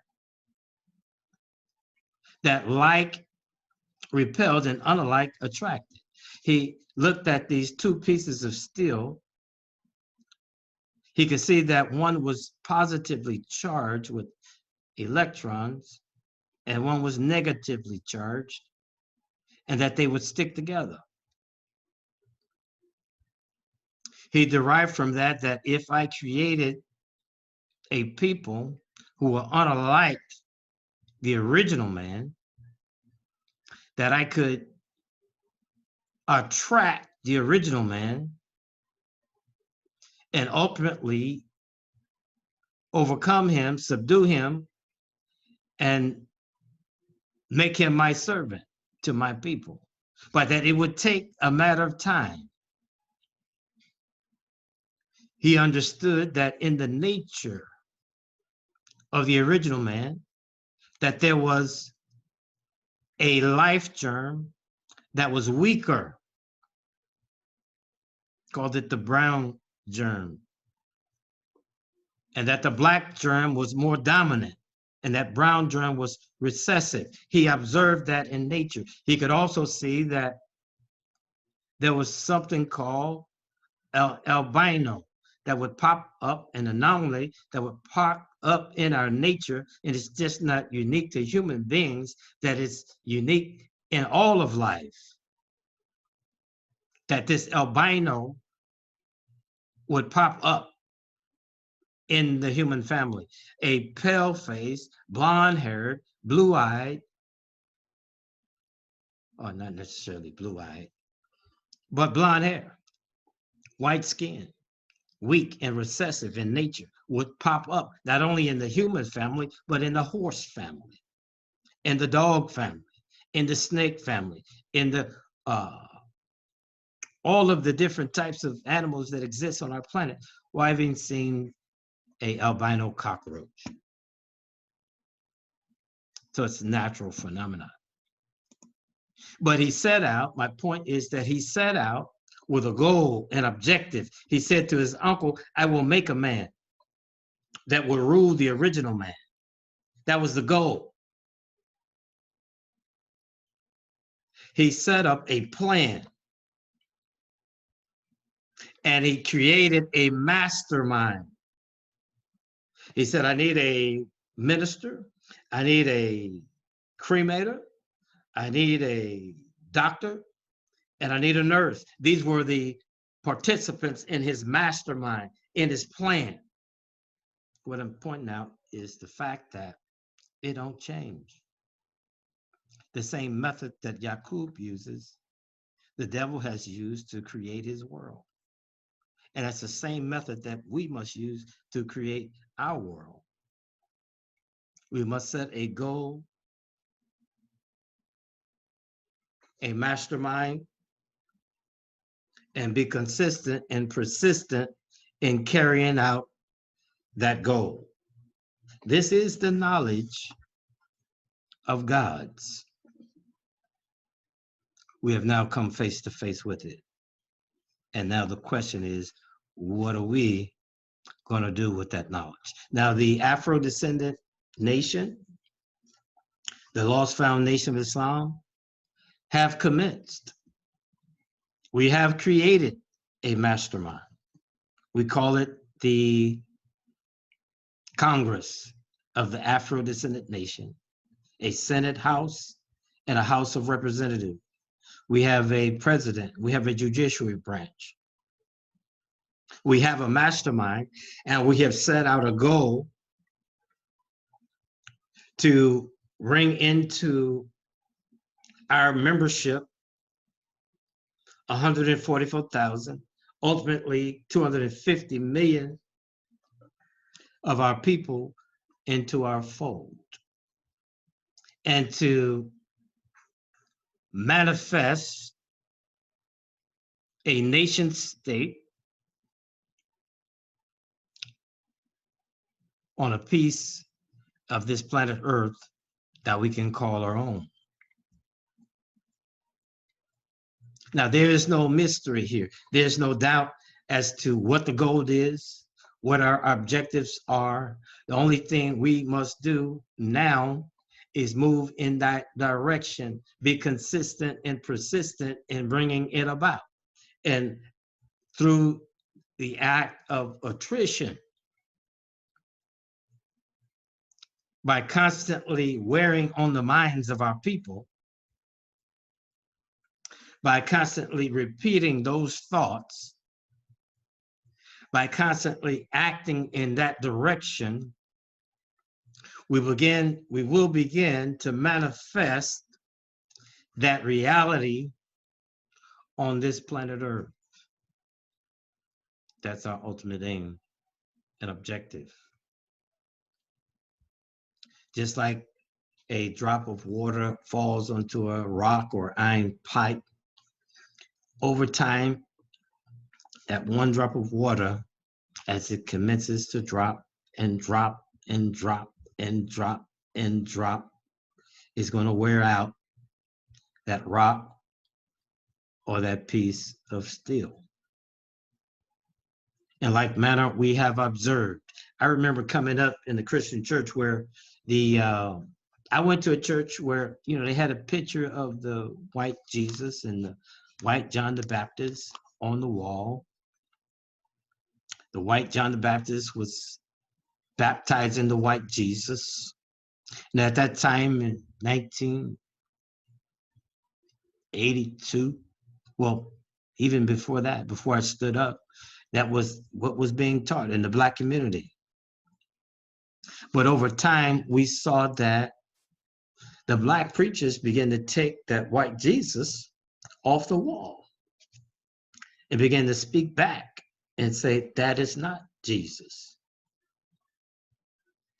like repelled and unlike attracted. He looked at these two pieces of steel. He could see that one was positively charged with electrons and one was negatively charged, and that they would stick together. He derived from that if I created a people who were unlike the original man, that I could attract the original man and ultimately overcome him, subdue him, and make him my servant to my people. But that it would take a matter of time. He understood that in the nature of the original man, that there was a life germ that was weaker, called it the brown germ, and that the black germ was more dominant, and that brown germ was recessive. He observed that in nature. He could also see that there was something called albino that would pop up, an anomaly that would pop up in our nature, and it's just not unique to human beings, that is unique in all of life. That this albino would pop up in the human family. A pale-faced, blonde-haired, blue-eyed, or not necessarily blue-eyed, but blonde hair, white skin, weak and recessive in nature, would pop up not only in the human family, but in the horse family, in the dog family, in the snake family, in the all of the different types of animals that exist on our planet. Well, I've even seen a albino cockroach. So it's a natural phenomenon. But he set out, my point is that he set out with a goal, an objective. He said to his uncle, I will make a man that will rule the original man. That was the goal. He set up a plan, and he created a mastermind. He said, I need a minister, I need a cremator, I need a doctor, and I need a nurse. These were the participants in his mastermind, in his plan. What I'm pointing out is the fact that it don't change. The same method that Yaqub uses, the devil has used to create his world. And that's the same method that we must use to create our world. We must set a goal, a mastermind, and be consistent and persistent in carrying out that goal. This is the knowledge of God's. We have now come face to face with it. And now the question is, what are we going to do with that knowledge? Now, the Afro-Descendant Nation, the Lost Found Nation of Islam, have commenced. We have created a mastermind. We call it the Congress of the Afro-Descendant Nation, a Senate House and a House of Representatives. We have a president. We have a judiciary branch. We have a mastermind, and we have set out a goal to bring into our membership 144,000, ultimately 250 million of our people into our fold, and to manifest a nation state on a piece of this planet Earth that we can call our own. Now, there is no mystery here. There's no doubt as to what the goal is, what our objectives are. The only thing we must do now is move in that direction, be consistent and persistent in bringing it about. And through the act of attrition, by constantly wearing on the minds of our people, by constantly repeating those thoughts, by constantly acting in that direction, we will begin to manifest that reality on this planet Earth. That's our ultimate aim and objective. Just like a drop of water falls onto a rock or iron pipe, over time, that one drop of water, as it commences to drop and drop and drop and drop and drop, is going to wear out that rock or that piece of steel. In like manner, we have observed. I remember coming up in the Christian church where I went to a church where, they had a picture of the white Jesus and the white John the Baptist on the wall. The white John the Baptist was baptized in the white Jesus. And at that time in 1982, well, even before that, before I stood up, that was what was being taught in the Black community. But over time, we saw that the Black preachers began to take that white Jesus off the wall and began to speak back and say, that is not Jesus.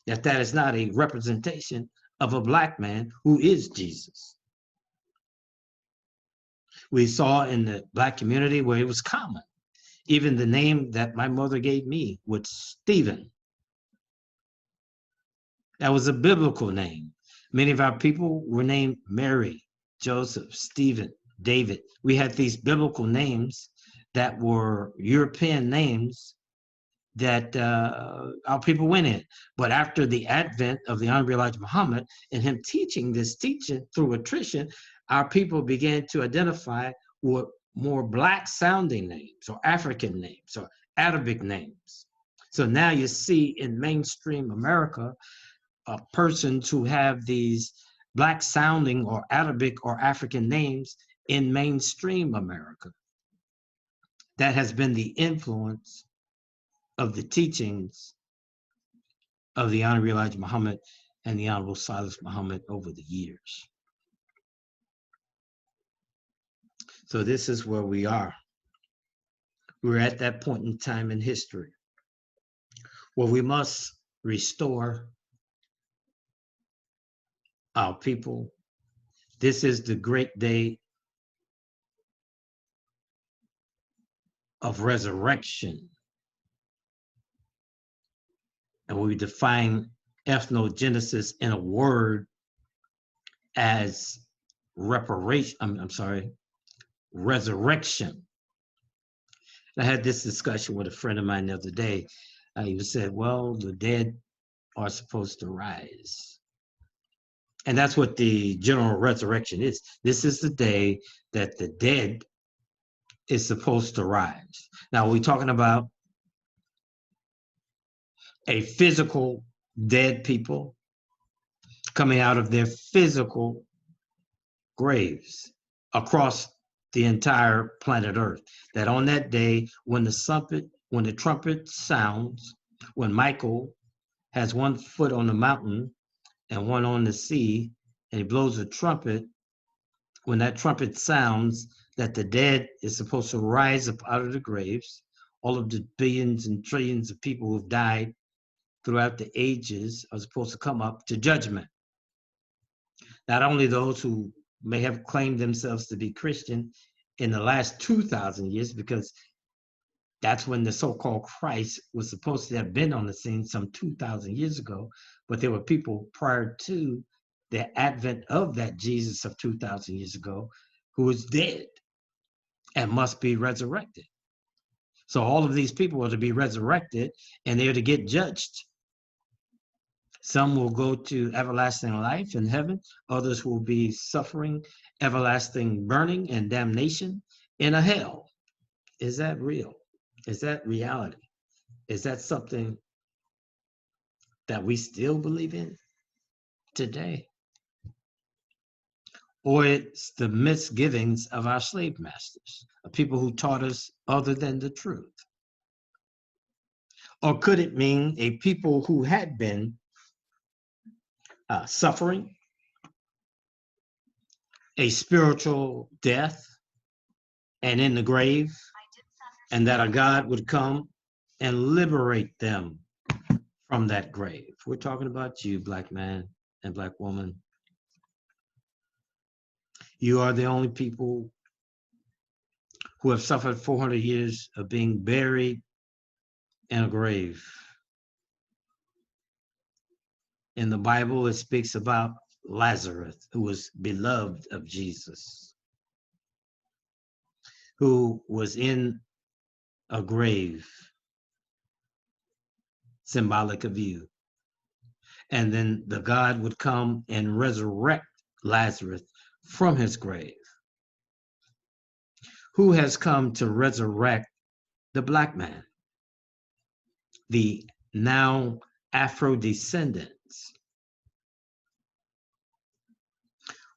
That is not a representation of a Black man who is Jesus. We saw in the Black community where it was common. Even the name that my mother gave me was Stephen. That was a biblical name. Many of our people were named Mary, Joseph, Stephen, David. We had these biblical names that were European names that our people went in. But after the advent of the Honorable Elijah Muhammad and him teaching this teaching through attrition, our people began to identify with more Black sounding names or African names or Arabic names. So now you see in mainstream America, persons who have these Black sounding or Arabic or African names in mainstream America. That has been the influence of the teachings of the Honorable Elijah Muhammad and the Honorable Silis Muhammad over the years. So this is where we are. we're at that point in time in history where we must restore our people. This is the great day of resurrection. And we define ethnogenesis in a word as resurrection. I had this discussion with a friend of mine the other day. He said, well, the dead are supposed to rise. And that's what the general resurrection is. This is the day that the dead is supposed to rise. Now, we're talking about a physical dead people coming out of their physical graves across the entire planet Earth. That on that day, when the trumpet sounds, when Michael has one foot on the mountain and one on the sea, and he blows a trumpet, when that trumpet sounds, that the dead is supposed to rise up out of the graves, all of the billions and trillions of people who've died throughout the ages are supposed to come up to judgment. Not only those who may have claimed themselves to be Christian in the last 2,000 years, because that's when the so-called Christ was supposed to have been on the scene some 2,000 years ago, but there were people prior to the advent of that Jesus of 2,000 years ago who was dead and must be resurrected. So all of these people are to be resurrected and they're to get judged. Some will go to everlasting life in heaven. Others will be suffering everlasting burning and damnation in a hell. Is that real? Is that reality? Is that something that we still believe in today? Or it's the misgivings of our slave masters, of people who taught us other than the truth? Or could it mean a people who had been suffering a spiritual death and in the grave, and that a God would come and liberate them from that grave? We're talking about you, black man and black woman. You are the only people who have suffered 400 years of being buried in a grave. In the Bible, it speaks about Lazarus, who was beloved of Jesus, who was in a grave, symbolic of you. And then the God would come and resurrect Lazarus from his grave. Who has come to resurrect the black man? The now Afro-Descendants.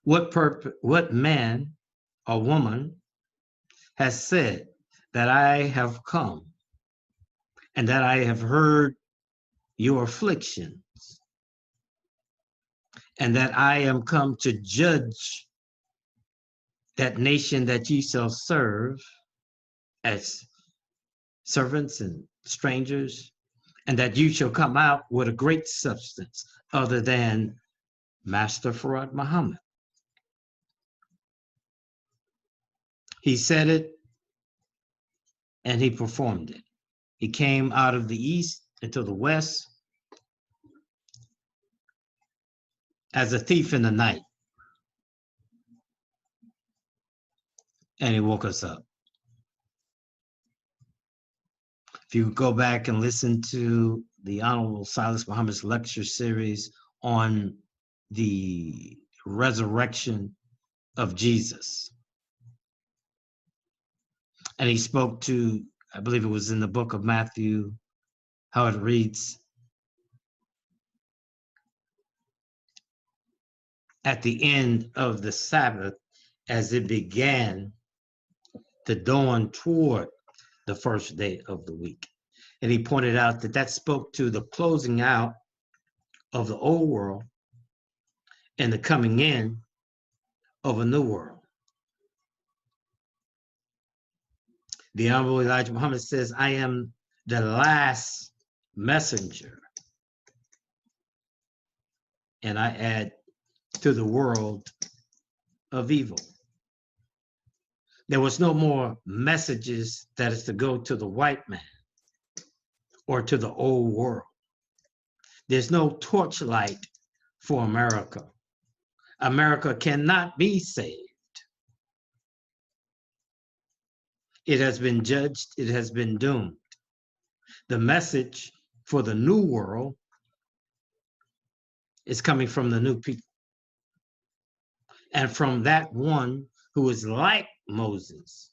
What man or woman has said that I have come and that I have heard your afflictions and that I am come to judge that nation that ye shall serve as servants and strangers, and that you shall come out with a great substance other than Master Farad Muhammad? He said it and he performed it. He came out of the east into the west as a thief in the night, and he woke us up. If you go back and listen to the Honorable Silis Muhammad's lecture series on the resurrection of Jesus, and he spoke to, I believe it was in the book of Matthew, how it reads, at the end of the Sabbath, as it began to dawn toward the first day of the week. And he pointed out that that spoke to the closing out of the old world and the coming in of a new world. The Honorable Elijah Muhammad says, I am the last messenger. And I add to the world of evil. There was no more messages that is to go to the white man or to the old world. There's no torchlight for America. America cannot be saved. It has been judged, it has been doomed. The message for the new world is coming from the new people. And from that one who is like Moses,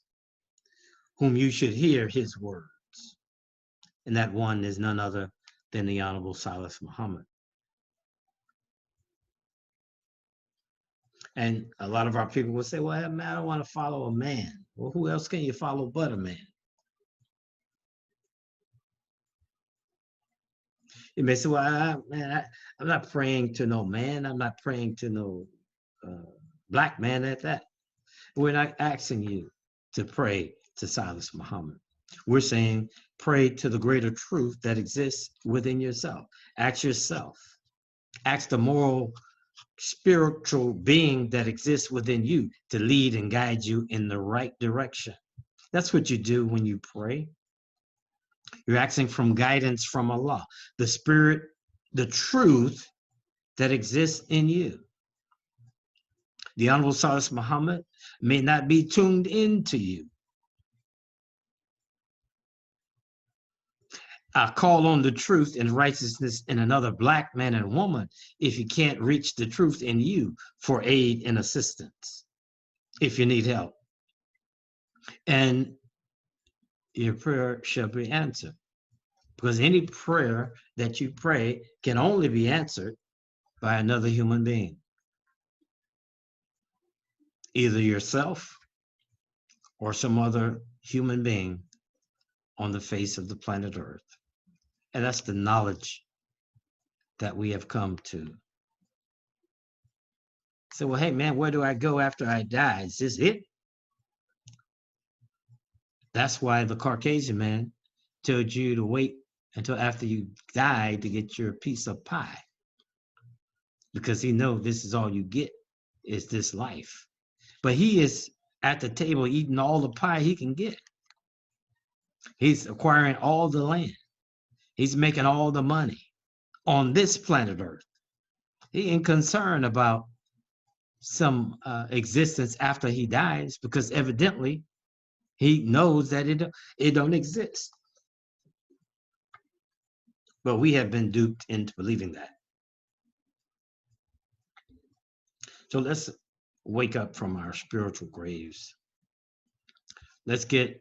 whom you should hear his words. And that one is none other than the Honorable Silis Muhammad. And a lot of our people will say, well, man, I don't want to follow a man. Well, who else can you follow but a man? You may say, well, I'm not praying to no man. I'm not praying to no black man at that. We're not asking you to pray to Silis Muhammad. We're saying pray to the greater truth that exists within yourself. Ask yourself. Ask the moral, spiritual being that exists within you to lead and guide you in the right direction. That's what you do when you pray. You're asking for guidance from Allah, the spirit, the truth that exists in you. The Honorable Silis Muhammad may not be tuned into you. I call on the truth and righteousness in another black man and woman if you can't reach the truth in you for aid and assistance, if you need help. And your prayer shall be answered. Because any prayer that you pray can only be answered by another human being. Either yourself or some other human being on the face of the planet Earth. And that's the knowledge that we have come to. So, well, hey, man, where do I go after I die? Is this it? That's why the Caucasian man told you to wait until after you die to get your piece of pie. Because he knows this is all you get, is this life. But he is at the table eating all the pie he can get. He's acquiring all the land. He's making all the money on this planet Earth. He ain't concerned about some existence after he dies, because evidently he knows that it don't exist. But we have been duped into believing that. So let's wake up from our spiritual graves. Let's get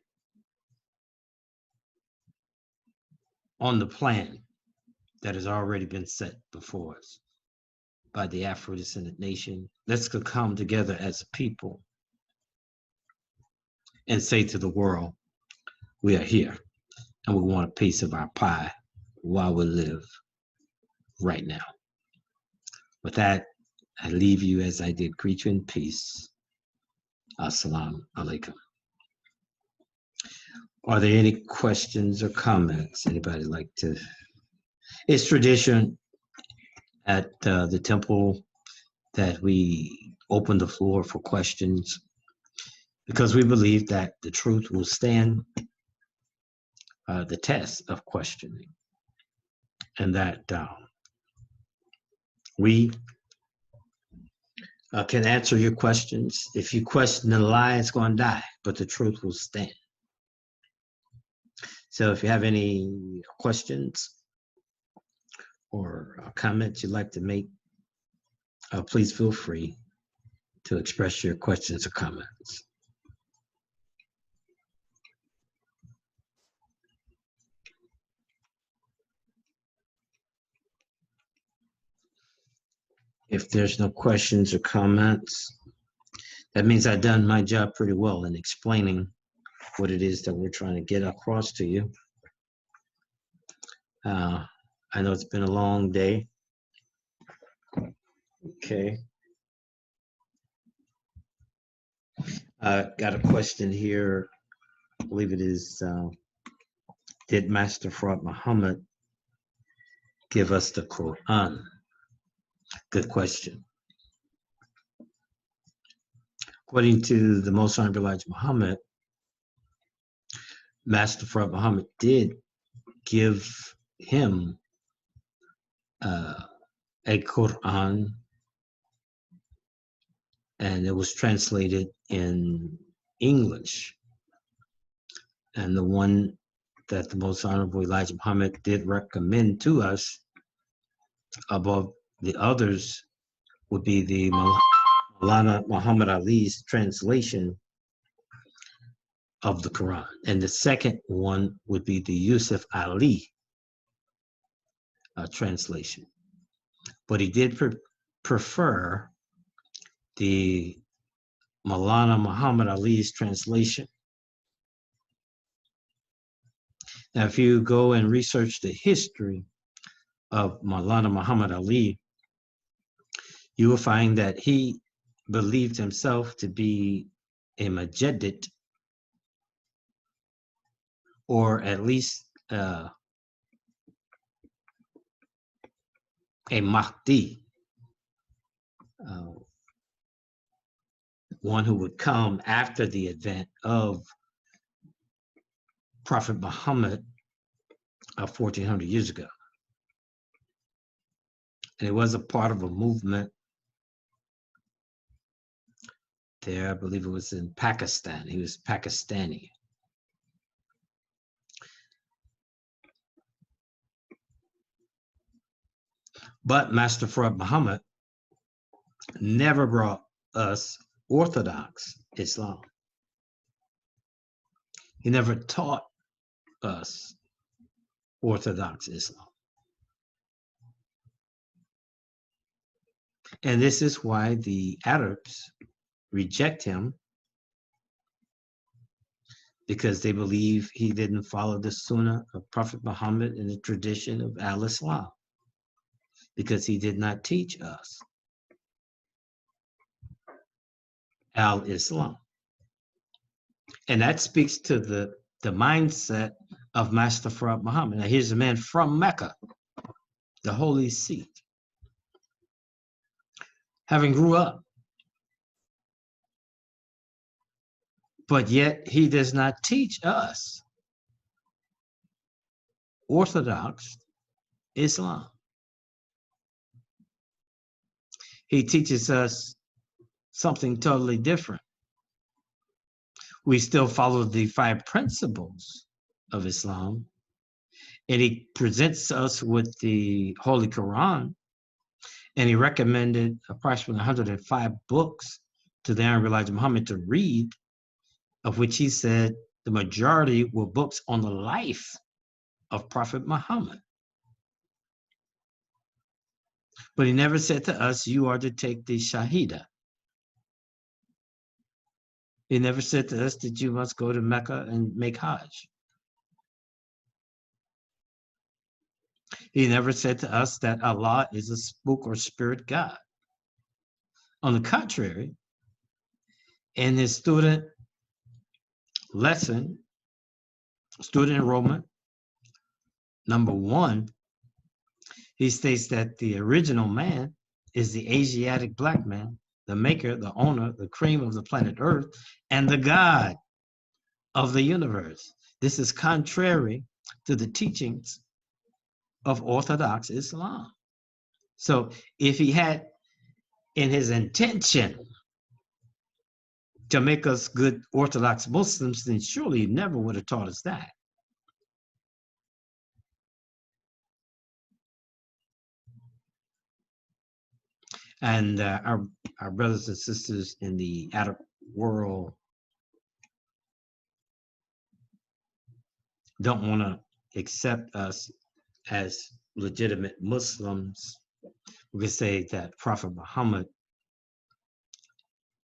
on the plan that has already been set before us by the Afro-Descendant Nation. Let's come together as a people and say to the world, we are here and we want a piece of our pie while we live right now. With that, I leave you as I did greet you in peace. Assalamu alaikum. Are there any questions or comments? Anybody like to? It's tradition at the temple that we open the floor for questions, because we believe that the truth will stand the test of questioning, and that we can answer your questions. If you question the lie, it's going to die, but the truth will stand. So if you have any questions or comments you'd like to make, please feel free to express your questions or comments. If there's no questions or comments, that means I've done my job pretty well in explaining what it is that we're trying to get across to you. I know it's been a long day. Okay. Got a question here believe it is, did Master Fard Muhammad give us the Quran? Good question. According to the Most Honorable Elijah Muhammad, Master Fard Muhammad did give him a Quran, and it was translated in English. And the one that the Most Honorable Elijah Muhammad did recommend to us above the others would be the Maulana Muhammad Ali's translation of the Quran. And the second one would be the Yusuf Ali translation. But he did prefer the Maulana Muhammad Ali's translation. Now, if you go and research the history of Maulana Muhammad Ali, you will find that he believed himself to be a Mujaddid, or at least a Mahdi, one who would come after the advent of Prophet Muhammad 1400 years ago. And it was a part of a movement there. I believe it was in Pakistan. He was Pakistani. But Master Fard Muhammad never brought us Orthodox Islam. He never taught us Orthodox Islam. And this is why the Arabs reject him, because they believe he didn't follow the Sunnah of Prophet Muhammad and the tradition of Al-Islam, because he did not teach us Al-Islam. And that speaks to the mindset of Master Fard Muhammad. Now, here's a man from Mecca, the holy seat, having grew up, but yet he does not teach us Orthodox Islam. He teaches us something totally different. We still follow the 5 principles of Islam, and he presents us with the Holy Quran, and he recommended approximately 105 books to the Honorable Elijah Muhammad to read, of which he said the majority were books on the life of Prophet Muhammad. But he never said to us, you are to take the Shahida. He never said to us that you must go to Mecca and make Hajj. He never said to us that Allah is a spook or spirit God. On the contrary, in his student lesson, student enrollment, number 1, he states that the original man is the Asiatic black man, the maker, the owner, the cream of the planet Earth, and the God of the universe. This is contrary to the teachings of Orthodox Islam. So if he had in his intention to make us good Orthodox Muslims, then surely he never would have taught us that. And our brothers and sisters in the Arab world don't want to accept us as legitimate Muslims. We could say that Prophet Muhammad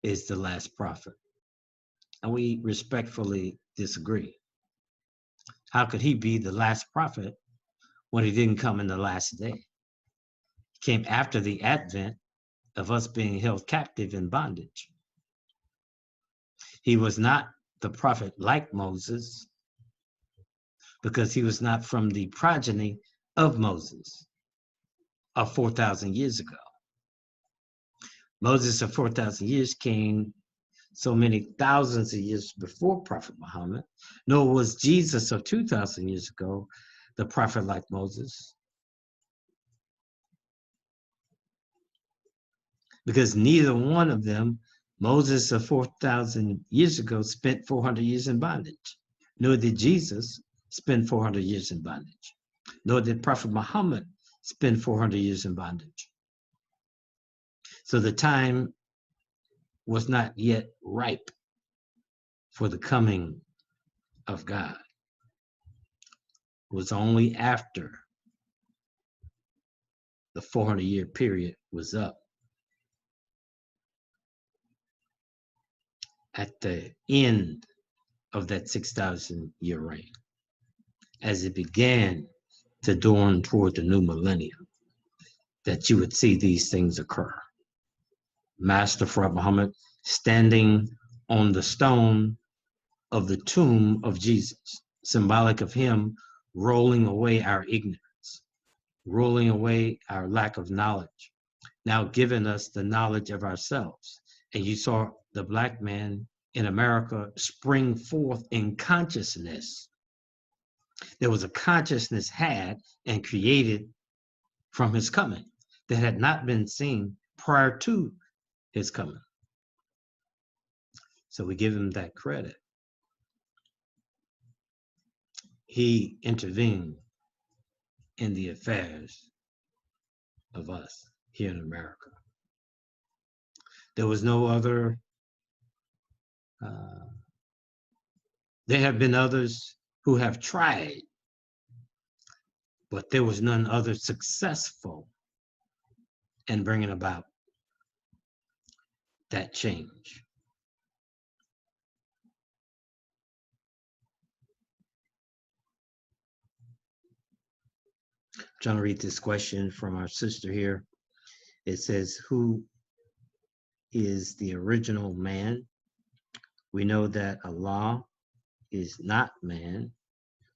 is the last prophet. And we respectfully disagree. How could he be the last prophet when he didn't come in the last day? He came after the advent of us being held captive in bondage. He was not the prophet like Moses because he was not from the progeny of Moses of 4,000 years ago. Moses of 4,000 years came so many thousands of years before Prophet Muhammad, nor was Jesus of 2,000 years ago the prophet like Moses. Because neither one of them, Moses of 4,000 years ago spent 400 years in bondage, nor did Jesus spend 400 years in bondage, nor did Prophet Muhammad spend 400 years in bondage. So the time was not yet ripe for the coming of God. It was only after the 400-year period was up, at the end of that 6,000-year reign, as it began to dawn toward the new millennium, that you would see these things occur. Master Prophet Muhammad standing on the stone of the tomb of Jesus, symbolic of him rolling away our ignorance, rolling away our lack of knowledge, now giving us the knowledge of ourselves. And you saw the Black man in America spring forth in consciousness. There was a consciousness had and created from his coming that had not been seen prior to his coming. So we give him that credit. He intervened in the affairs of us here in America. There was no other, there have been others who have tried, but there was none other successful in bringing about that change. I'm trying to read this question from our sister here. It says, who is the original man? We know that Allah is not man.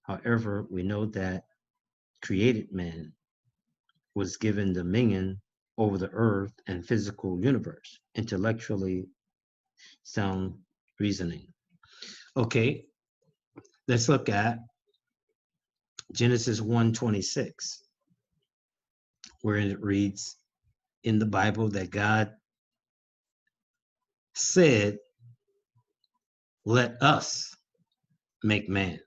However, we know that created man was given dominion over the earth and physical universe, intellectually sound reasoning. Okay, let's look at Genesis 1:26, wherein it reads in the Bible that God said, let us make man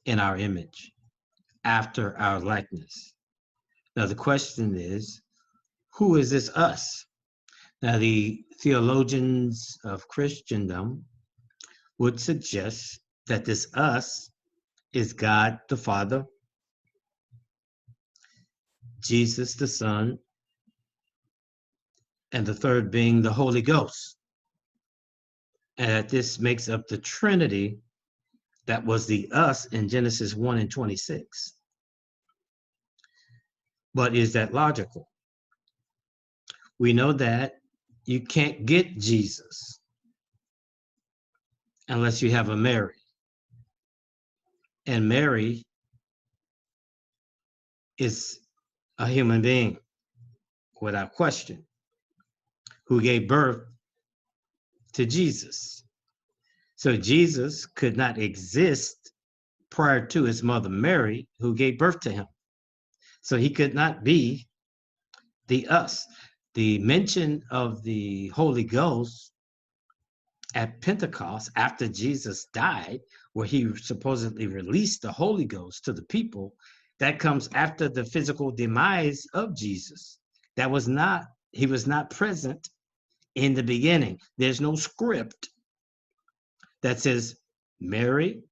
in our image, after our likeness. Now the question is, who is this us? Now the theologians of Christendom would suggest that this us is God the Father, Jesus the Son, and the third being the Holy Ghost. And that this makes up the Trinity that was the us in Genesis 1:26. But is that logical? We know that you can't get Jesus unless you have a Mary. And Mary is a human being, without question, who gave birth to Jesus. So Jesus could not exist prior to his mother Mary, who gave birth to him. So he could not be the us. The mention of the Holy Ghost at Pentecost after Jesus died, where he supposedly released the Holy Ghost to the people, that comes after the physical demise of Jesus. That was not, he was not present in the beginning. There's no script that says Mary,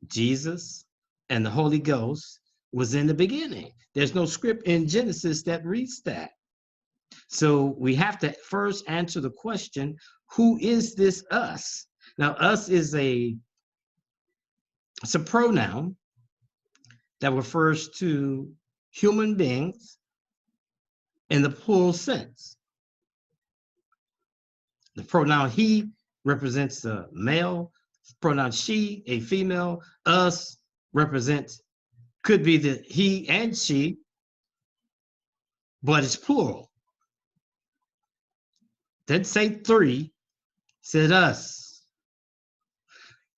Jesus, and the Holy Ghost was in the beginning. There's no script in Genesis that reads that. So we have to first answer the question, who is this us? Now, us is it's a pronoun that refers to human beings in the plural sense. The pronoun he represents the male, pronoun she, a female. Us represents, could be the he and she, but it's plural. Didn't say three, said us.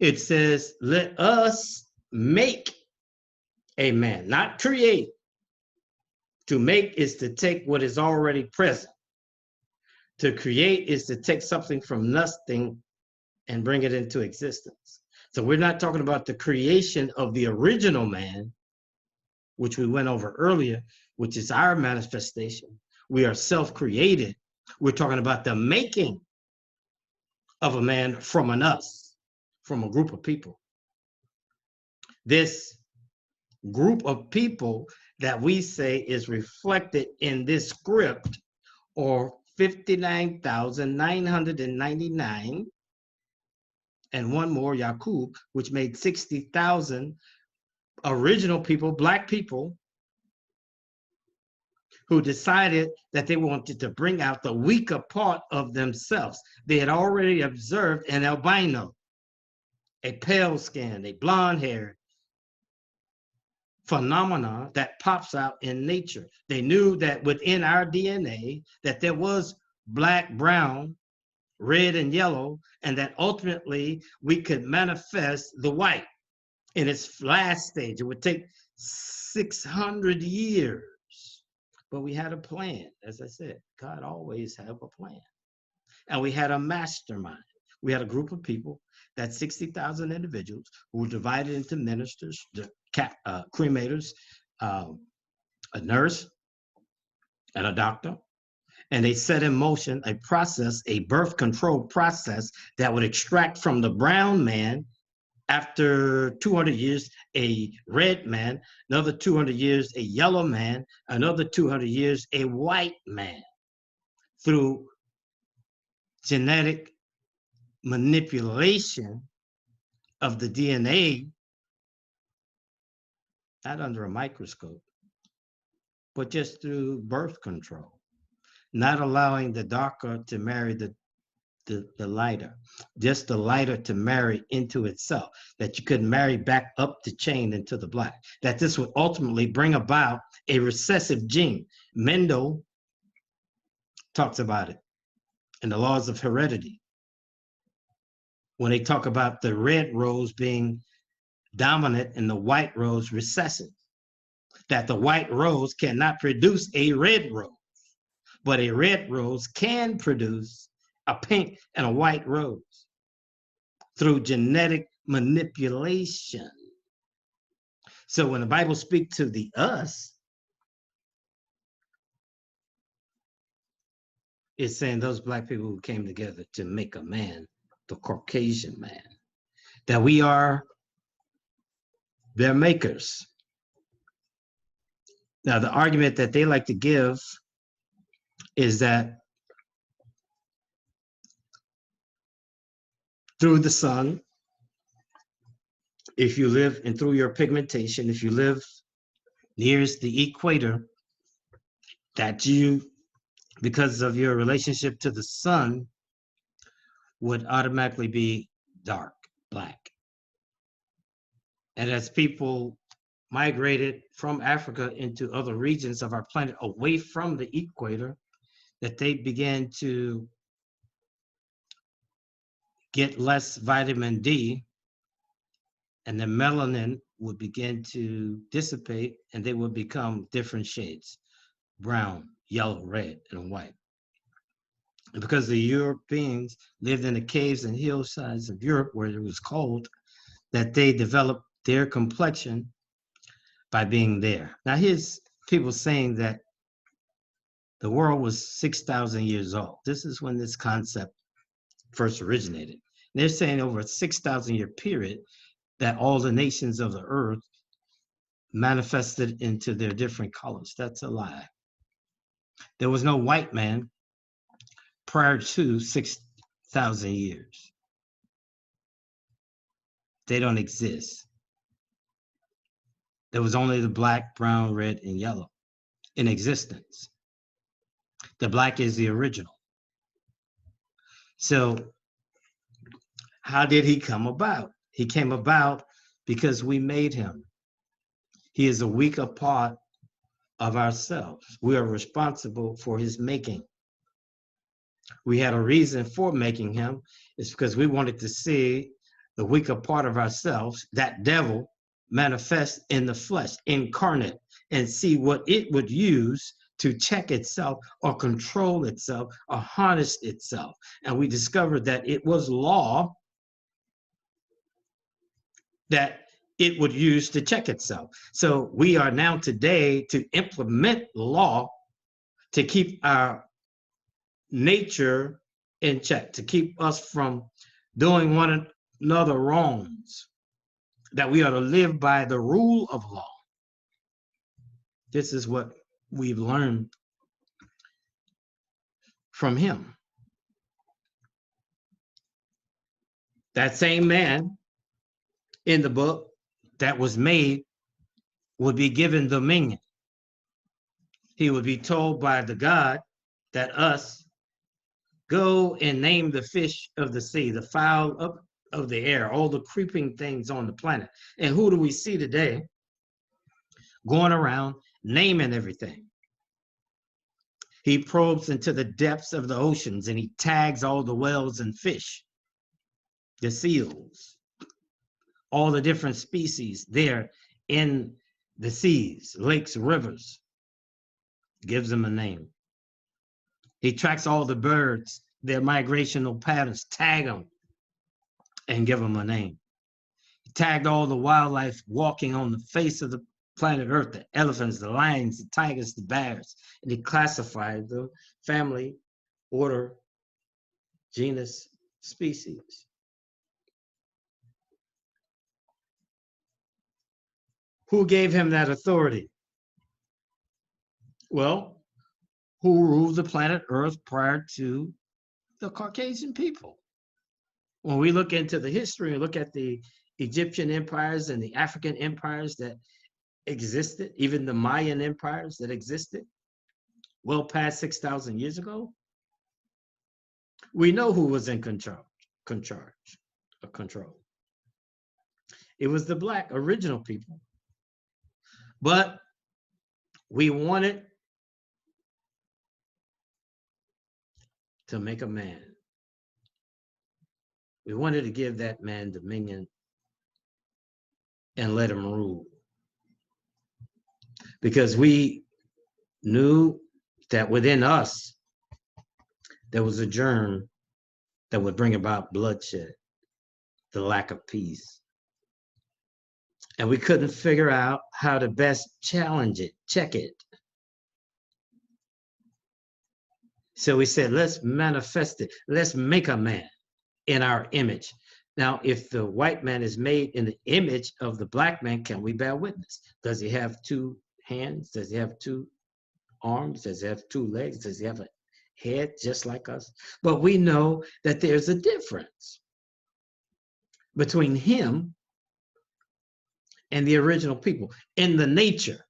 It says, let us make a man, not create. To make is to take what is already present. To create is to take something from nothing and bring it into existence. So we're not talking about the creation of the original man, which we went over earlier, which is our manifestation. We are self-created. We're talking about the making of a man from an us, from a group of people. This group of people that we say is reflected in this script, or 59,999, and one more, Yaqub, which made 60,000 original people, Black people, who decided that they wanted to bring out the weaker part of themselves. They had already observed an albino, a pale skin, a blonde hair phenomena that pops out in nature. They knew that within our DNA that there was black, brown, red, and yellow, and that ultimately we could manifest the white in its last stage. It would take 600 years, but we had a plan. As I said, God always have a plan. And we had a mastermind. We had a group of people, that 60,000 individuals, who were divided into ministers, cremators, a nurse, and a doctor. And they set in motion a process, a birth control process, that would extract from the brown man, after 200 years, a red man, another 200 years, a yellow man, another 200 years, a white man, through genetic manipulation of the DNA, not under a microscope, but just through birth control, not allowing the darker to marry the lighter, just the lighter to marry into itself, that you could marry back up the chain into the black, that this would ultimately bring about a recessive gene. Mendel talks about it in the laws of heredity, when they talk about the red rose being dominant and the white rose recessive, that the white rose cannot produce a red rose, but a red rose can produce a pink and a white rose through genetic manipulation. So when the Bible speaks to the us, it's saying those Black people who came together to make a man, the Caucasian man, that we are their makers. Now, the argument that they like to give is that through the sun, if you live, and through your pigmentation, if you live nearest the equator, that you, because of your relationship to the sun, would automatically be dark, black. And as people migrated from Africa into other regions of our planet away from the equator, that they began to get less vitamin D, and the melanin would begin to dissipate, and they would become different shades: brown, yellow, red, and white. And because the Europeans lived in the caves and hillsides of Europe where it was cold, that they developed their complexion by being there. Now, here's people saying that the world was 6,000 years old. This is when this concept first originated. They're saying over a 6,000 year period that all the nations of the earth manifested into their different colors. That's a lie. There was no white man prior to 6,000 years. They don't exist. There was only the black, brown, red, and yellow in existence. The black is the original. So how did he come about? He came about because we made him. He is a weaker part of ourselves. We are responsible for his making. We had a reason for making him. It's because we wanted to see the weaker part of ourselves, that devil, manifest in the flesh, incarnate, and see what it would use to check itself or control itself or harness itself. And we discovered that it was law that it would use to check itself. So we are now today to implement law to keep our nature in check, to keep us from doing one another wrongs, that we are to live by the rule of law. This is what we've learned from him. That same man in the book that was made would be given dominion. He would be told by the God that us, go and name the fish of the sea, the fowl of the air, all the creeping things on the planet. And who do we see today going around naming everything? He probes into the depths of the oceans and he tags all the whales and fish, the seals, all the different species there in the seas, lakes, rivers, gives them a name. He tracks all the birds, their migrational patterns, tag them and give them a name. He tagged all the wildlife walking on the face of the planet Earth, the elephants, the lions, the tigers, the bears, and he classified them, family, order, genus, species. Who gave him that authority? Well, who ruled the planet Earth prior to the Caucasian people? When we look into the history and look at the Egyptian empires and the African empires that existed, even the Mayan empires that existed well past 6,000 years ago, we know who was in control. It was the Black original people. But we wanted to make a man. We wanted to give that man dominion and let him rule. Because we knew that within us, there was a germ that would bring about bloodshed, the lack of peace. And we couldn't figure out how to best challenge it, check it. So we said, let's manifest it. Let's make a man in our image. Now, if the white man is made in the image of the Black man, can we bear witness? Does he have two hands? Does he have two arms? Does he have two legs? Does he have a head just like us? But we know that there's a difference between him and the original people in the nature.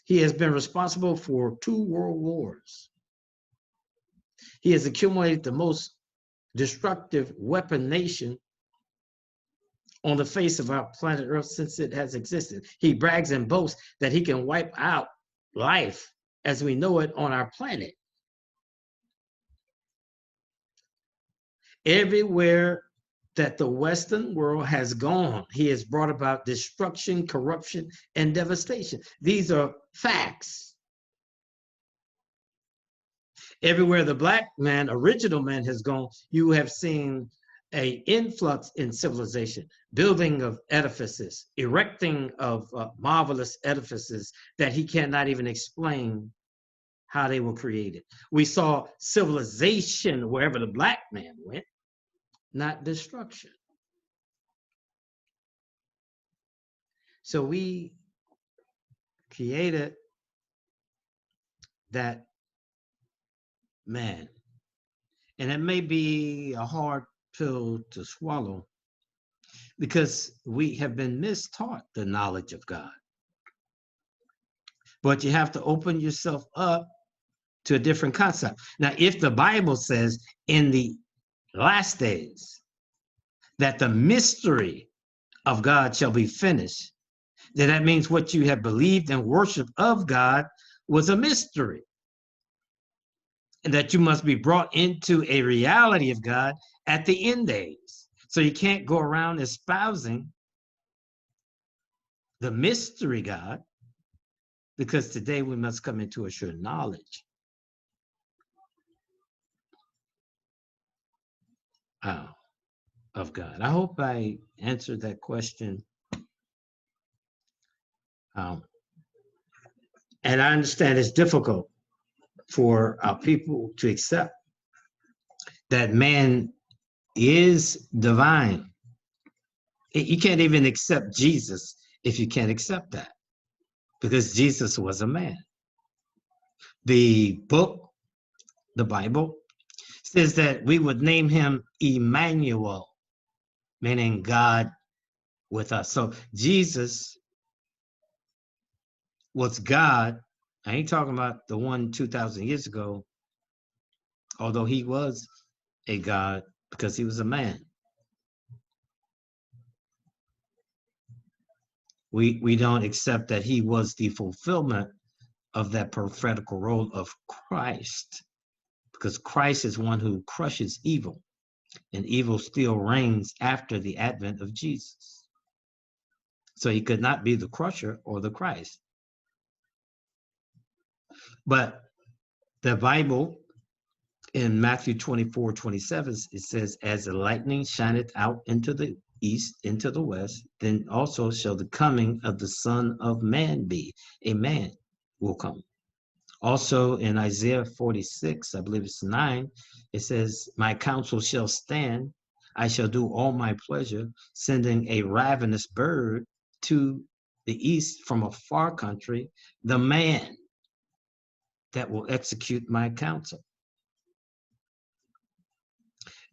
He has been responsible for 2 world wars. He has accumulated the most destructive weapon nation on the face of our planet Earth since it has existed. He brags and boasts that he can wipe out life as we know it on our planet. Everywhere that the Western world has gone, he has brought about destruction, corruption, and devastation. These are facts. Everywhere the Black man, original man, has gone, you have seen an influx in civilization, building of edifices, erecting of marvelous edifices that he cannot even explain how they were created. We saw civilization wherever the Black man went, not destruction. So we created that man. And it may be a hard pill to swallow because we have been mistaught the knowledge of God. But you have to open yourself up to a different concept. Now, if the Bible says in the last days, that the mystery of God shall be finished, then that means what you have believed and worshiped of God was a mystery, and that you must be brought into a reality of God at the end days. So you can't go around espousing the mystery God, because today we must come into a sure knowledge of God. I hope I answered that question. And I understand it's difficult for our people to accept that man is divine. You can't even accept Jesus if you can't accept that, because Jesus was a man. The book, the Bible, says that we would name him Emmanuel, meaning God with us. So Jesus was God. I ain't talking about the one 2,000 years ago, although he was a God because he was a man. We don't accept that he was the fulfillment of that prophetical role of Christ, because Christ is one who crushes evil, and evil still reigns after the advent of Jesus. So he could not be the crusher or the Christ. But the Bible in Matthew 24:27, it says, as the lightning shineth out into the east, into the west, then also shall the coming of the Son of Man be. A man will come. Also in Isaiah 46, I believe it's 9, it says, my counsel shall stand. I shall do all my pleasure, sending a ravenous bird to the east from a far country, the man that will execute my counsel.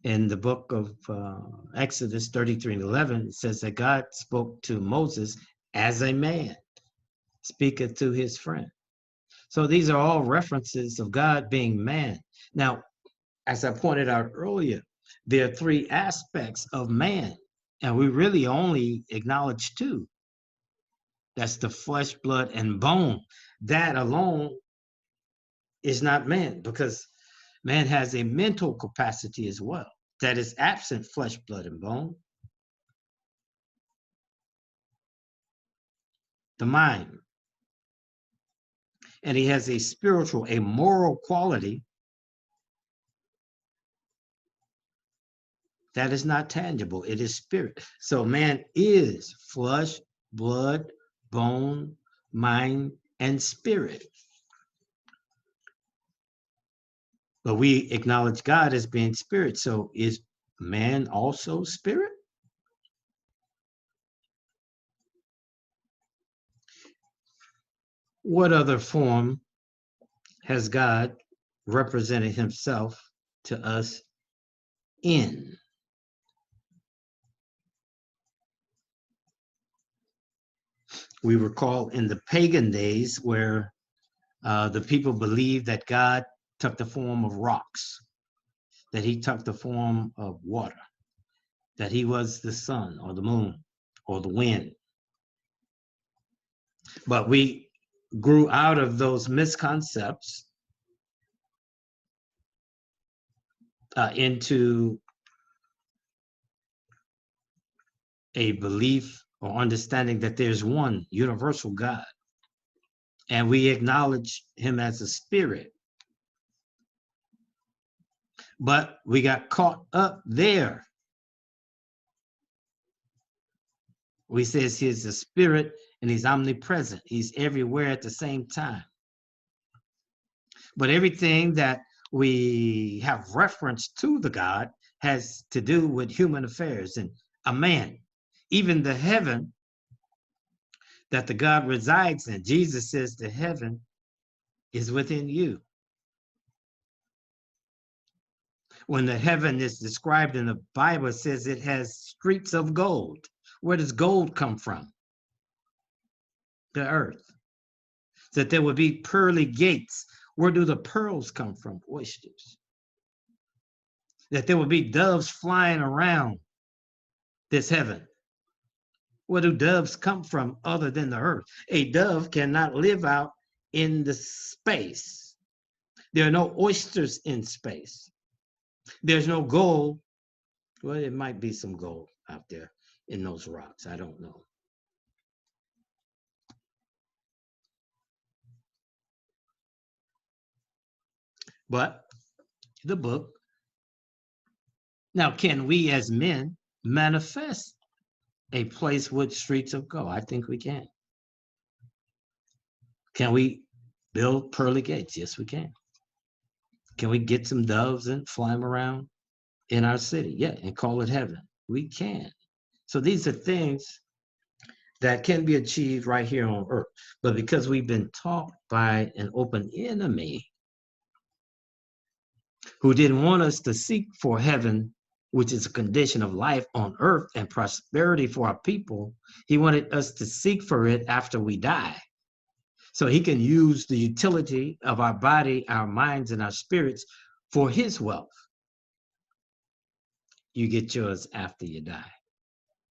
In the book of Exodus 33:11, it says that God spoke to Moses as a man, speaketh to his friend. So these are all references of God being man. Now, as I pointed out earlier, there are three aspects of man, and we really only acknowledge two. That's the flesh, blood, and bone. That alone is not man, because man has a mental capacity as well that is absent flesh, blood, and bone. The mind. And he has a spiritual, a moral quality that is not tangible. It is spirit. So man is flesh, blood, bone, mind, and spirit. But we acknowledge God as being spirit. So is man also spirit? What other form has God represented himself to us in? We recall in the pagan days where the people believed that God took the form of rocks, that he took the form of water, that he was the sun or the moon or the wind. But we grew out of those misconceptions into a belief or understanding that there's one universal God, and we acknowledge him as a spirit. But we got caught up there. We says he's a spirit and he's omnipresent. He's everywhere at the same time. But everything that we have reference to the God has to do with human affairs and a man. Even the heaven that the God resides in, Jesus says the heaven is within you. When the heaven is described in the Bible, it says it has streets of gold. Where does gold come from? The earth. That there would be pearly gates. Where do the pearls come from? Oysters. that there will be doves flying around this heaven. Where do doves come from other than the earth? A dove cannot live out in the space. There are no oysters in space. There's no gold. Well, it might be some gold out there in those rocks. I don't know. But the book. Now, can we as men manifest a place with streets of gold? I think we can. Can we build pearly gates? Yes, we can. Can we get some doves and fly them around in our city? Yeah, and call it heaven. We can. So these are things that can be achieved right here on earth. But because we've been taught by an open enemy who didn't want us to seek for heaven, which is a condition of life on earth and prosperity for our people, he wanted us to seek for it after we die. So he can use the utility of our body, our minds, and our spirits for his wealth. You get yours after you die.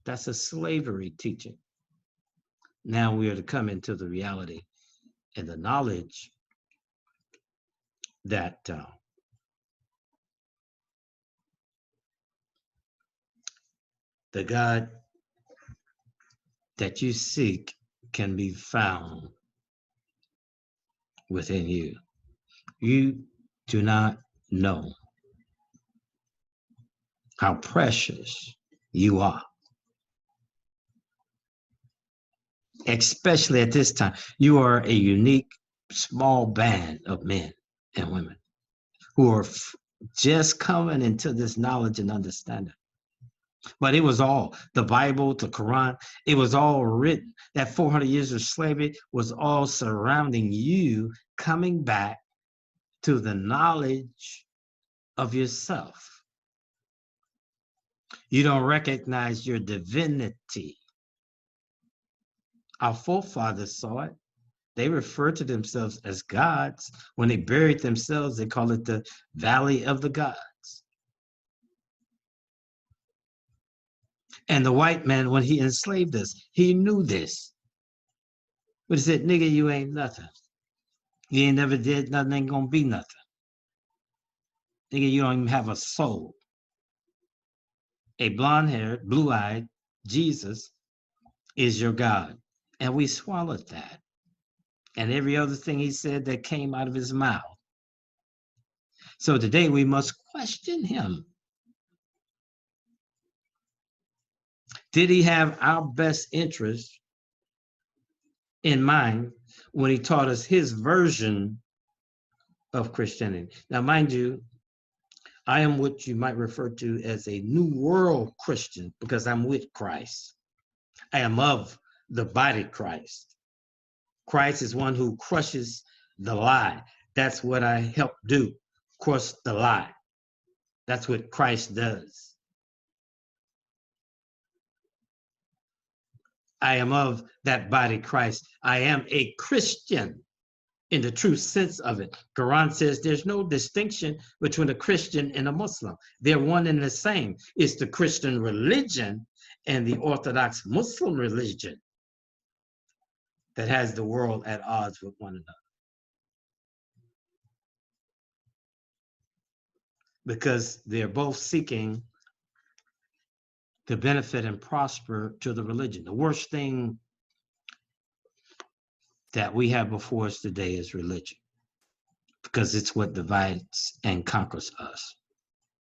That's a slavery teaching. Now we are to come into the reality and the knowledge that the God that you seek can be found within you. You do not know how precious you are. Especially at this time, you are a unique small band of men and women who are just coming into this knowledge and understanding. But it was all, the Bible, the Quran, it was all written. That 400 years of slavery was all surrounding you coming back to the knowledge of yourself. You don't recognize your divinity. Our forefathers saw it. They referred to themselves as gods. When they buried themselves, they call it the Valley of the Gods. And the white man, when he enslaved us, he knew this. But he said, nigga, you ain't nothing. You ain't never did nothing, ain't gonna be nothing. Nigga, you don't even have a soul. A blonde-haired, blue-eyed Jesus is your God. And we swallowed that. And every other thing he said that came out of his mouth. So today we must question him. Did he have our best interest in mind when he taught us his version of Christianity? Now, mind you, I am what you might refer to as a New World Christian because I'm with Christ. I am of the body Christ. Christ is one who crushes the lie. That's what I help do, crush the lie. That's what Christ does. I am of that body Christ. I am a Christian in the true sense of it. Quran says there's no distinction between a Christian and a Muslim. They're one and the same. It's the Christian religion and the Orthodox Muslim religion that has the world at odds with one another. Because they're both seeking to benefit and prosper to the religion. The worst thing that we have before us today is religion, because it's what divides and conquers us,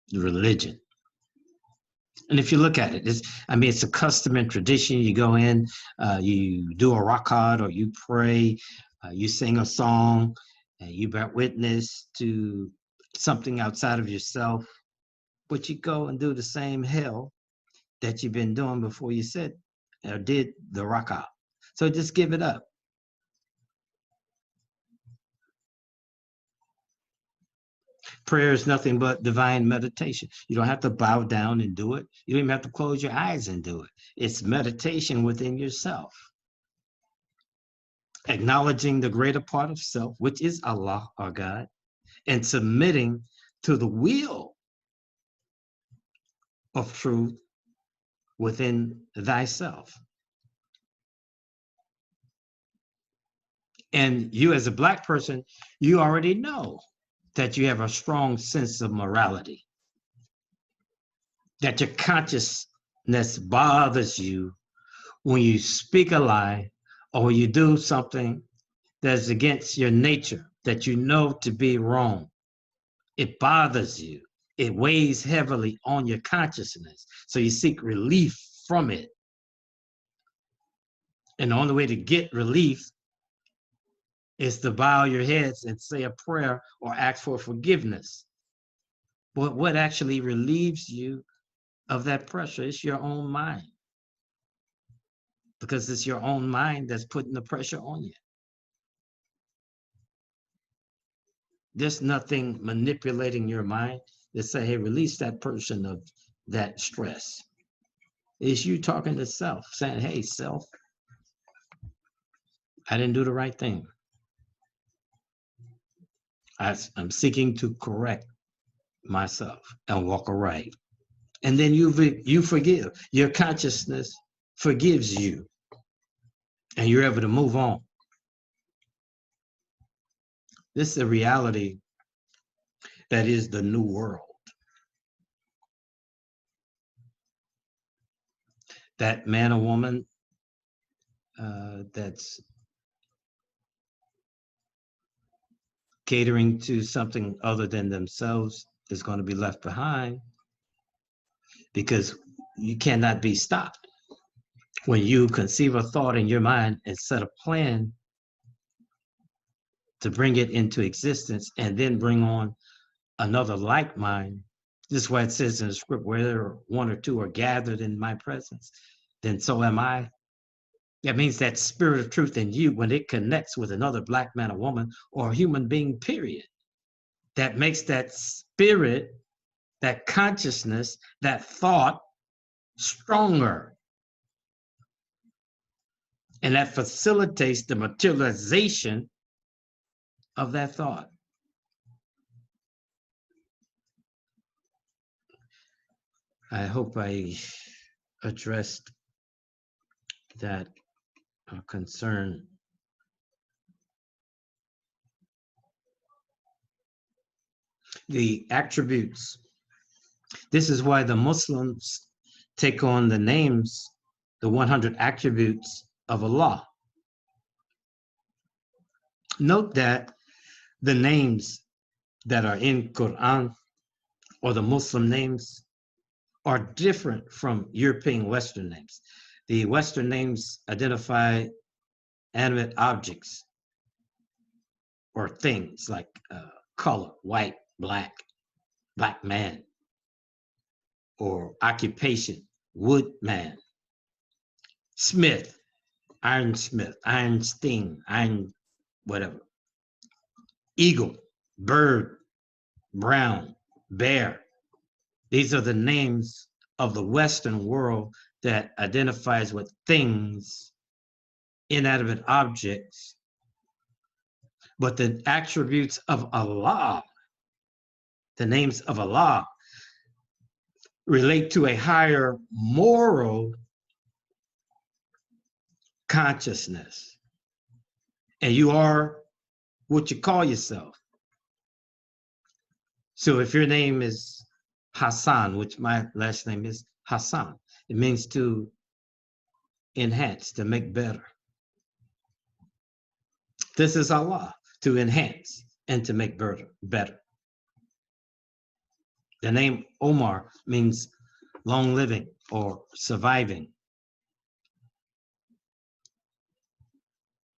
the religion. And if you look at it, it's a custom and tradition. You go in, you do a rak'at or you pray, you sing a song, and you bear witness to something outside of yourself, but you go and do the same hell that you've been doing before you said or did the rak'at. So just give it up. Prayer is nothing but divine meditation. You don't have to bow down and do it. You don't even have to close your eyes and do it. It's meditation within yourself. Acknowledging the greater part of self, which is Allah, our God, and submitting to the will of truth within thyself. And you as a Black person, you already know that you have a strong sense of morality, that your consciousness bothers you when you speak a lie or you do something that's against your nature that you know to be wrong. It bothers you. It weighs heavily on your consciousness. So you seek relief from it. And the only way to get relief is to bow your heads and say a prayer or ask for forgiveness. But what actually relieves you of that pressure is your own mind. Because it's your own mind that's putting the pressure on you. There's nothing manipulating your mind to say, hey, release that person of that stress. It's you talking to self, saying, hey, self, I didn't do the right thing. I'm seeking to correct myself and walk aright. And then you forgive. Your consciousness forgives you. And you're able to move on. This is a reality that is the new world. That man or woman that's catering to something other than themselves is going to be left behind, because you cannot be stopped. When you conceive a thought in your mind and set a plan to bring it into existence and then bring on another like mind, this is why it says in the script, where one or two are gathered in my presence, then so am I. That means that spirit of truth in you, when it connects with another Black man or woman or human being, period, that makes that spirit, that consciousness, that thought stronger. And that facilitates the materialization of that thought. I hope I addressed that concern. The attributes. This is why the Muslims take on the names, the 100 attributes of Allah. Note that the names that are in Quran or the Muslim names are different from European Western names. The Western names identify animate objects or things like color, white, black man, or occupation, wood man, smith, ironsmith, iron sting, iron whatever, eagle, bird, brown, bear. These are the names of the Western world that identifies with things, inanimate objects. But the attributes of Allah, the names of Allah, relate to a higher moral consciousness. And you are what you call yourself. So if your name is Hassan, which my last name is Hassan, it means to enhance, to make better. This is Allah, to enhance and to make better. The name Omar means long living or surviving.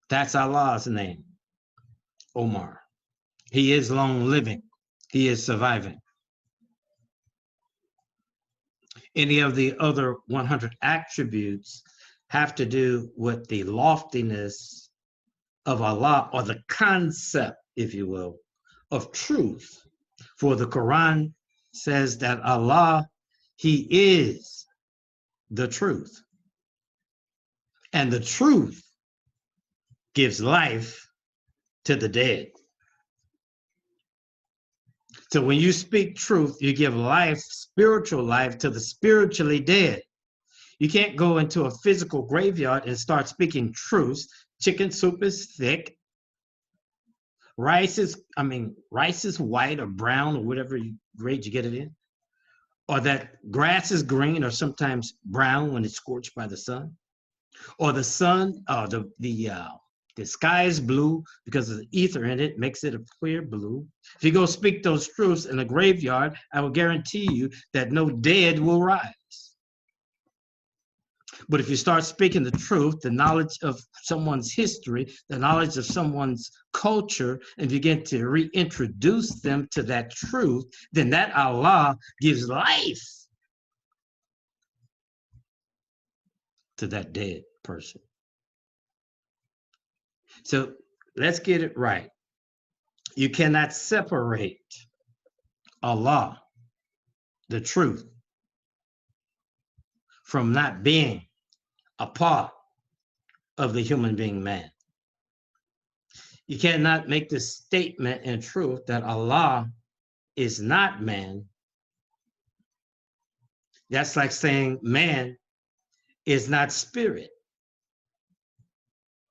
That's Allah's name, Omar. He is long living. He is surviving. Any of the other 100 attributes have to do with the loftiness of Allah, or the concept, if you will, of truth. For the Quran says that Allah, He is the truth. And the truth gives life to the dead. So when you speak truth, you give life, spiritual life, to the spiritually dead. You can't go into a physical graveyard and start speaking truth. Chicken soup is thick. Rice is white or brown or whatever grade you get it in. Or that grass is green or sometimes brown when it's scorched by the sun. Or the sun, the sky is blue because of the ether in it, makes it a clear blue. If you go speak those truths in a graveyard, I will guarantee you that no dead will rise. But if you start speaking the truth, the knowledge of someone's history, the knowledge of someone's culture, and begin to reintroduce them to that truth, then that Allah gives life to that dead person. So let's get it right. You cannot separate Allah, the truth, from not being a part of the human being man. You cannot make the statement in truth that Allah is not man. That's like saying man is not spirit.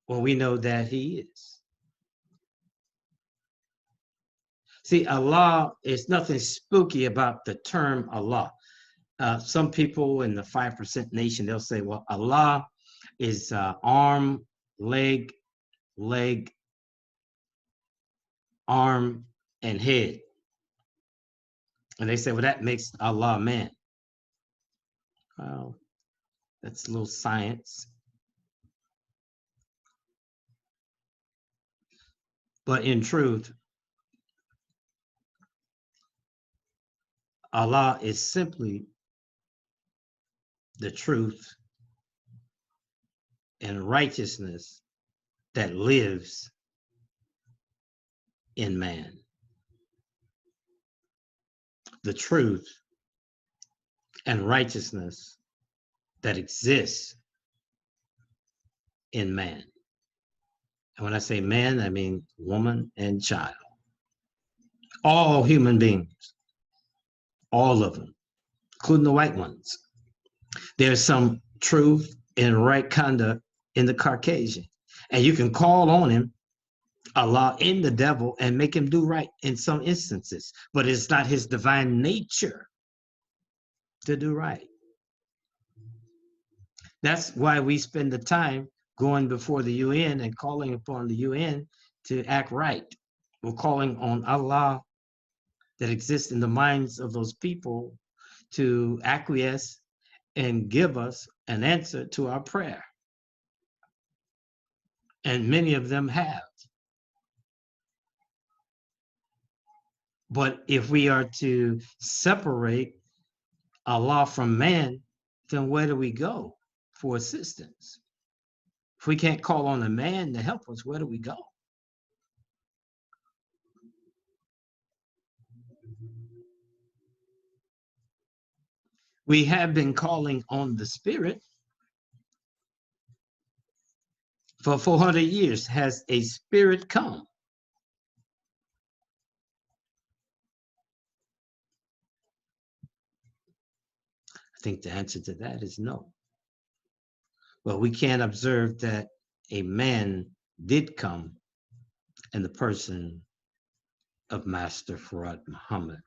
Well, we know that he is. See, Allah, is nothing spooky about the term Allah. Some people in the 5% nation, they'll say, well, Allah is arm, leg, arm, and head. And they say, well, that makes Allah man. Well, that's a little science. But in truth, Allah is simply the truth and righteousness that lives in man. The truth and righteousness that exists in man. And when I say man, I mean woman and child. All human beings, all of them, including the white ones. There's some truth and right conduct in the Caucasian. And you can call on him, Allah, in the devil, and make him do right in some instances. But it's not his divine nature to do right. That's why we spend the time going before the UN and calling upon the UN to act right. We're calling on Allah that exists in the minds of those people to acquiesce and give us an answer to our prayer. And many of them have. But if we are to separate Allah from man, then where do we go for assistance? If we can't call on a man to help us, where do we go? We have been calling on the Spirit for 400 years. Has a spirit come? I think the answer to that is no. Well, we can't observe that a man did come in the person of Master Fard Muhammad.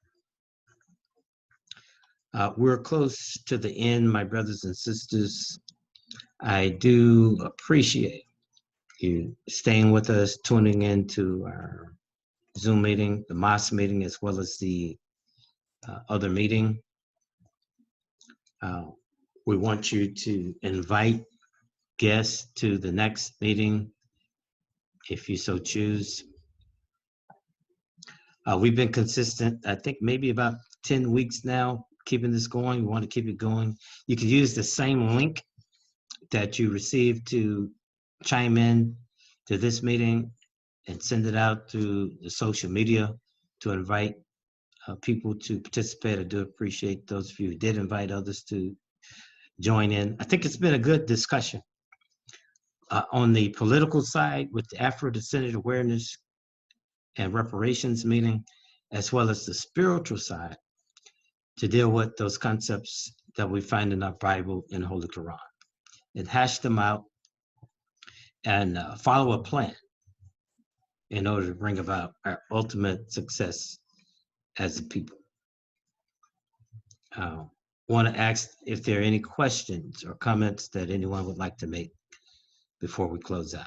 We're close to the end, my brothers and sisters. I do appreciate you staying with us, tuning into our Zoom meeting, the mosque meeting, as well as the other meeting. We want you to invite guests to the next meeting, if you so choose. We've been consistent, I think maybe about 10 weeks now, keeping this going. We want to keep it going. You can use the same link that you received to chime in to this meeting and send it out to the social media to invite people to participate. I do appreciate those of you who did invite others to join in. I think it's been a good discussion. On the political side with the Afro-Descendant Awareness and Reparations meeting, as well as the spiritual side, to deal with those concepts that we find in our Bible and Holy Quran, and hash them out and follow a plan in order to bring about our ultimate success as a people. Want to ask if there are any questions or comments that anyone would like to make before we close out.